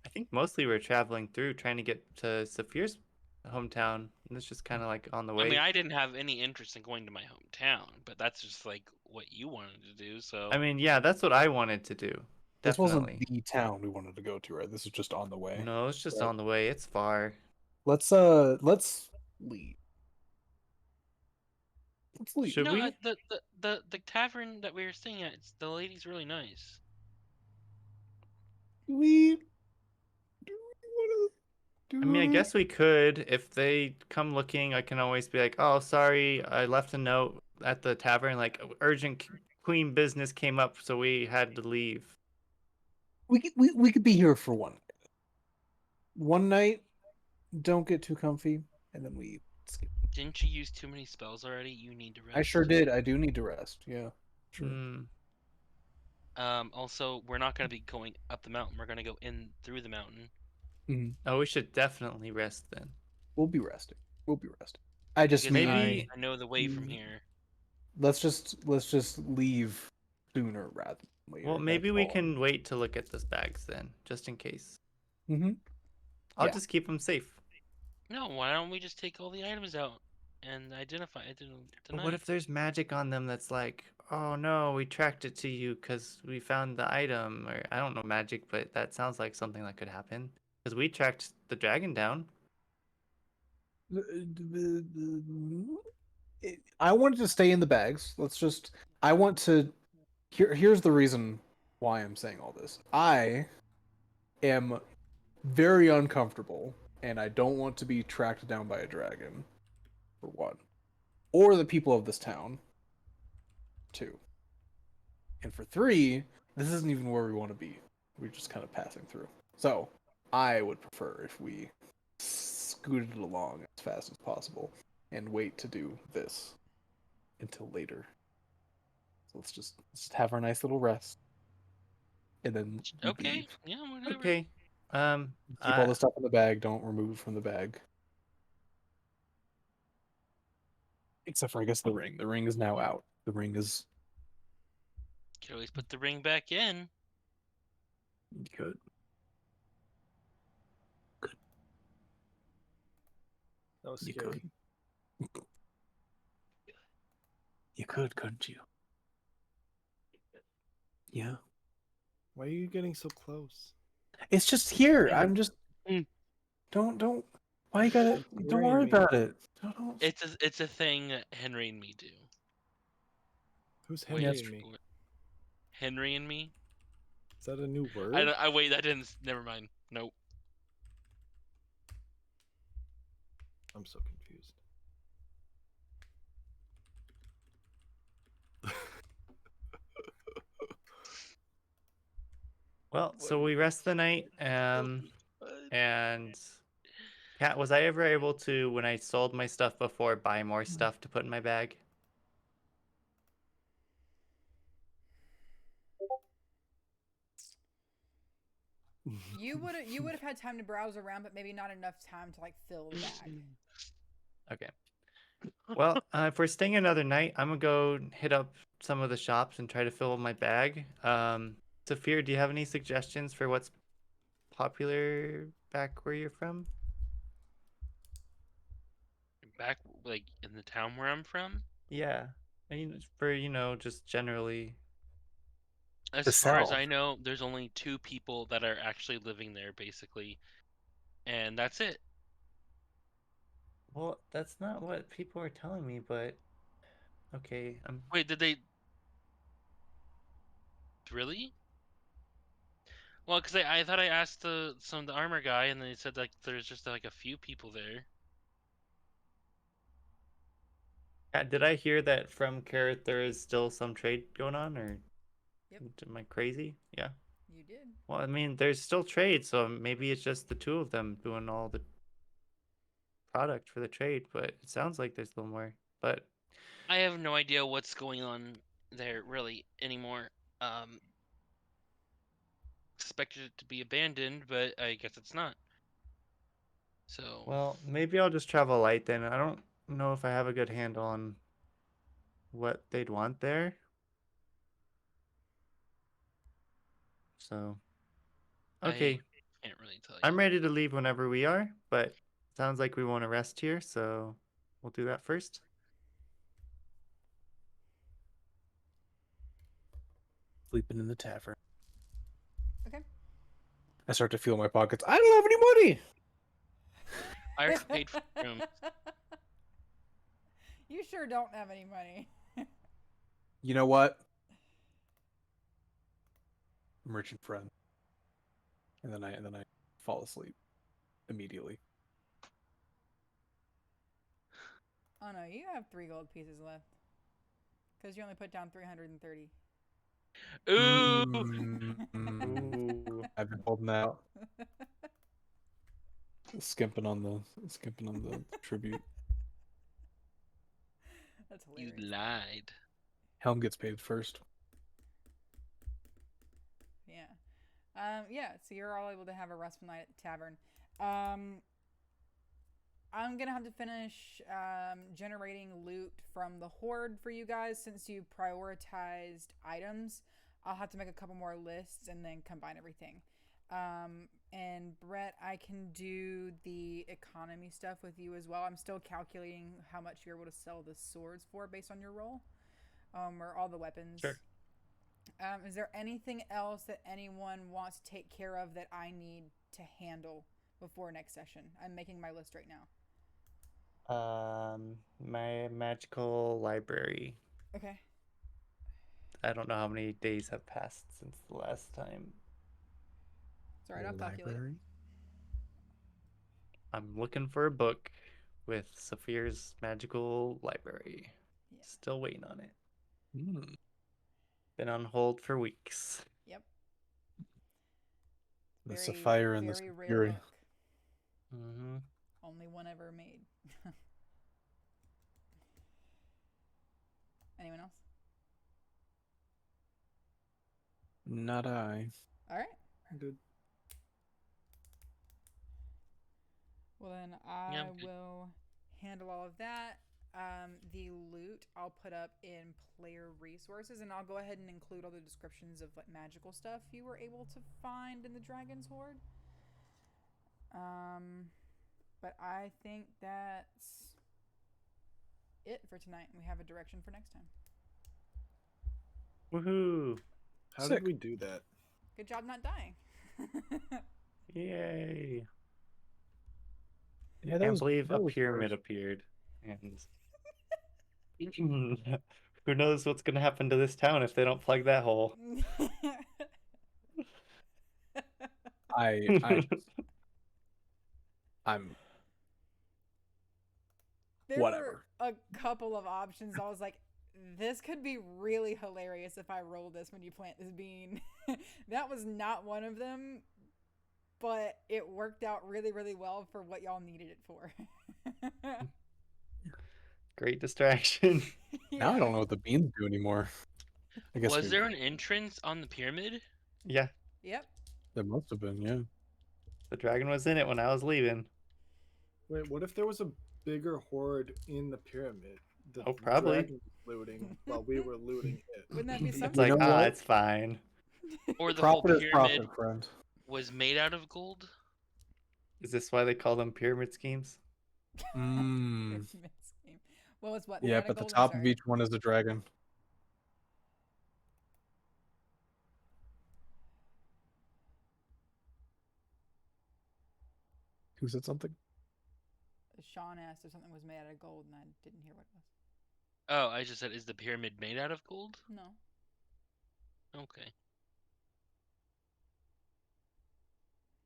I think mostly we're traveling through trying to get to Saphir's hometown. And it's just kind of like on the I mean, way. I didn't have any interest in going to my hometown, but that's just like what you wanted to do. So I mean, yeah, that's what I wanted to do. This wasn't Definitely. the town we wanted to go to, right? This is just on the way. No, it's just Right. on the way. It's far. Let's leave. Let's leave. Should no, we? the tavern that we were staying at, the lady's really nice. We do we want to I do mean, I it? guess we could. If they come looking, I can always be like, "Oh, sorry, I left a note at the tavern. Like, urgent queen business came up, so we had to leave." We could be here for one night. don't get too comfy, and then we skip. Didn't you use too many spells already? You need to rest. I sure did. I do need to rest. Yeah, sure. Mm. Also, we're not going to be going up the mountain. We're going to go in through the mountain. Oh, we should definitely rest then. We'll be resting. We'll be resting. I just Because need. Maybe- I know the way from here. Let's just leave sooner rather than later. Well, maybe that's we all. can wait to look at the bags then, just in case. Mm-hmm. I'll Yeah. just keep them safe. No, why don't we just take all the items out and identify it But tonight? what if there's magic on them that's like, oh no, we tracked it to you because we found the item, or I don't know magic, but that sounds like something that could happen. Because we tracked the dragon down. I wanted to stay in the bags. Let's just. I want to. Here's the reason why I'm saying all this. I am very uncomfortable, and I don't want to be tracked down by a dragon. For one, or the people of this town. Two, and for three, this isn't even where we want to be. We're just kind of passing through. So, I would prefer if we scooted along as fast as possible and wait to do this until later. So let's just have our nice little rest, and then we Okay, leave. yeah, whatever. Okay. Keep all the stuff in the bag. Don't remove it from the bag. Except for, I guess, the ring. The ring is now out. The ring is You can always put the ring back in. good. That was You scary. could. You could, couldn't you? Yeah. Why are you getting so close? It's just here. Yeah. I'm just. Mm. Don't. Why you gotta? It's Don't worry scaring me. about it. Don't. It's a thing that Henry and me do. Who's Wait, Henry and me? Henry and me? Is that a new word? I wait. That didn't. Never mind. Nope. I'm so confused. Well, so we rest the night. And Kat, was I ever able to, when I sold my stuff before, buy more stuff to put in my bag? You would have had time to browse around, but maybe not enough time to like fill the bag. Okay. Well, if we're staying another night, I'm gonna go hit up some of the shops and try to fill my bag. Saphir, do you have any suggestions for what's popular back where you're from? Back like in the town where I'm from. Yeah. I mean, for, just generally. As To far as sell. I know, there's only 2 people that are actually living there, basically, and that's it. Well, that's not what people are telling me, but okay. Wait, did they really? Well, because I thought I asked the armor guy, and they said like there's just like a few people there. Did I hear that from Carrot there is still some trade going on, or Yep. am I crazy? Yeah. You did. Well, I mean, there's still trade, so maybe it's just the two of them doing all the product for the trade, but it sounds like there's a little more. But I have no idea what's going on there really anymore. Expected it to be abandoned, but I guess it's not. So well, maybe I'll just travel light then. I don't know if I have a good handle on what they'd want there. So, okay. I can't really tell you. I'm ready to leave whenever we are, but sounds like we want to rest here, so we'll do that first. Sleeping in the tavern. Okay. I start to feel my pockets. I don't have any money. I already paid for the room. You sure don't have any money. You know what? Merchant friend. And then I fall asleep immediately. Oh no, you have 3 gold pieces left. Because you only put down 330. Ooh. Ooh. I've been holding out. skimping on the tribute. That's You hilarious. lied. Helm gets paid first. Yeah. Yeah, so you're all able to have a restful night at the tavern. Um, I'm gonna have to finish generating loot from the horde for you guys since you prioritized items. I'll have to make a couple more lists and then combine everything. And Brett, I can do the economy stuff with you as well. I'm still calculating how much you're able to sell the swords for based on your roll, or all the weapons. Sure. Is there anything else that anyone wants to take care of that I need to handle before next session? I'm making my list right now. My magical library. Okay. I don't know how many days have passed since the last time. It's alright, I'll calculate it. I'm looking for a book with Saphir's magical library. Yeah. Still waiting on it. Hmm. Been on hold for weeks. Yep. The Very, Sapphire and the very rare Fury. book. Mm-hmm. Only one ever made. Anyone else? Not I. Alright. Good. Well, then Yeah, I I'm good. will handle all of that. The loot I'll put up in player resources, and I'll go ahead and include all the descriptions of like magical stuff you were able to find in the Dragon's Horde. But I think that's it for tonight. We have a direction for next time. Woohoo! How Sick. did we do that? Good job not dying. Yay! Yeah, Can't believe a was pyramid worse. appeared. And who knows what's gonna happen to this town if they don't plug that hole. I'm There whatever. were a couple of options. I was like, this could be really hilarious if I roll this when you plant this bean. That was not one of them, but it worked out really, really well for what y'all needed it for. Great distraction. Now I Yeah. don't know what the beans do anymore. I guess Was there an entrance on the pyramid? Yeah, Yep. there must have been, yeah. the dragon was in it when I was leaving. Wait, what if there was a bigger horde in the pyramid? The Oh, probably. dragon was looting while we were looting it. Wouldn't that be It's something? like, know what? it's fine. Or the whole Profit is pyramid profit, friend. was made out of gold? Is this why they call them pyramid schemes? Mmm. Well, it's what? Yeah, Made out of but the gold? I'm top of sorry. each one is a dragon. Who said something? Sean asked if something was made out of gold, and I didn't hear what it was. Oh, I just said, is the pyramid made out of gold? No. Okay.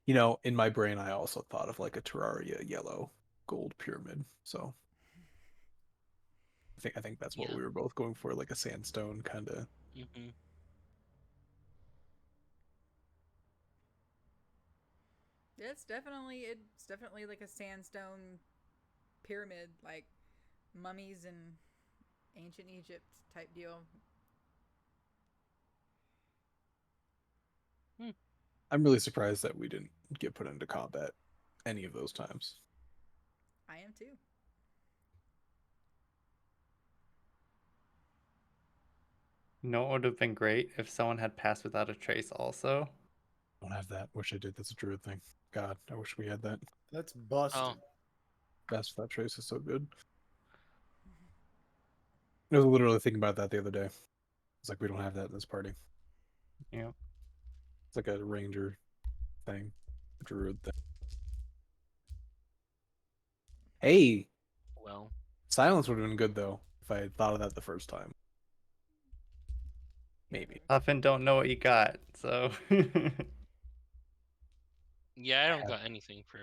You know, in my brain, I also thought of like a Terraria yellow gold pyramid. So I think that's what Yeah. we were both going for, like a sandstone kind of. Mm-hmm. It's definitely like a sandstone pyramid, like mummies in ancient Egypt type deal. I'm really surprised that we didn't get put into combat any of those times. I am too. You know what would have been great if someone had passed without a trace also? Don't have that. Wish I did. That's a druid thing. God, I wish we had that. That's busted. Oh, Best that trace is so good. I was literally thinking about that the other day. It's like we don't have that in this party. Yeah. It's like a ranger thing, a druid thing. Hey, well. silence would have been good though if I had thought of that the first time. Maybe. Often don't know what you got, so. Yeah, I don't got anything for...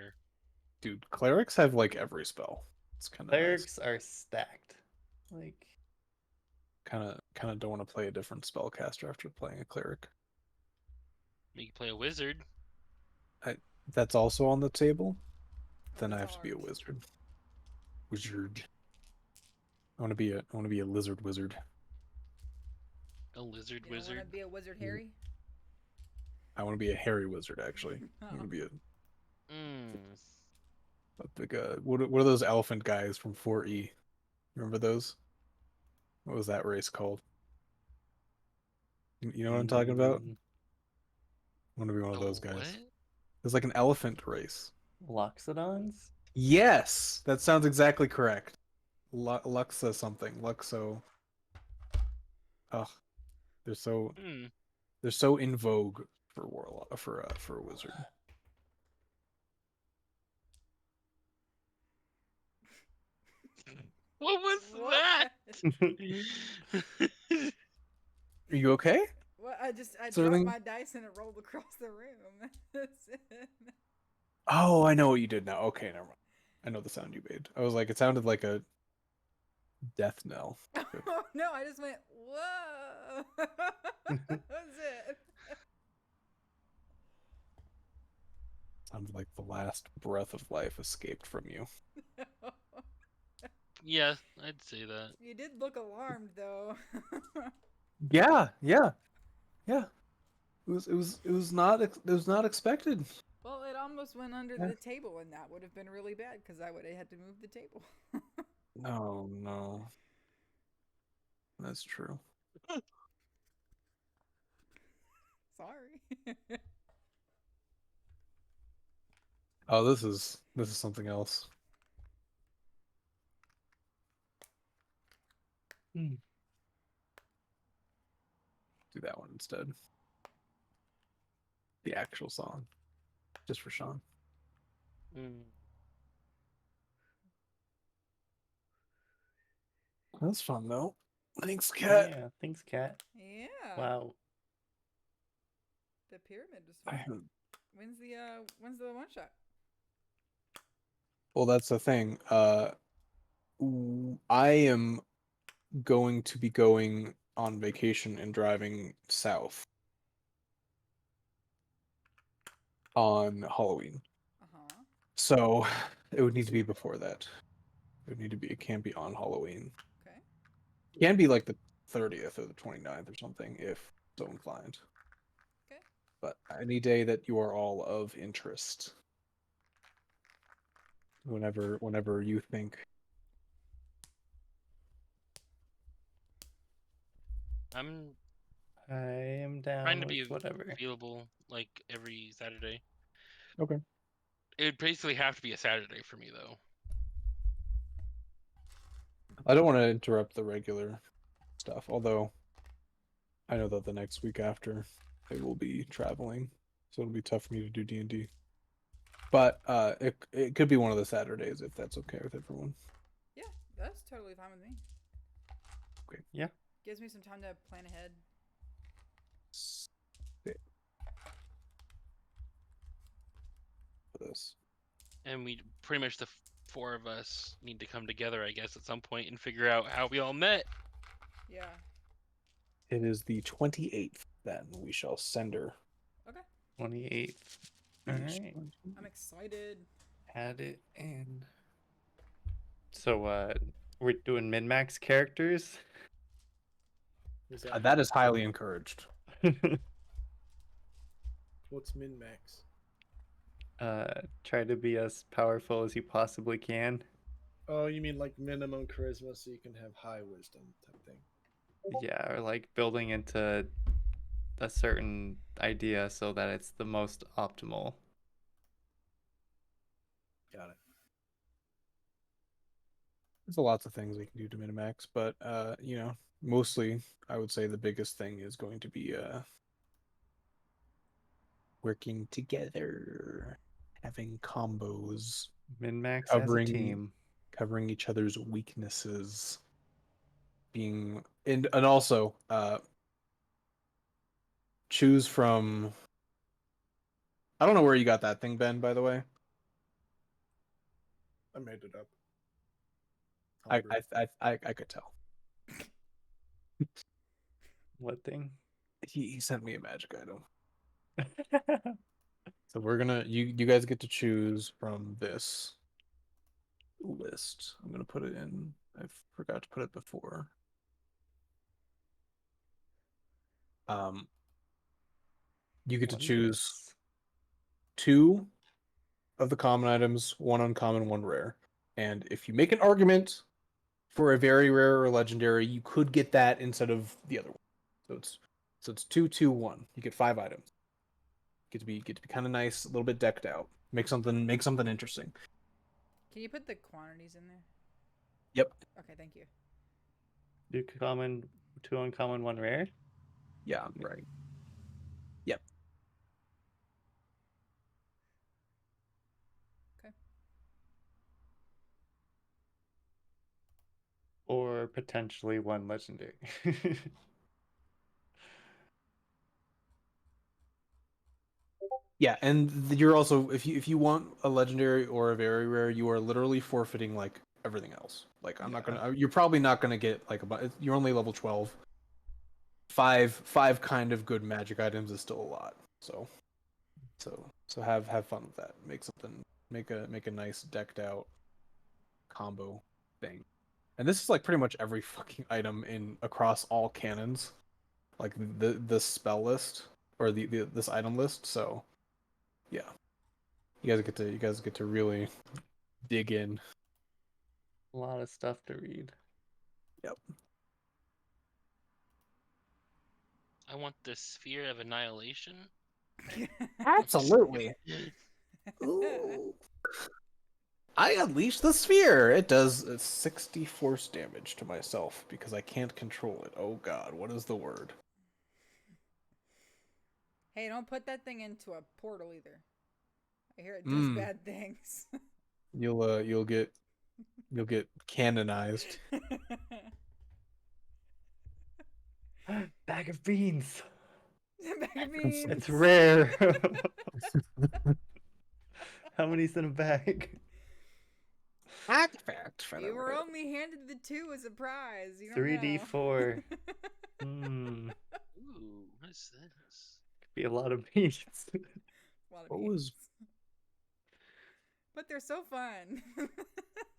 Dude, clerics have like every spell. It's kind of nice. Clerics are stacked. Like, Kind of don't want to play a different spellcaster after playing a cleric. You can play a wizard. That's also on the table. then I It's have to be a hard. wizard. Wizard. I want to be a lizard wizard. A lizard You don't want to wizard. be a wizard, Mm. Harry? I want to be a hairy wizard. Actually, I want to be Mm. a big. What are those elephant guys from 4E? Remember those? What was that race called? You know what I'm talking about? Mm, I want to be one of those Oh, what? guys. It's like an elephant race. Loxodons? Yes, that sounds exactly correct. Luxa something. Luxo. Ugh, they're so Hmm. they're so in vogue for warlock for a wizard. What was What? that? Are you okay? What? I Is dropped everything? my dice and it rolled across the room. That's it. Oh, I know what you did now. Okay, never mind. I know the sound you made. I was like, it sounded like a death knell. Good. Oh no! I just went whoa. That was it. Sounded like the last breath of life escaped from you. Yeah, I'd say that. You did look alarmed though. Yeah, yeah, yeah. It was not expected. Well, it almost went under Yeah. the table, and that would have been really bad because I would have had to move the table. No, no. That's true. Sorry. Oh, this is something else. Hmm. Do that one instead. The actual song. Just for Sean. Mm. That's fun though. Thanks, Cat. Yeah, thanks, Cat. Yeah. Wow. The pyramid was I fun. haven't- When's the one shot? Well, that's the thing. I am going to be going on vacation and driving south on Halloween. Uh-huh. So it would need to be before that. It would need to be, it can't be on Halloween. Okay. It can be like the 30th or the 29th or something if so inclined. Okay. But any day that you are all of interest. Whenever you think. I'm I am trying down to with be whatever. available like every Saturday. Okay. It would basically have to be a Saturday for me though. I don't want to interrupt the regular stuff, although I know that the next week after they will be traveling, so it'll be tough for me to do D&D. But it could be one of the Saturdays if that's okay with everyone. Yeah, that's totally fine with me. Okay. Yeah. Gives me some time to plan ahead. For this. And we pretty much the four of us need to come together, I guess, at some point and figure out how we all met. Yeah. It is the 28th. Then we shall send her. Okay. 28th. All right. I'm excited. Add it in. So, we're doing min-max characters? Is That is highly encouraged. What's min max? Try to be as powerful as you possibly can. Oh, you mean like minimum charisma so you can have high wisdom type thing. Yeah, or like building into a certain idea so that it's the most optimal. Got it. There's lots of things we can do to minimax, but mostly I would say the biggest thing is going to be working together, having combos, Min-max as a covering team. covering each other's weaknesses, being and also choose from. I don't know where you got that thing, Ben, by the way. I made it up. I Homebrew. I could tell. What thing? He sent me a magic item. So we're gonna you guys get to choose from this. list. I'm gonna put it in. I forgot to put it before. You get to choose Wondrous. 2 of the common items, 1 uncommon, 1 rare. And if you make an argument for a very rare or legendary, you could get that instead of the other one. So it's 2, 2, 1. You get 5 items. Get to be kind of nice, a little bit decked out. Make something interesting. Can you put the quantities in there? Yep. Okay, thank you. 2 common, 2 uncommon, 1 rare. Yeah, right. Yep. Okay. Or potentially 1 legendary. Yeah, and you're also if you want a legendary or a very rare, you are literally forfeiting like everything else. Like I'm not gonna. You're probably not gonna get like you're only level 12. Five kind of good magic items is still a lot. So have fun with that. Make a nice decked out combo thing. And this is like pretty much every fucking item in across all cannons, like the spell list or the this item list. So yeah, you guys get to really dig in. A lot of stuff to read. Yep. I want the sphere of annihilation. Absolutely. Ooh. I unleash the sphere. It does 60 force damage to myself because I can't control it. Oh god, what is the word? Hey, don't put that thing into a portal either. I hear it does bad things. You'll get canonized. Bag of beans. Bag of beans. It's rare. How many's in a bag? Artifact. We were only handed the 2 as a prize. You don't 3d4. know. Ooh, what is this? Could be a lot of beans. A lot of What beans. was But they're so fun.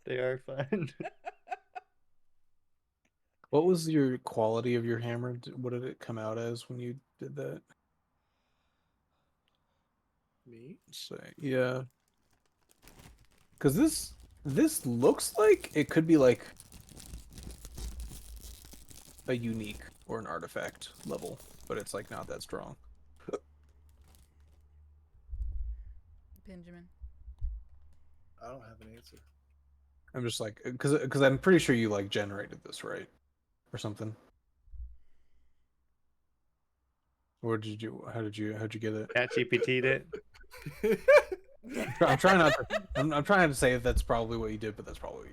They are fun. what was your quality of your hammer? What did it come out as when you did that? Me? Say yeah. Cause this looks like it could be like a unique or an artifact level, but it's like not that strong. Benjamin. I don't have an answer. I'm just like because I'm pretty sure you like generated this, right? Or something. Or did you how'd you get it? Chat GPT'd it. I'm trying not to I'm trying to say that's probably what you did, but that's probably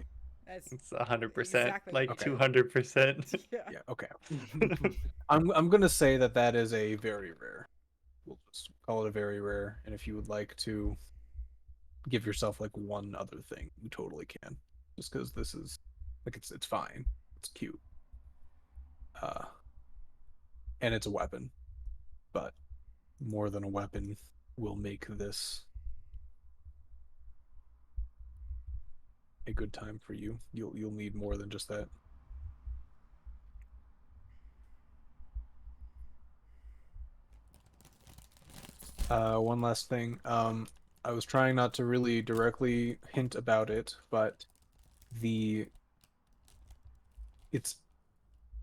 That's It's 100%, exactly like what Okay. 200%. Yeah. yeah, okay. I'm gonna say that is a very rare. We'll just call it a very rare, and if you would like to give yourself like one other thing, you totally can. Just because this is like it's fine. It's cute. Uh and it's a weapon. But more than a weapon will make this a good time for you. You'll need more than just that. One last thing. I was trying not to really directly hint about it, but the it's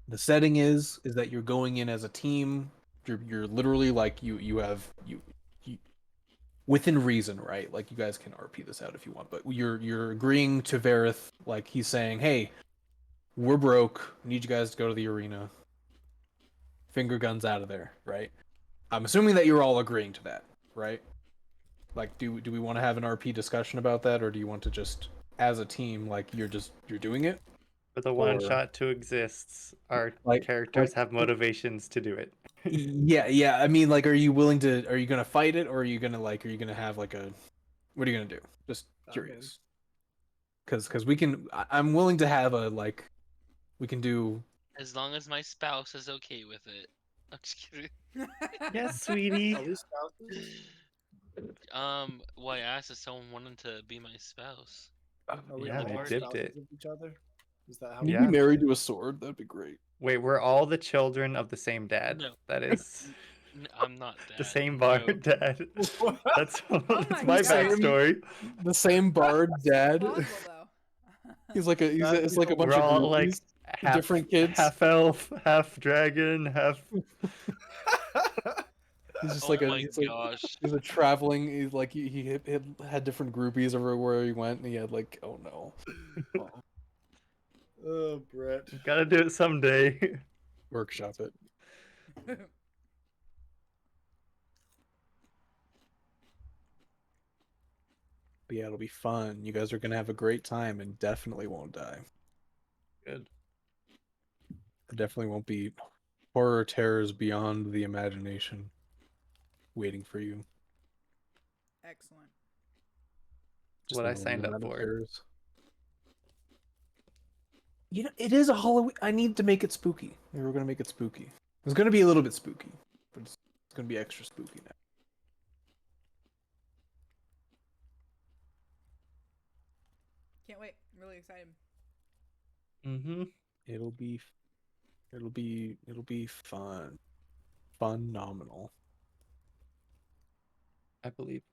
the setting is that you're going in as a team. You're literally like you have you within reason, right? Like you guys can RP this out if you want, but you're agreeing to Vareth, like he's saying, hey, we're broke. I need you guys to go to the arena. Finger guns out of there, right? I'm assuming that you're all agreeing to that, right? Like, do we want to have an RP discussion about that, or do you want to just, as a team, like you're doing it, For the one or shot to exists, our like characters have motivations to do it. yeah. I mean, like, are you willing to? Are you gonna fight it, or are you gonna like? Are you gonna have like a? What are you gonna do? Just I'm in. curious. Because we can. I'm willing to have a like. We can do. As long as my spouse is okay with it. I'm just kidding. Yes, sweetie. Are we spouses? Well, I asked if someone wanted to be my spouse. Are we Yeah, we all dipped spouses it. of each other? Is that how? Can you Yeah. be married to a sword? That'd be great. Wait, we're all the children of the same dad. No. That is I'm not that. the same bard No. dad. That's Oh that's my my God. backstory. The same bard dad. Plausible though. He's like a That'd it's be like a bunch We're of all like groupies, half different kids. half elf, half dragon, half. He's just Oh like a my gosh. he's a traveling. He's like he had different groupies everywhere he went, and he had like oh no. Oh, Brett. Gotta do it someday. Workshop it. But yeah, it'll be fun. You guys are gonna have a great time and definitely won't die. Good. There definitely won't be horror terrors beyond the imagination waiting for you. Excellent. What I No signed up Nevada for. terrors. You know, it is a Halloween. I need to make it spooky. We were gonna make it spooky. It's gonna be a little bit spooky, but it's gonna be extra spooky now. Can't wait. I'm really excited. Mm-hmm. It'll be fun. Phenomenal. I believe.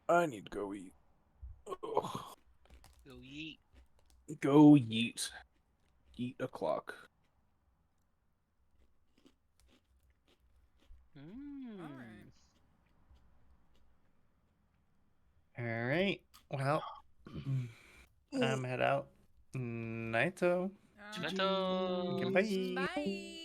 I need to go eat. Ugh. Go yeet. Go yeet. Yeet o'clock. Mm. All right. All right. Well, I'm head out. Naito. All right. Nato. Okay, bye. Bye.